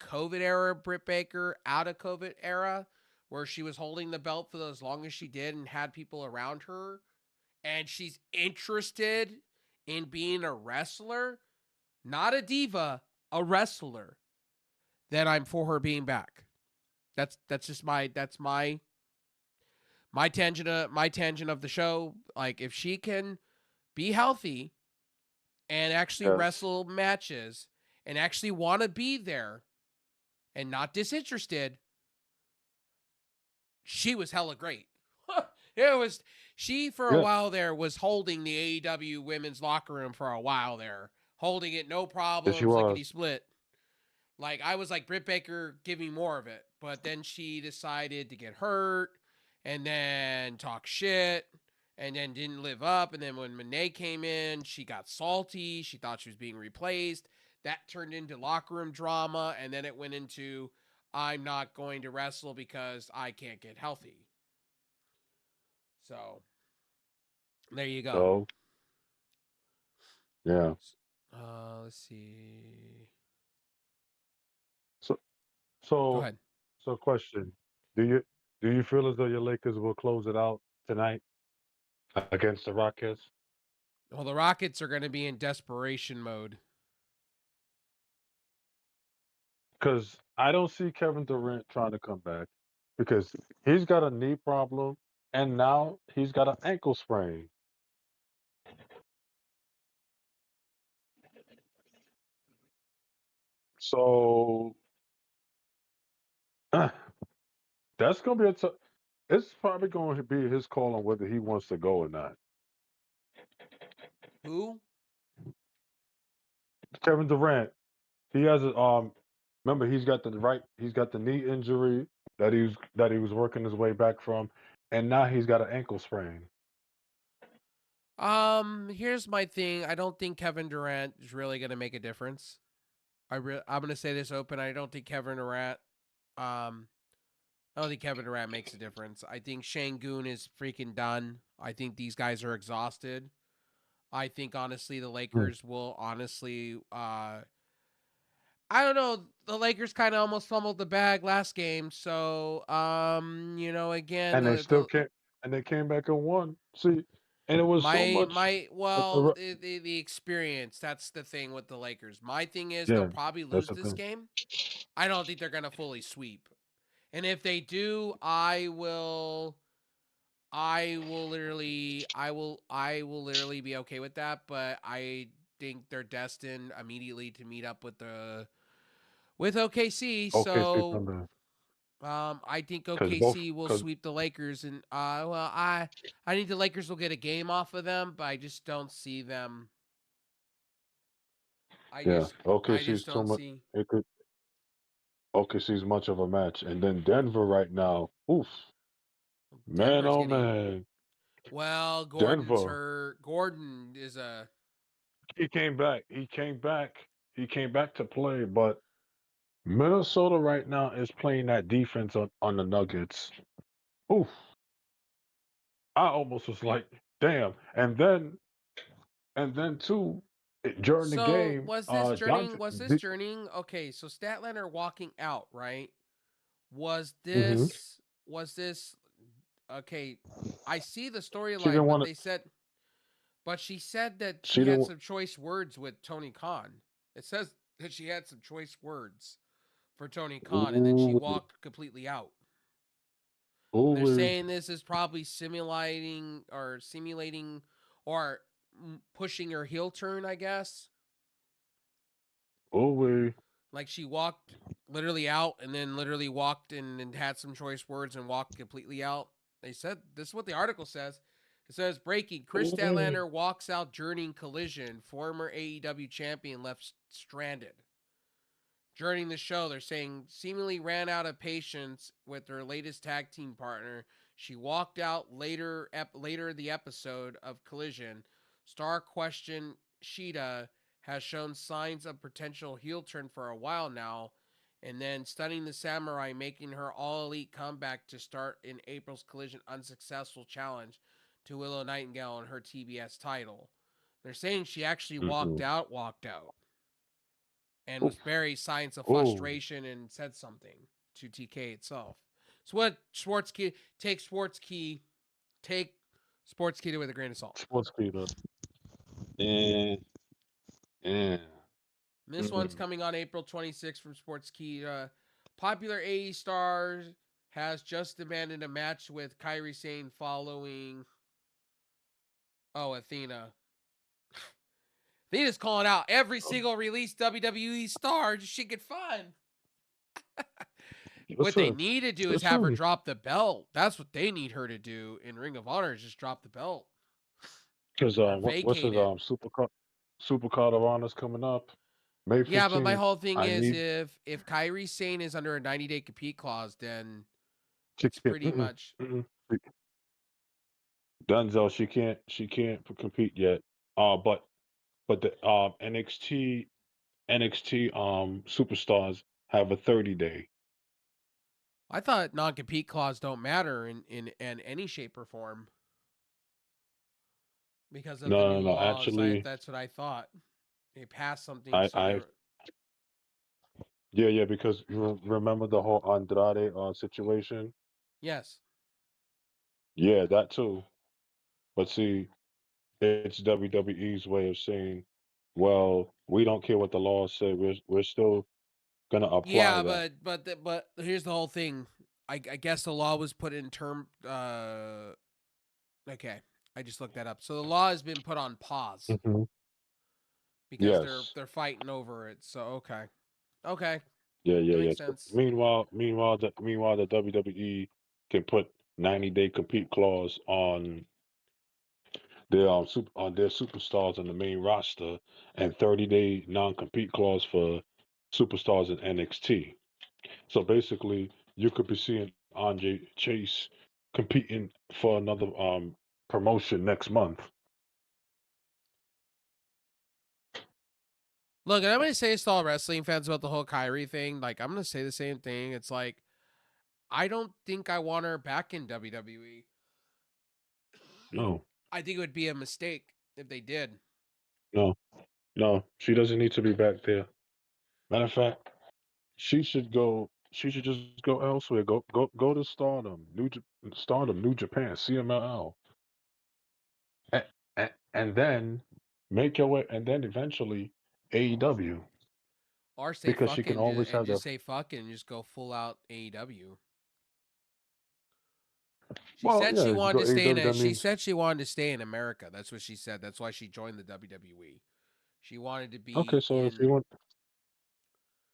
COVID era Britt Baker, out of COVID era, where she was holding the belt for as long as she did and had people around her, and she's interested in being a wrestler, not a diva, a wrestler, then I'm for her being back. That's just my tangent of the show. Like if she can be healthy and actually Yes. wrestle matches and actually want to be there and not disinterested, she was hella great. She for a while there was holding the AEW women's locker room for a while there, holding it no problems, lickety split. Like I was like Britt Baker, give me more of it, but then she decided to get hurt and then talk shit and then didn't live up. And then when Monet came in, she got salty. She thought she was being replaced. That turned into locker room drama. And then it went into, I'm not going to wrestle because I can't get healthy. So there you go. So yeah. Let's see. Go So ahead. question. Do you feel as though your Lakers will close it out tonight against the Rockets? Well, the Rockets are going to be in desperation mode. Because I don't see Kevin Durant trying to come back because he's got a knee problem and now he's got an ankle sprain. So that's going to be it's probably going to be his call on whether he wants to go or not. Who? Kevin Durant, he has a remember he's got the knee injury that he was working his way back from, and now he's got an ankle sprain. Here's my thing. I don't think Kevin Durant is really going to make a difference. I'm going to say this open. I don't think Kevin Durant makes a difference. I think Şengün is freaking done. I think these guys are exhausted. I think honestly the Lakers will honestly I don't know. The Lakers kind of almost fumbled the bag last game, so again, And they still can't, and they came back and won. See, and it was so much. the experience. That's the thing with the Lakers. My thing is Yeah, they'll probably that's lose the this thing. game. I don't think they're gonna fully sweep, and if they do, I will literally be okay with that. But I think they're destined immediately to meet up with OKC. OKC So Thunder. I think 'Cause OKC will sweep the Lakers, and I think the Lakers will get a game off of them, but I just don't see them. I just OKC's too don't much. see. OKC's much of a match, and then Denver right now. Oof, man, Denver's oh getting. man, Well, Gordon's Denver. hurt. Gordon is a. He came back. He came back. He came back to play, but Minnesota right now is playing that defense on the Nuggets. Oof. I almost was like, damn. And then too, during the So game, was this Dante, journeying? Okay, so Statlander walking out, right? Was hmm this okay? I see the she storyline, didn't but want to. she said that She she had didn't. some choice words with Tony Khan. It says that she had some choice words for Tony Khan, and then she Ooh, walked completely out. They're ooh, saying this is probably simulating or pushing her heel turn, I guess. ooh. Like she walked literally out and then literally walked and had some choice words and walked completely out. They said this is what the article says. It says breaking: Chris Ooh. Statlander walks out journeying collision. Former AEW champion left stranded. During the show, they're saying seemingly ran out of patience with her latest tag team partner. She walked out later in the episode of Collision. Star Question Sheeta has shown signs of potential heel turn for a while now, and then Stunning the Samurai making her all elite comeback to start in April's Collision unsuccessful challenge to Willow Nightingale on her TBS title. They're saying she actually walked Mm-mm. out, and was very signs of Ooh. frustration and said something to TK itself. So what take sports key with a grain of salt. Sports Peter. And and And this one's mm. coming on April 26th from Sports Key. Popular AE stars has just demanded a match with Kairi Sane following Athena. Athena's calling out every single released WWE star. Just she get fun. What they Listen, need to do is have her listen. drop the belt. That's what they need her to do in Ring of Honor is just drop the belt Because or what's his vacate it. Supercard of Honor's coming up May Yeah, but my 15th. whole thing I is need if Kyrie Sane is under a 90-day compete clause, then she it's can't. pretty much Mm-mm. Denzel, she can't compete yet. But the NXT superstars have a 30-day. I thought non-compete clause don't matter in any shape or form because of the No, no, new no. laws. Actually, That's what I thought. They passed something so I they're yeah, because remember the whole Andrade situation. yes. Yeah, that too. But see, it's WWE's way of saying, well, we don't care what the law said. We're still gonna apply Yeah, that. but here's the whole thing. I guess the law was put in term. Okay, I just looked that up. So the law has been put on pause hmm because Yes. they're fighting over it. So okay, Yeah, yeah, that yeah. makes sense. Meanwhile, the WWE can put 90-day compete clause on their superstars on the main roster and 30-day non-compete clause for superstars in NXT. So basically, you could be seeing Andre Chase competing for another promotion next month. Look, and I'm gonna say this to all wrestling fans about the whole Kyrie thing. Like, I'm gonna say the same thing. It's like I don't think I want her back in WWE. No, I think it would be a mistake if they did. no, no. She doesn't need to be back there. Matter of fact, she should go. She should just go elsewhere. Go to Stardom, New Japan, CMLL, and, and then make your way, and then eventually AEW, Or say because she can fucking always and have the. just say fucking and just go full out AEW. She Well, said yeah, she if you wanted go to stay in AEW, a, that she means said she wanted to stay in America. That's what she said. That's why she joined the WWE. She wanted to okay. be So if you in want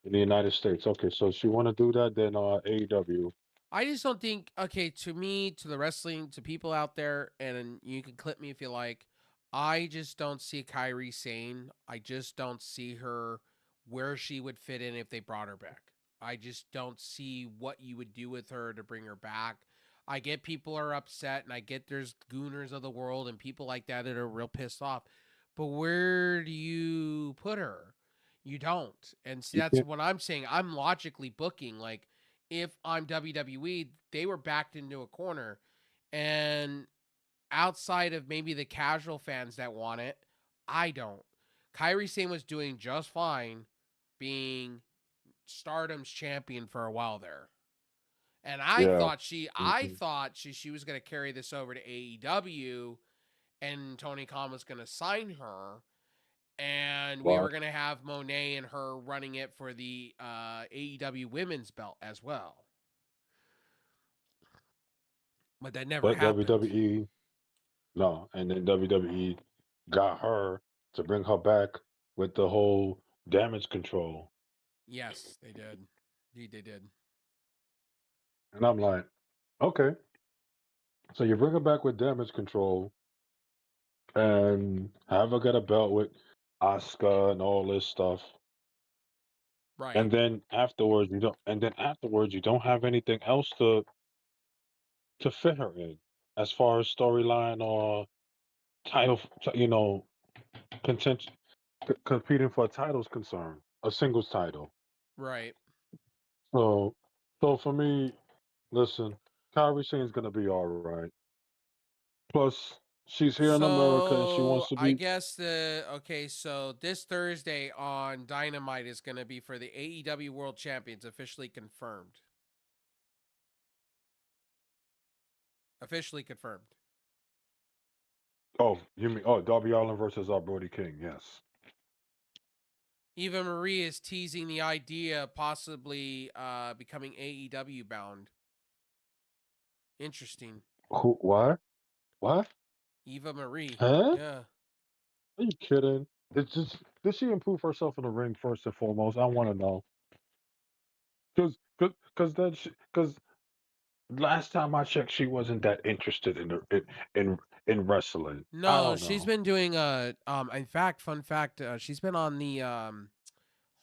in the United States, okay. So if you want to do that, then AEW. I just don't think okay, to me, to the wrestling, to people out there, and you can clip me if you like. I just don't see Kyrie Sane. I just don't see her where she would fit in if they brought her back. I just don't see what you would do with her to bring her back. I get people are upset, and I get there's gooners of the world and people like that are real pissed off. But where do you put her? You don't. And see, You that's can't. what I'm saying. I'm logically booking if I'm WWE, they were backed into a corner, and outside of maybe the casual fans that want it, I don't. Kairi Sane was doing just fine being Stardom's champion for a while there. And I Yeah. thought she was going to carry this over to AEW, and Tony Khan was going to sign her, and we were Right. going to have Monet and her running it for the AEW women's belt as well. But that never But happened. WWE, no. And then WWE got her to bring her back with the whole damage control. Yes, they did. Indeed, they did. And I'm like, okay. So you bring her back with damage control and have her get a belt with Asuka and all this stuff. Right. And then afterwards you don't have anything else to fit her in as far as storyline or title, contention, competing for a title is concerned, a singles title. Right. So, so for me, listen, Kyrie Sane's gonna be all right. Plus, she's here in America and she So wants to I be. guess so this Thursday on Dynamite is going to be for the AEW World Champions, officially confirmed. Officially confirmed. Oh, you mean Darby Allin versus Brody King? Yes. Eva Marie is teasing the idea of possibly becoming AEW bound. Interesting. Who? What? What? Eva Marie. Huh? Yeah. Are you kidding? It's just did she improve herself in the ring first and foremost? I want to know. Because last time I checked, she wasn't that interested in wrestling. I No, don't she's know. been doing in fact, fun fact, she's been on the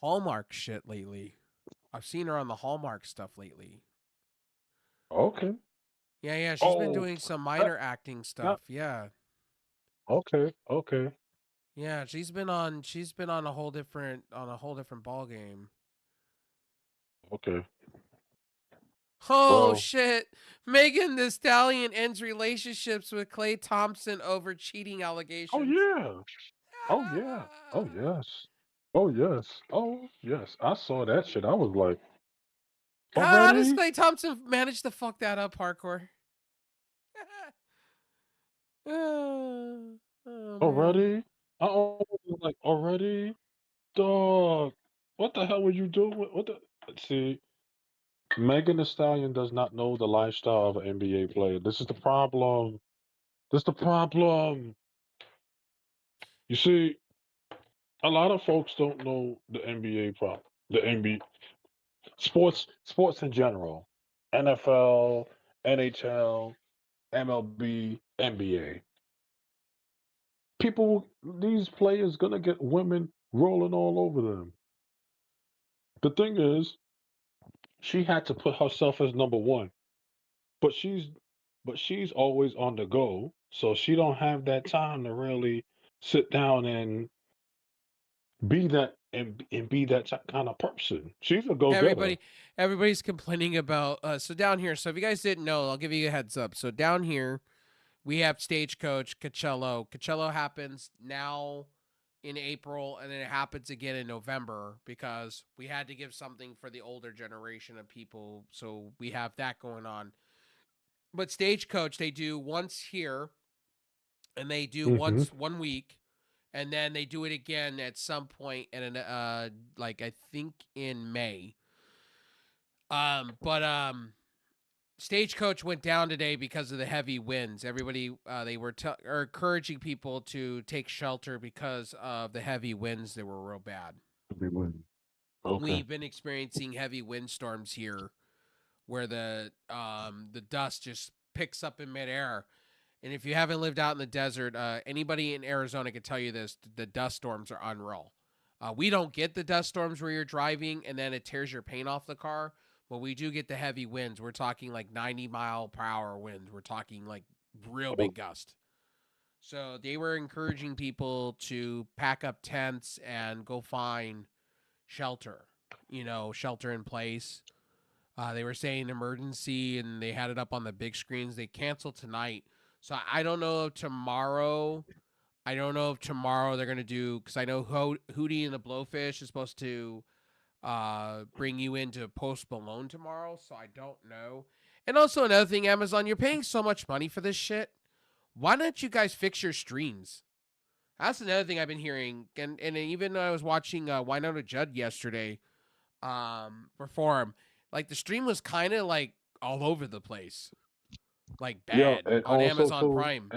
Hallmark shit lately. I've seen her on the Hallmark stuff lately. Okay. Yeah, she's been Oh, doing some that, minor acting that, stuff. Yeah. okay, okay, Yeah, she's been on a whole different ball game. okay. Oh Well, shit. Megan Thee Stallion ends relationships with Klay Thompson over cheating oh allegations. yeah, oh yeah, oh yes, oh yes, oh yes. I saw that shit. I was like, How does already, Klay Thompson manage to fuck that up, hardcore? Oh man. already. I almost was like, already, dog. What the hell were you doing? What the? See, Megan Thee Stallion does not know the lifestyle of an NBA player. This is the problem. This is the problem. You see, a lot of folks don't know the NBA problem. The NBA sports in general. NFL, NHL, MLB, NBA. These players gonna get women rolling all over them. The thing is, she had to put herself as number one. But she's always on the go, so she don't have that time to really sit down and be that kind of person. She's a go getter. Everybody's complaining about so down here. So if you guys didn't know, I'll give you a heads up. So down here, we have Stagecoach Coachella. Coachella happens now in April, and then it happens again in November because we had to give something for the older generation of people. So we have that going on. But Stagecoach, they do once here, and they do Hmm. once 1 week, and then they do it again at some point, and like I think in May. But Stagecoach went down today because of the heavy winds. Everybody, they were encouraging people to take shelter because of the heavy winds. They were real bad. Okay. We've been experiencing heavy windstorms here, where the dust just picks up in midair. And if you haven't lived out in the desert, anybody in Arizona can tell you this: the dust storms are unreal. We don't get the dust storms where you're driving and then it tears your paint off the car. But we do get the heavy winds. We're talking like 90-mile-per-hour winds. We're talking like real Oh, big gust. So they were encouraging people to pack up tents and go find shelter, shelter in place. They were saying emergency, and they had it up on the big screens. They canceled tonight. So I don't know if tomorrow. I don't know if tomorrow they're gonna do, because I know Hootie and the Blowfish is supposed to bring you into Post Malone tomorrow. So I don't know. And also another thing, Amazon, you're paying so much money for this shit. Why don't you guys fix your streams? That's another thing I've been hearing, and even though I was watching Winona Judd yesterday perform, like the stream was kind of like all over the place, like Yeah, bad and on also Amazon too, Prime.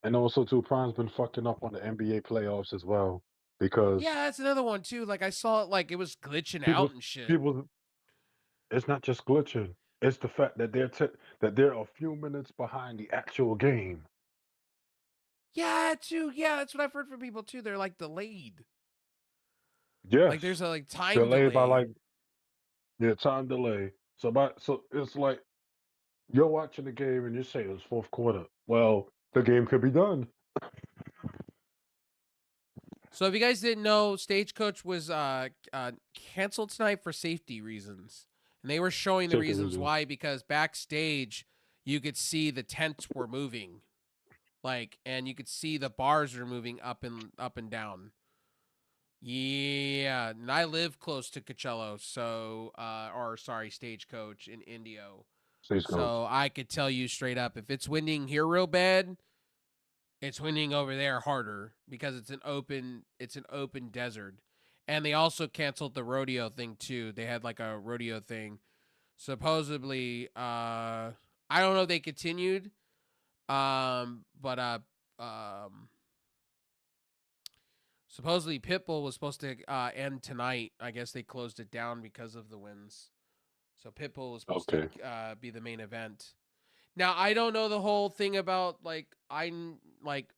and also too, Prime's been fucking up on the NBA playoffs as well Yeah, because that's another one too. Like I saw it, like it was glitching people, out and shit. people, it's not just glitching. It's the fact that that they're a few minutes behind the actual game. Yeah, too. Yeah, that's what I've heard from people too. They're like delayed. Yes, Like there's a like time delayed by delay. like time delay. So it's like you're watching the game and you say it's fourth quarter. Well, the game could be done. So if you guys didn't know, Stagecoach was canceled tonight for safety reasons. And they were showing the Safety reasons reasons. why, because backstage you could see the tents were moving. Like, and you could see the bars were moving up and down. Yeah, and I live close to Coachella, so or sorry, Stagecoach in Indio. Stagecoach. So I could tell you straight up, if it's windy here real bad, it's winning over there harder because it's an open desert. And they also canceled the rodeo thing too. They had like a rodeo thing. Supposedly, I don't know if they continued. But supposedly Pitbull was supposed to end tonight. I guess they closed it down because of the winds. So Pitbull was supposed Okay. to be the main event. Now I don't know the whole thing about I'm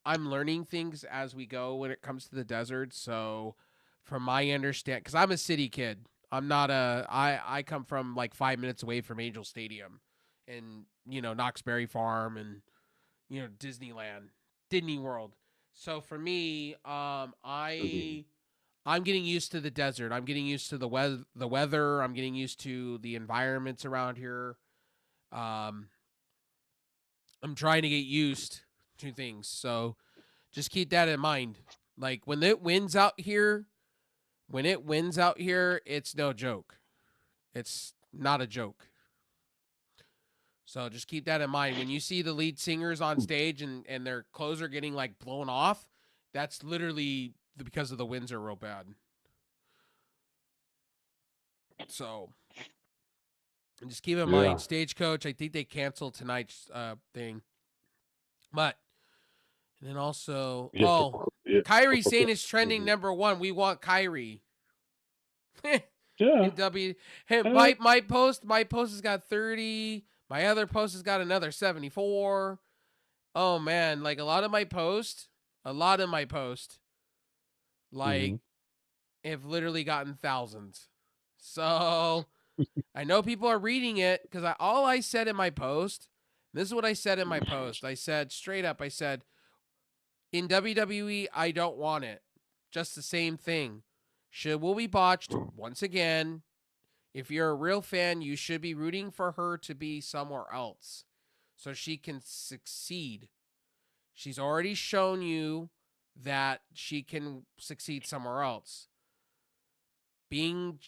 learning things as we go when it comes to the desert. So from my understand, because I'm a city kid, I'm not I come from like 5 minutes away from Angel Stadium, and Knoxbury Farm and Disneyland, Disney World. So for me, Mhm. I'm getting used to the desert. I'm getting used to the weather. I'm getting used to the environments around here. Um, I'm trying to get used to things. So just keep that in mind. Like when it wins out here, it's no joke. It's not a joke. So just keep that in mind. When you see the lead singers on stage and their clothes are getting like blown off, that's literally because of the winds are real bad. So and just keep in Yeah. mind, Stagecoach, I think they canceled tonight's thing. But and then also, Yeah. Yeah. Kyrie Sane is trending #1. We want Kyrie. Yeah. In W, hey, Eh, my post has got 30. My other post has got another 74. Oh man, like a lot of my post, like mhm. have literally gotten thousands. So I know people are reading it because all I said in my post. This is what I said in my post. I said straight up. I said in WWE, I don't want it. Just the same thing. Will be botched once again. If you're a real fan, you should be rooting for her to be somewhere else so she can succeed. She's already shown you that she can succeed somewhere else. Being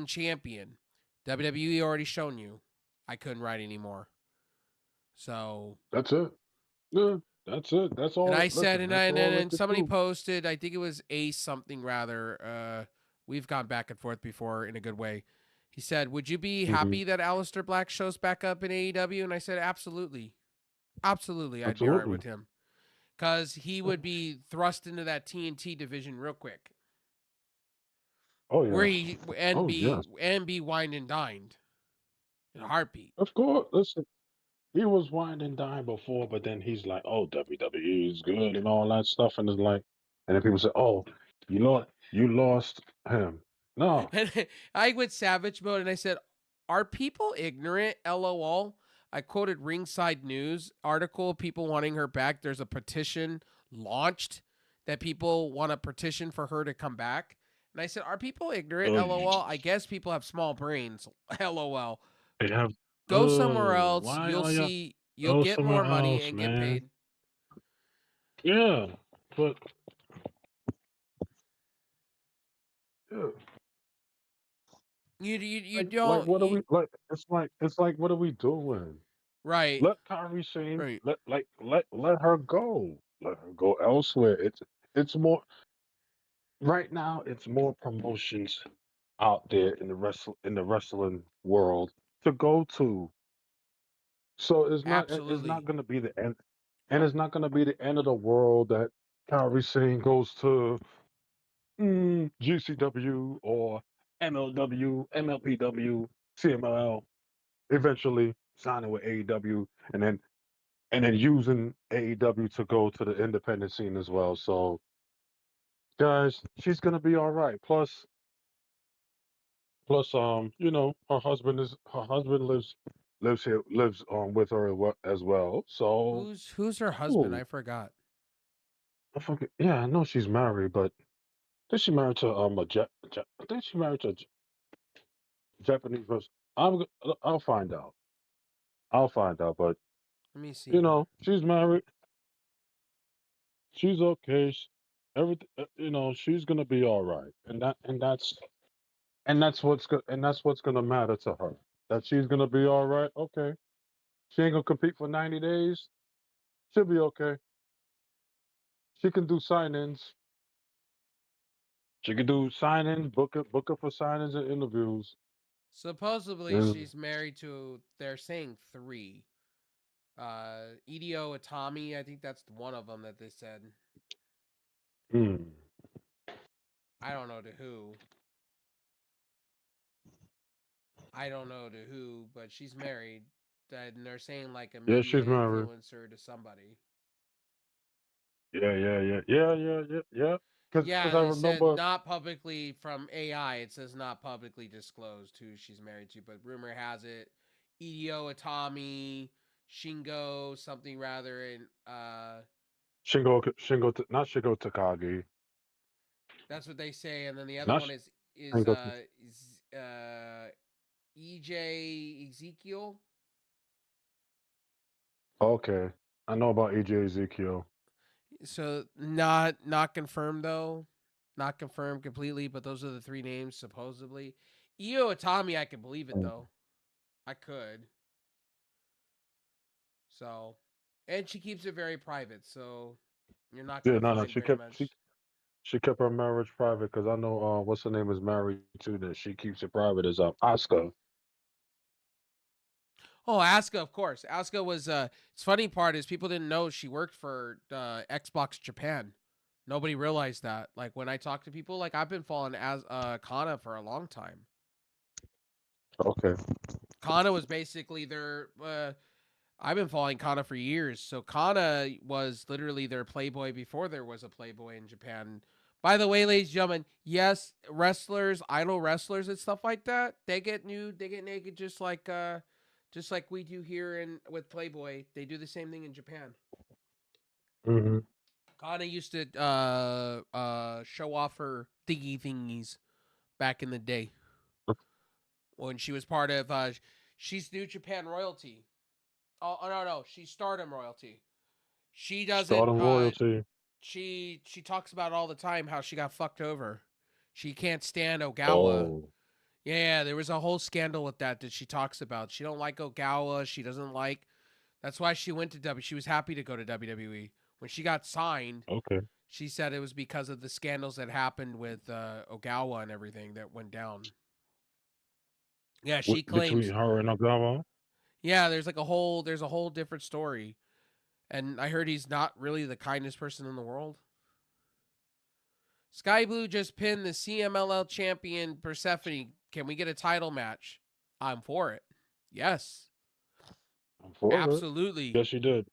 champion, WWE already shown you. I couldn't write anymore. So That's it. Yeah. That's it. That's and all. I said, Listen, that's all that and could somebody do. posted, I think it was Ace something rather. We've gone back and forth before in a good way. He said, "Would you be Hmm. happy that Aleister Black shows back up in AEW?" And I said, "Absolutely, absolutely, I'd be all right Absolutely. with him because he would be thrust into that TNT division real quick, Oh where yes. he Oh yes. and be wined and dined in a heartbeat." Of course. Listen, he was wine and dine before, but then he's like, "Oh, WWE is good and all that stuff," and it's like, and then people say, "Oh, you lost him." No. And I went savage mode and I said, "Are people ignorant? LOL." I quoted Ringside News article, people wanting her back. There's a petition launched that people want a petition for her to come back. And I said, "Are people ignorant? Oh, LOL." I guess people have small brains. LOL. they have. Go somewhere Oh, else. why You'll are you? see You'll Goes get to my more money house, and get man. paid. Yeah, but yeah, You like don't what are we like? It's like what are we doing? right. Let Kyrie Sane Right. let her go. Let her go elsewhere. It's more right now. It's more promotions out there in the wrestling world to go to. So it's not Absolutely. going to be the end, and it's not going to be the end of the world that Kyrie Sane goes to GCW or MLW, MLPW, CMLL, eventually signing with AEW, and then using AEW to go to the independent scene as well. So guys, she's gonna be all right. Plus, her husband lives with her as well. So, Who's her husband? ooh, I forgot. I forget. Yeah, I know she's married, but I think she married to I think she married to a Japanese person. I'll find out. I'll find out. But Let me see. she's married. She's okay. Everything. She's gonna be all right. And that's what's gonna matter to her. That she's gonna be all right. Okay. She ain't gonna compete for 90 days. She'll be okay. She can do sign-ins. She can do sign-ins, book her for sign-ins and interviews. Supposedly And, she's married to, they're saying three. Hideo Itami, I think that's one of them that they said. hmm. I don't know to who. I don't know to who, but she's married. And they're saying like a Yeah, media she's married. influencer to somebody. Yeah. Cause Yeah, I they said remember not publicly from AI. It says not publicly disclosed who she's married to, but rumor has it Hideo Itami, Shingo, something rather, and Not Shingo Takagi. that's what they say. And then the other Not one is Shingo. EJ Ezekiel. Okay, I know about AJ Ezekiel. So not confirmed though, not confirmed completely. But those are the three names supposedly. Io Itami, I can believe it Mm. though. I could. So, and she keeps it very private. So you're not Yeah, gonna no. find very much. She kept her marriage private because I know what's her name is married to that. She keeps it private as Oscar. Oh, Asuka, of course. Asuka was. It's funny part is people didn't know she worked for Xbox Japan. Nobody realized that. Like when I talk to people, like I've been following as Kana for a long time. Okay. Kana was basically their. I've been following Kana for years. So Kana was literally their Playboy before there was a Playboy in Japan. By the way, ladies and gentlemen, yes, wrestlers, idol wrestlers, and stuff like that, they get nude, they get naked, just like we do here in with Playboy. They do the same thing in Japan. Hmm. Kana used to show off her thingies back in the day when she was part of. She's New Japan royalty. Oh no, she's Stardom royalty. She doesn't. Stardom royalty. She talks about all the time how she got fucked over. She can't stand Ogawa. Oh, Yeah, there was a whole scandal with that she talks about. She don't like Ogawa. She doesn't like. That's why she went to W. She was happy to go to WWE when she got signed. okay. She said it was because of the scandals that happened with Ogawa and everything that went down. Yeah, she Between claims. her and Ogawa. Yeah, there's a whole different story, and I heard he's not really the kindest person in the world. Sky Blue just pinned the CMLL champion Persephone. Can we get a title match? I'm for it. Yes, I'm for it. absolutely. Yes, she did.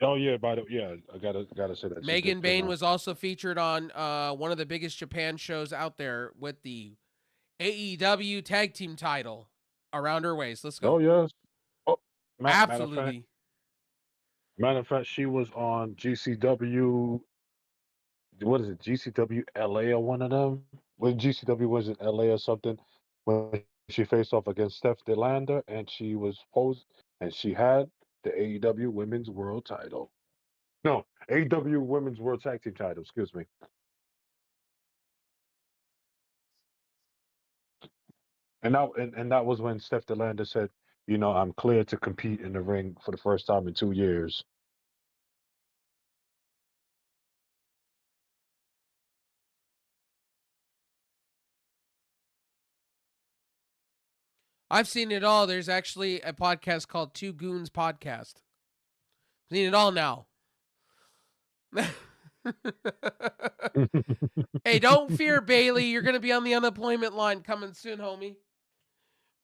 Oh yeah, I gotta say that she did Megan pin Bain her. was also featured on one of the biggest Japan shows out there with the AEW tag team title around her waist. Let's Oh go. yes. Oh, Absolutely. matter of fact, she was on GCW. What is it? GCW LA or one of them? When GCW was in LA or something, when she faced off against Steph DeLander, and she was posed, and she had the AEW Women's World Title. No, AEW Women's World Tag Team Title. Excuse me. And that was when Steph DeLanda said, I'm clear to compete in the ring for the first time in 2 years. I've seen it all. There's actually a podcast called Two Goons Podcast. I've seen it all now. Hey, don't fear, Bailey. You're going to be on the unemployment line coming soon, homie.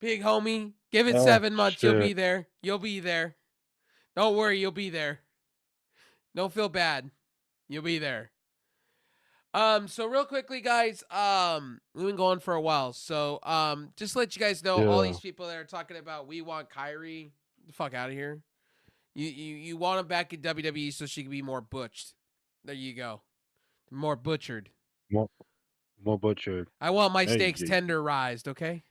Big homie. Give it Oh 7 months. You'll be shit! there. You'll be there. Don't worry. You'll be there. Don't feel bad. You'll be there. So real quickly, guys, we've been going for a while. So, just to let you guys know, all Yeah. these people that are talking about we want Kyrie, the fuck out of here. You want him back in WWE so she can be more butched. There you go. More butchered. More, more butchered. I want my Hey, steaks G. tenderized, okay?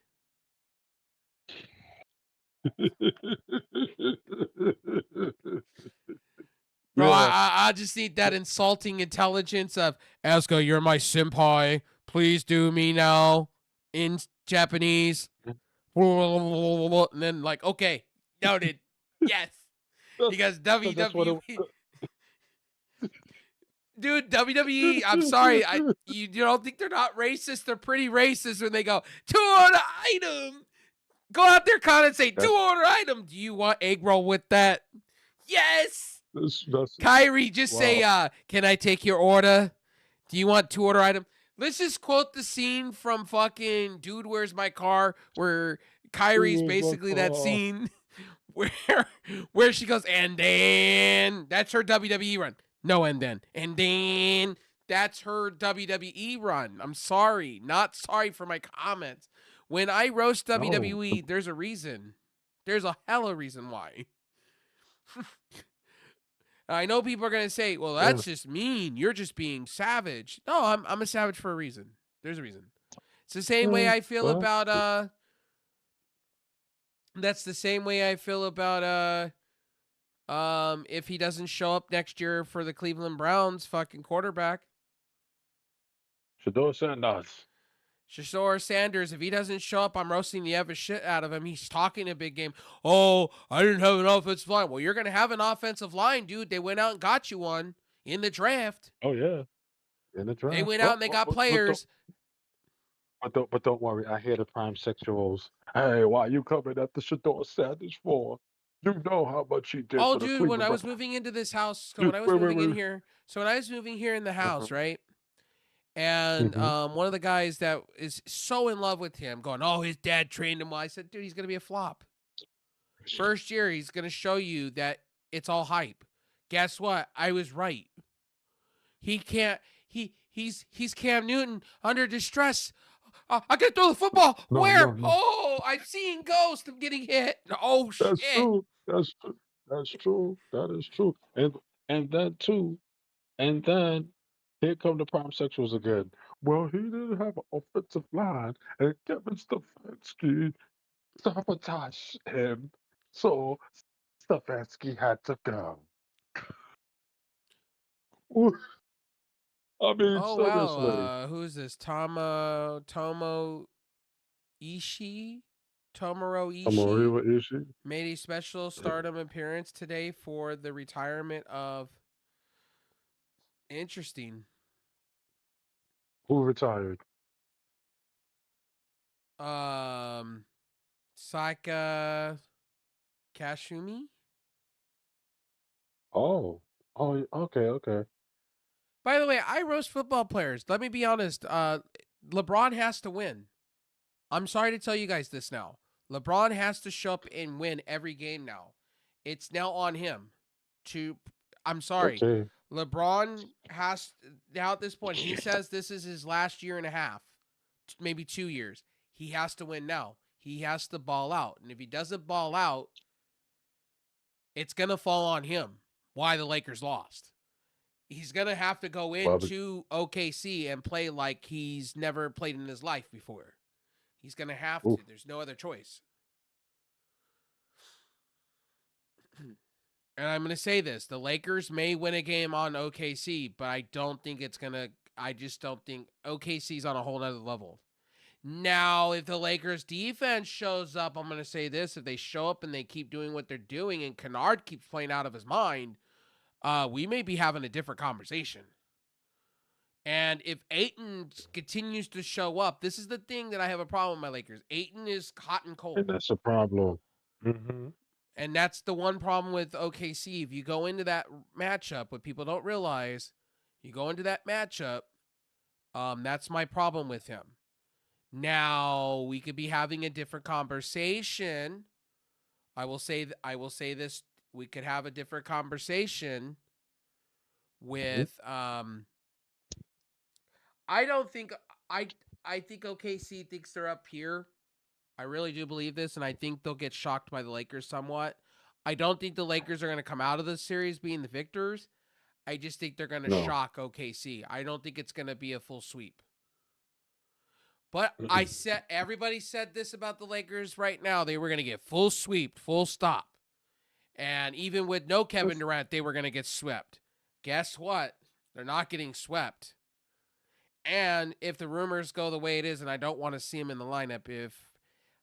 Bro, Yeah. I just need that insulting intelligence of, Asuka, you're my senpai. Please do me now. In Japanese. And then like, okay, noted. Yes. Because That's what WWE. Dude, WWE, I'm sorry. You don't think they're not racist? They're pretty racist when they go, 2-order item. Go out there, Con, and say, 2-order item. Do you want egg roll with that? Yes. that's Kyrie, just wow. say, can I take your order? Do you want 2-order item? Let's just quote the scene from fucking Dude, Where's My Car? Where Kyrie's Where's my basically that car? scene where she goes, and then that's her WWE run. No, and then that's her WWE run. I'm sorry. Not sorry for my comments. When I roast WWE, there's a reason. There's a hella reason why. I know people are going to say, well, that's just mean. You're just being savage. No, I'm a savage for a reason. There's a reason. It's the same way I feel about that's the same way I feel about if he doesn't show up next year for the Cleveland Browns fucking quarterback. Shador Sanders. Shador Sanders, if he doesn't show up, I'm roasting the ever shit out of him. He's talking a big game. Oh, I didn't have an offensive line. Well, you're going to have an offensive line, dude. They went out and got you one in the draft. Oh yeah, in the draft. They went out and they got players. But don't worry, I hear the prime sexuals. Hey, why you coming at the Shador Sanders for? You know how much he did Oh, for the dude, Cleveland when I was Browns. moving into this house, Dude, when I was moving in wait. here, when I was moving here in the house, Mhm. right? And Mhm. one of the guys that is so in love with him, going, "Oh, his dad trained him well." I said, "Dude, he's gonna be a flop. First year, he's gonna show you that it's all hype." Guess what? I was right. He can't. He's Cam Newton under distress. I can throw the football. No, Where? no. Oh, I've seen ghosts of getting hit. Oh That's shit. true. That's true. That's true. That is true. And then too. And then here come the prime sexuals again. Well, he didn't have an offensive line, and Kevin Stefanski sabotaged him, so Stefanski had to go. I mean, Oh seriously. wow, who's this? Tomoro Ishii Amoriwa Ishii, made a special Stardom appearance today for the retirement of. Interesting. who retired? Saika Kashumi. Oh, okay. By the way, I roast football players. Let me be honest. LeBron has to win. I'm sorry to tell you guys this now. LeBron has to show up and win every game now. It's now on him to. I'm sorry. Okay. LeBron has now at this point. He says this is his last year and a half, maybe 2 years. He has to win now. He has to ball out, and if he doesn't ball out, it's gonna fall on him. Why the Lakers lost? He's gonna have to go into OKC and play like he's never played in his life before. He's gonna have Oof. to. There's no other choice. And I'm going to say this. The Lakers may win a game on OKC, but I don't think it's going to – I just don't think OKC's on a whole other level. Now, if the Lakers defense shows up, I'm going to say this. If they show up and they keep doing what they're doing and Kennard keeps playing out of his mind, we may be having a different conversation. And if Ayton continues to show up, this is the thing that I have a problem with my Lakers. Ayton is hot and cold. And that's a problem. Mm-hmm. And that's the one problem with OKC. If you go into that matchup, what people don't realize, you go into that matchup, that's my problem with him. Now, we could be having a different conversation. I will say this. We could have a different conversation with I think OKC thinks they're up here. I really do believe this, and I think they'll get shocked by the Lakers somewhat. I don't think the Lakers are going to come out of this series being the victors. I just think they're going to shock OKC. I don't think it's going to be a full sweep. But everybody said this about the Lakers right now. They were going to get full sweep, full stop. And even with no Kevin Durant, they were going to get swept. Guess what? They're not getting swept. And if the rumors go the way it is, and I don't want to see him in the lineup, if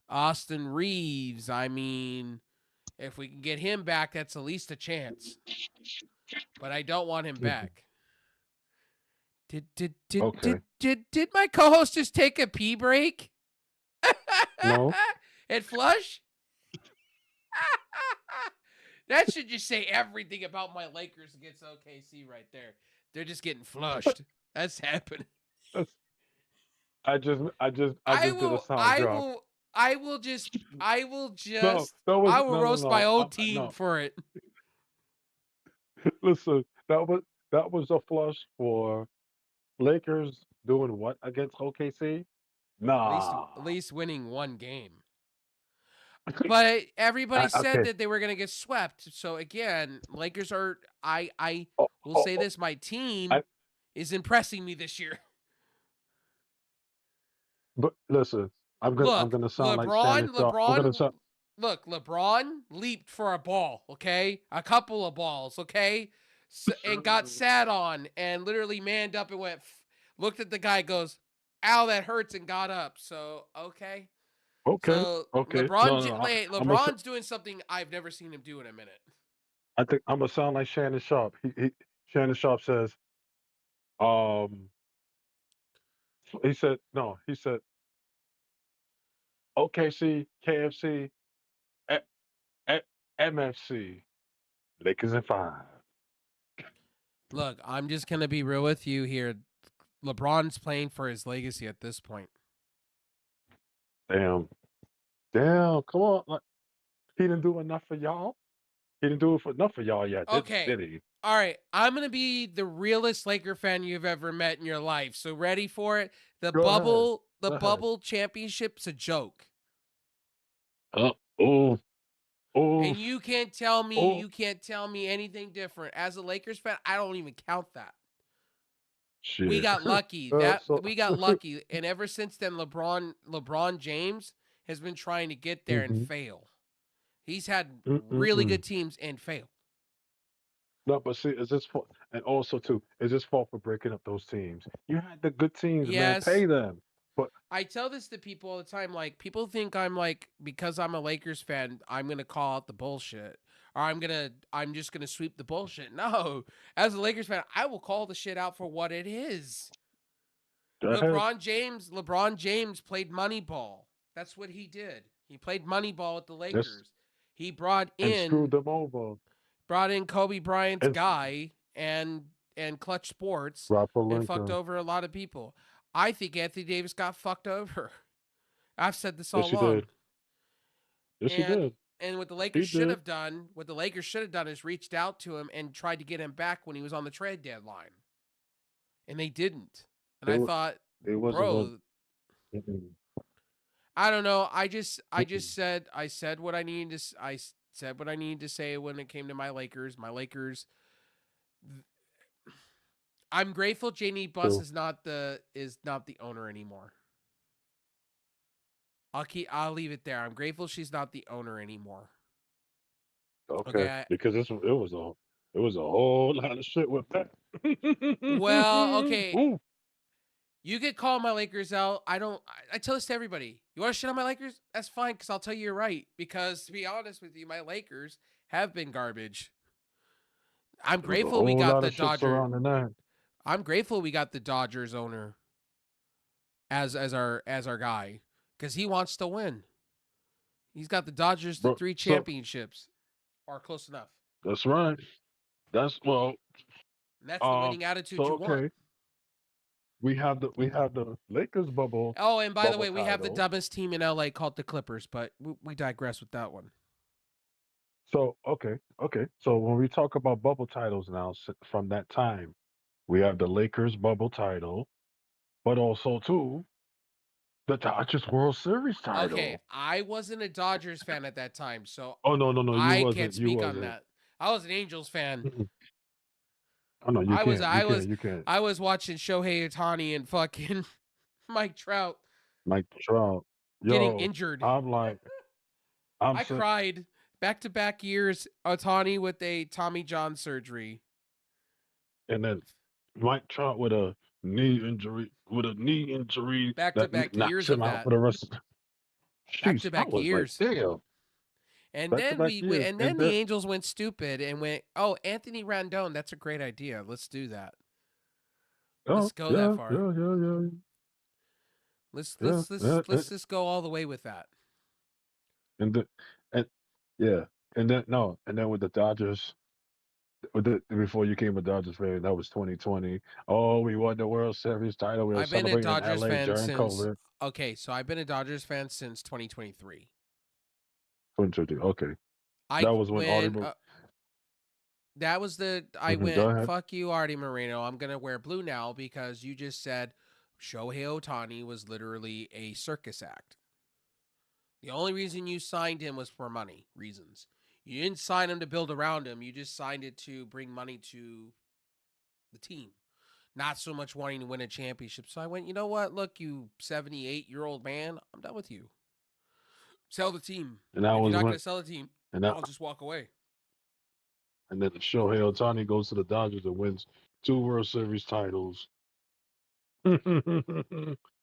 Austin Reeves, if we can get him back, that's at least a chance. But I don't want him back. Did my co-host just take a pee break? No. And flush? That should just say everything about my Lakers against OKC right there. They're just getting flushed. That's happening. I just did a sound drop. I will roast my own team for it. Listen, that was a flush for Lakers doing what against OKC? Nah. At least winning one game. But everybody said that they were going to get swept. So again, Lakers are. I will say this: my team is impressing me this year. But listen, I'm gonna sound like Shannon Sharp. Look, LeBron leaped for a ball, okay? A couple of balls, okay? And got sat on and literally manned up and looked at the guy, goes, ow, that hurts, and got up. So, okay. Okay. So, okay. LeBron's doing something I've never seen him do in a minute. I think I'm gonna sound like Shannon Sharp. Shannon Sharp says, he said OKC, KFC, MFC, Lakers in 5. Look, I'm just going to be real with you here. LeBron's playing for his legacy at this point. Damn, come on. Like, he didn't do enough for y'all? He didn't do enough for y'all yet, did he? All right, I'm going to be the realest Laker fan you've ever met in your life. So ready for it? The bubble championship's a joke. And you can't tell me anything different. As a Lakers fan, I don't even count that. Shit. We got lucky. We got lucky. And ever since then, LeBron James has been trying to get there and fail. He's had really good teams and failed. No, but see, is this fault? And also too, is this fault for breaking up those teams? You had the good teams, Yes. man. Pay them. But I tell this to people all the time. Like, people think I'm like, because I'm a Lakers fan, I'm gonna call out the bullshit, or I'm just gonna sweep the bullshit. No, as a Lakers fan, I will call the shit out for what it is. LeBron James played Moneyball. That's what he did. He played Moneyball with the Lakers. He brought in screwed them over. Brought in Kobe Bryant's guy and Clutch Sports and fucked over a lot of people. I think Anthony Davis got fucked over. I've said this all along. Yes, he did. And what the Lakers should have done is reached out to him and tried to get him back when he was on the trade deadline. And they didn't. And I thought, bro, I don't know. I said what I needed to say when it came to my Lakers. My Lakers. I'm grateful Janie Buss is not the owner anymore. I'll leave it there. I'm grateful she's not the owner anymore. Okay, Okay. because it was a whole lot of shit with that. Well, okay. Ooh, You could call my Lakers out. I tell this to everybody. You want to shit on my Lakers? That's fine, because I'll tell you you're right. Because to be honest with you, my Lakers have been garbage. I'm there was a grateful we whole got lot the of shit Dodger. surrounding that. I'm grateful we got the Dodgers owner as our guy, because he wants to win. He's got the Dodgers to Bro, 3 so championships, or close enough. that's right. That's well, And that's the winning so attitude you want. okay. We have the Lakers Oh, and by the bubble way, we have the title. dumbest team in LA called the Clippers, but we digress with that one. So okay. So when we talk about bubble titles now from that time, we have the Lakers bubble title, but also too the Dodgers World Series Okay, title. I wasn't a Dodgers fan at that time, so Oh no, you I can't wasn't. You speak on wasn't. that. I was an Angels fan. Mm-mm. Oh no, I was I was you can't. I was watching Shohei Ohtani and fucking Mike Trout Mike Trout. getting Yo, injured. I'm like, I'm I sick. cried back-to-back years. Ohtani with a Tommy John surgery. And then Mike Trout with a knee injury, that Back-to-back knocks years of him out that. for the rest of the. Jeez, I Back-to-back was like, years. damn, And back to then back years, and and then the then Angels went stupid and went, "Oh, Anthony Rendon, that's a great idea. Let's do that. oh Let's go that yeah, far. Let's yeah, let's let's yeah, let's just go all the way with that." and the, and yeah, and then no, and then with the Dodgers, before you came a Dodgers fan, that was 2020. Oh, we won the World Series title. We were I've been a celebrating in Dodgers LA fan during since COVID. okay, so I've been a Dodgers fan since 2023. 2020. Okay, I that was when Audie. when that was the I Go went, ahead. fuck you, Artie Moreno. I'm gonna wear blue now because you just said Shohei Ohtani was literally a circus act. The only reason you signed him was for money reasons. You didn't sign him to build around him. You just signed it to bring money to the team. Not so much wanting to win a championship. So I went, you know what? Look, you 78-year-old man, I'm done with you. Sell the team. And that If you're was not when, going to sell the team, and that, I'll just walk away. and then Shohei Ohtani goes to the Dodgers and wins 2 World Series titles. I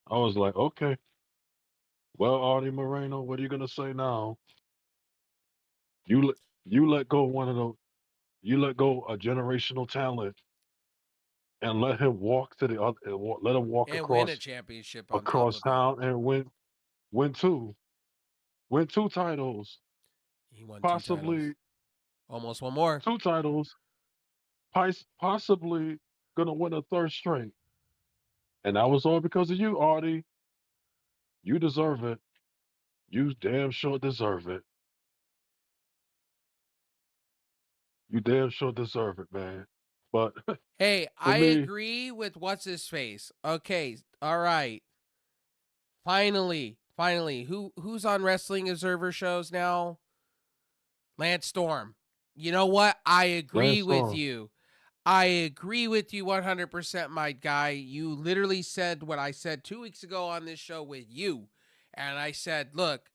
was like, okay, well, Audie Moreno, what are you gonna say now? You let you let go one of the you let go a generational talent and let him walk to the other, let him walk And win a championship on top across of it. town and win win 2 titles, He won 2 titles. possibly Almost one more. 2 titles, possibly gonna win a third straight. And that was all because of you, Audie. You deserve it. You damn sure deserve it. You damn sure deserve it, man. But Hey, for I me, agree with what's his face. Okay, all right. Finally, who's on Wrestling Observer shows now? Lance Storm. You know what? I agree Lance with Storm, you. I agree with you 100%, my guy. You literally said what I said 2 weeks ago on this show with you. And I said, look,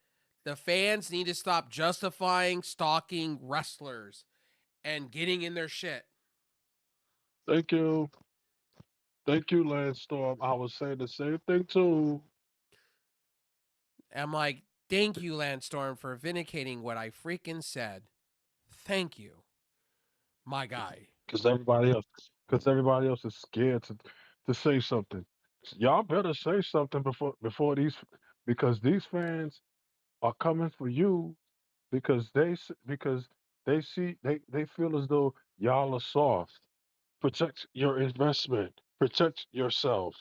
the fans need to stop justifying stalking wrestlers and getting in their shit. thank you. Thank you, Lance Storm. I was saying the same thing too. I'm like, thank you, Lance Storm, for vindicating what I freaking said. Thank you, my guy. Because everybody else is scared to say something. Y'all better say something before these, because these fans are coming for you because because they feel as though y'all are soft. Protect your investment. Protect yourself.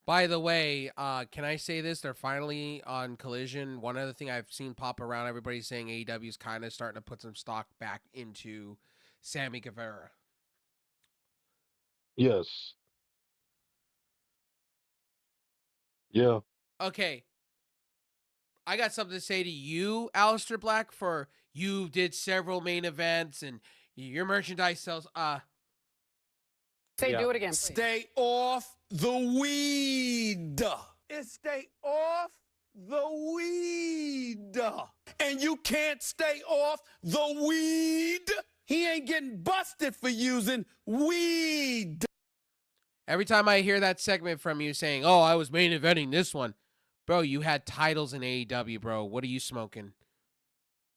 By the way, can I say this? They're finally on Collision. One other thing I've seen pop around, everybody's saying AEW is kind of starting to put some stock back into Sammy Guevara. Yes. Yeah. Okay, I got something to say to you, Aleister Black, for you did several main events and your merchandise sells. Say, do it again. Stay off the weed. Stay off the weed. And you can't stay off the weed. He ain't getting busted for using weed. Every time I hear that segment from you saying, "Oh, I was main eventing this one," bro, you had titles in AEW, bro. What are you smoking?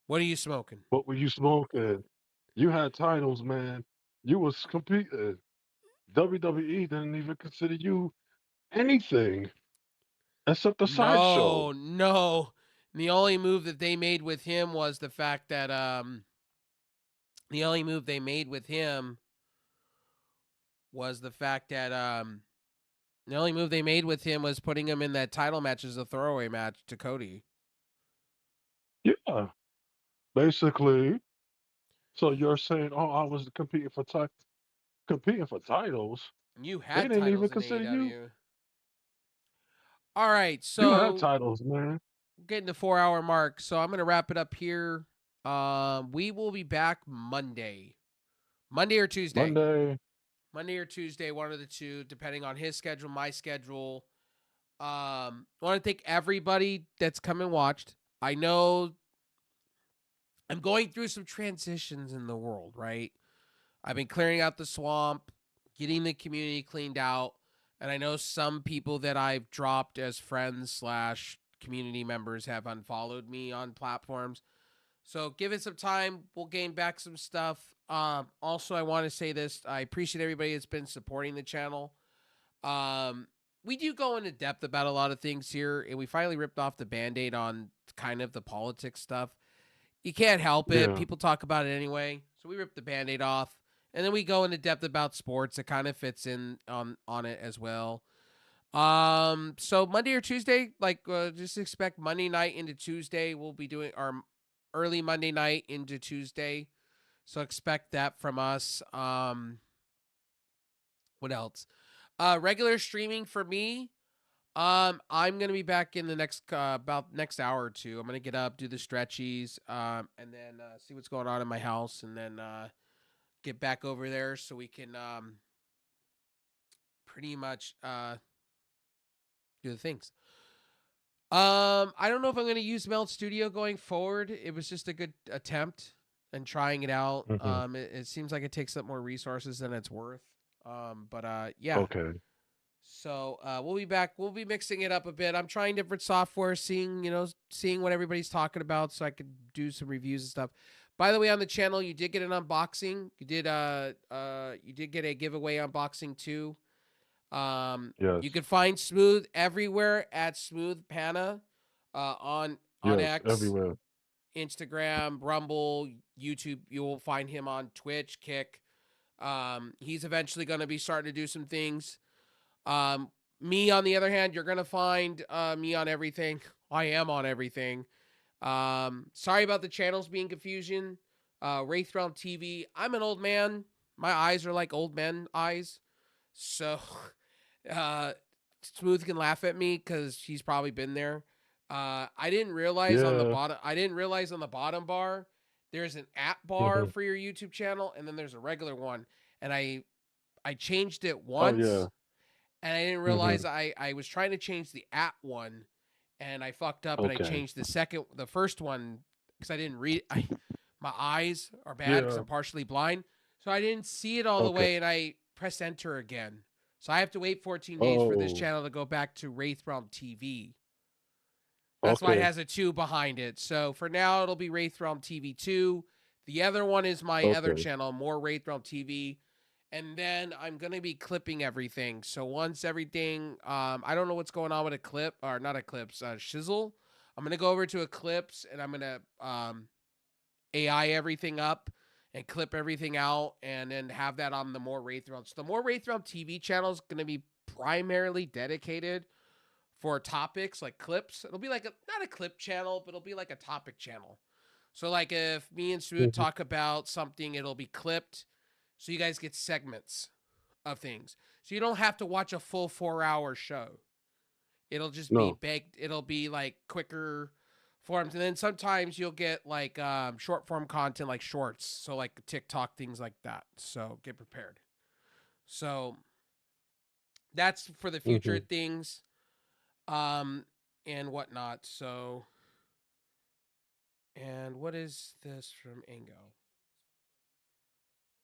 What are you smoking? What were you smoking? You had titles, man. You was competing. WWE didn't even consider you anything except a sideshow. No. The only move that they made with him was the fact that the only move they made with him was the fact that the only move they made with him was putting him in that title match as a throwaway match to Cody. Yeah, basically. So you're saying, oh, I was competing for titles. You They had didn't even titles in consider you. AEW. All right, You had so titles, man. getting the 4-hour mark, so I'm gonna wrap it up here. We will be back Monday or Tuesday. Monday or Tuesday, one of the two, depending on his schedule, my schedule. I want to thank everybody that's come and watched. I know I'm going through some transitions in the world, right? I've been clearing out the swamp, getting the community cleaned out, and I know some people that I've dropped as friends / community members have unfollowed me on platforms. So give it some time. We'll gain back some stuff. Also, I want to say this. I appreciate everybody that's been supporting the channel. We do go into depth about a lot of things here, and we finally ripped off the Band-Aid on kind of the politics stuff. You can't help it. Yeah. People talk about it anyway. So we ripped the Band-Aid off. And then we go into depth about sports. It kind of fits in on it as well. So Monday or Tuesday, just expect Monday night into Tuesday. We'll be doing our early Monday night into Tuesday. So expect that from us. What else? Regular streaming for me. I'm gonna be back in the next about next hour or two. I'm gonna get up, do the stretchies, and then see what's going on in my house, and then get back over there so we can pretty much do the things. I don't know if I'm gonna use Meld Studio going forward. It was just a good attempt and trying it out. Mm-hmm. It seems like it takes up more resources than it's worth. But yeah. Okay. So we'll be back. We'll be mixing it up a bit. I'm trying different software, seeing what everybody's talking about, so I could do some reviews and stuff. By the way, on the channel, you did get an unboxing. You did get a giveaway unboxing too. Yes. You can find Smooth everywhere at Smooth Panna, on Yes. X, Everywhere. Instagram, Rumble, YouTube. You will find him on Twitch, Kick. He's eventually going to be starting to do some things. Me, on the other hand, you're going to find me on everything. I am on everything. Sorry about the channels being confusion. Wraith Realm TV. I'm an old man. My eyes are like old men eyes. So, Smooth can laugh at me because he's probably been there. I didn't realize on the Yeah. bottom. I didn't realize on the bottom bar there's an app bar Mm-hmm. for your YouTube channel, and then there's a regular one. And I changed it Oh once, yeah. and I didn't Mm-hmm. realize I was trying to change the app one, and I fucked up, and I Okay. changed the first one because I didn't read. My eyes are bad because Yeah. I'm partially blind, so I didn't see it all the Okay. way, and I pressed enter again. So I have to wait 14 days for this Oh. channel to go back to Wraith Realm TV. That's why it Okay. has a 2 behind it. So for now, it'll be Wraith Realm TV 2. The other one is my other Okay. channel, More Wraith Realm TV. And then I'm going to be clipping everything. So once everything, I don't know what's going on with Shizzle. I'm going to go over to Eclipse, and I'm going to AI everything up and clip everything out, and then have that on the More Wraith Realm. So the More Wraith Realm TV channel is going to be primarily dedicated for topics like clips. It'll be like not a clip channel, but it'll be like a topic channel. So like if me and Smooth Mm-hmm. talk about something, it'll be clipped. So you guys get segments of things. So you don't have to watch a full 4-hour show. It'll just be No. baked. It'll be like quicker forms. And then sometimes you'll get like short form content like shorts. So like TikTok, things like that. So get prepared. So that's for the future Mm-hmm. things. Um, and whatnot. So, and what is this from Ingo?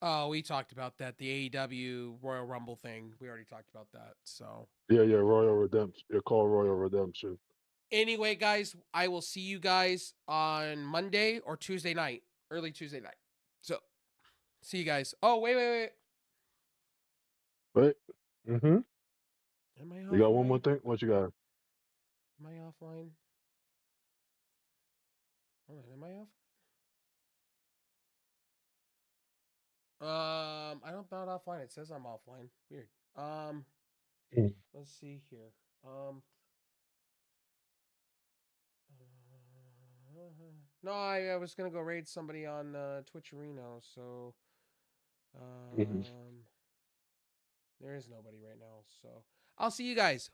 Oh, we talked about that. The AEW Royal Rumble thing. We already talked about that. So, Yeah, Royal Redemption. You're called Royal Redemption. anyway, guys, I will see you guys on Monday or Tuesday night, early Tuesday night. So, see you guys. Oh, wait. Right? Mm-hmm. Am I offline? You got one more thing? What you got? Am I offline? Hold on, am I offline? I'm not offline. It says I'm offline. Weird. Mm. Let's see here. No, I was gonna go raid somebody on Twitch Reno, so Mhm. there is nobody right now. So I'll see you guys.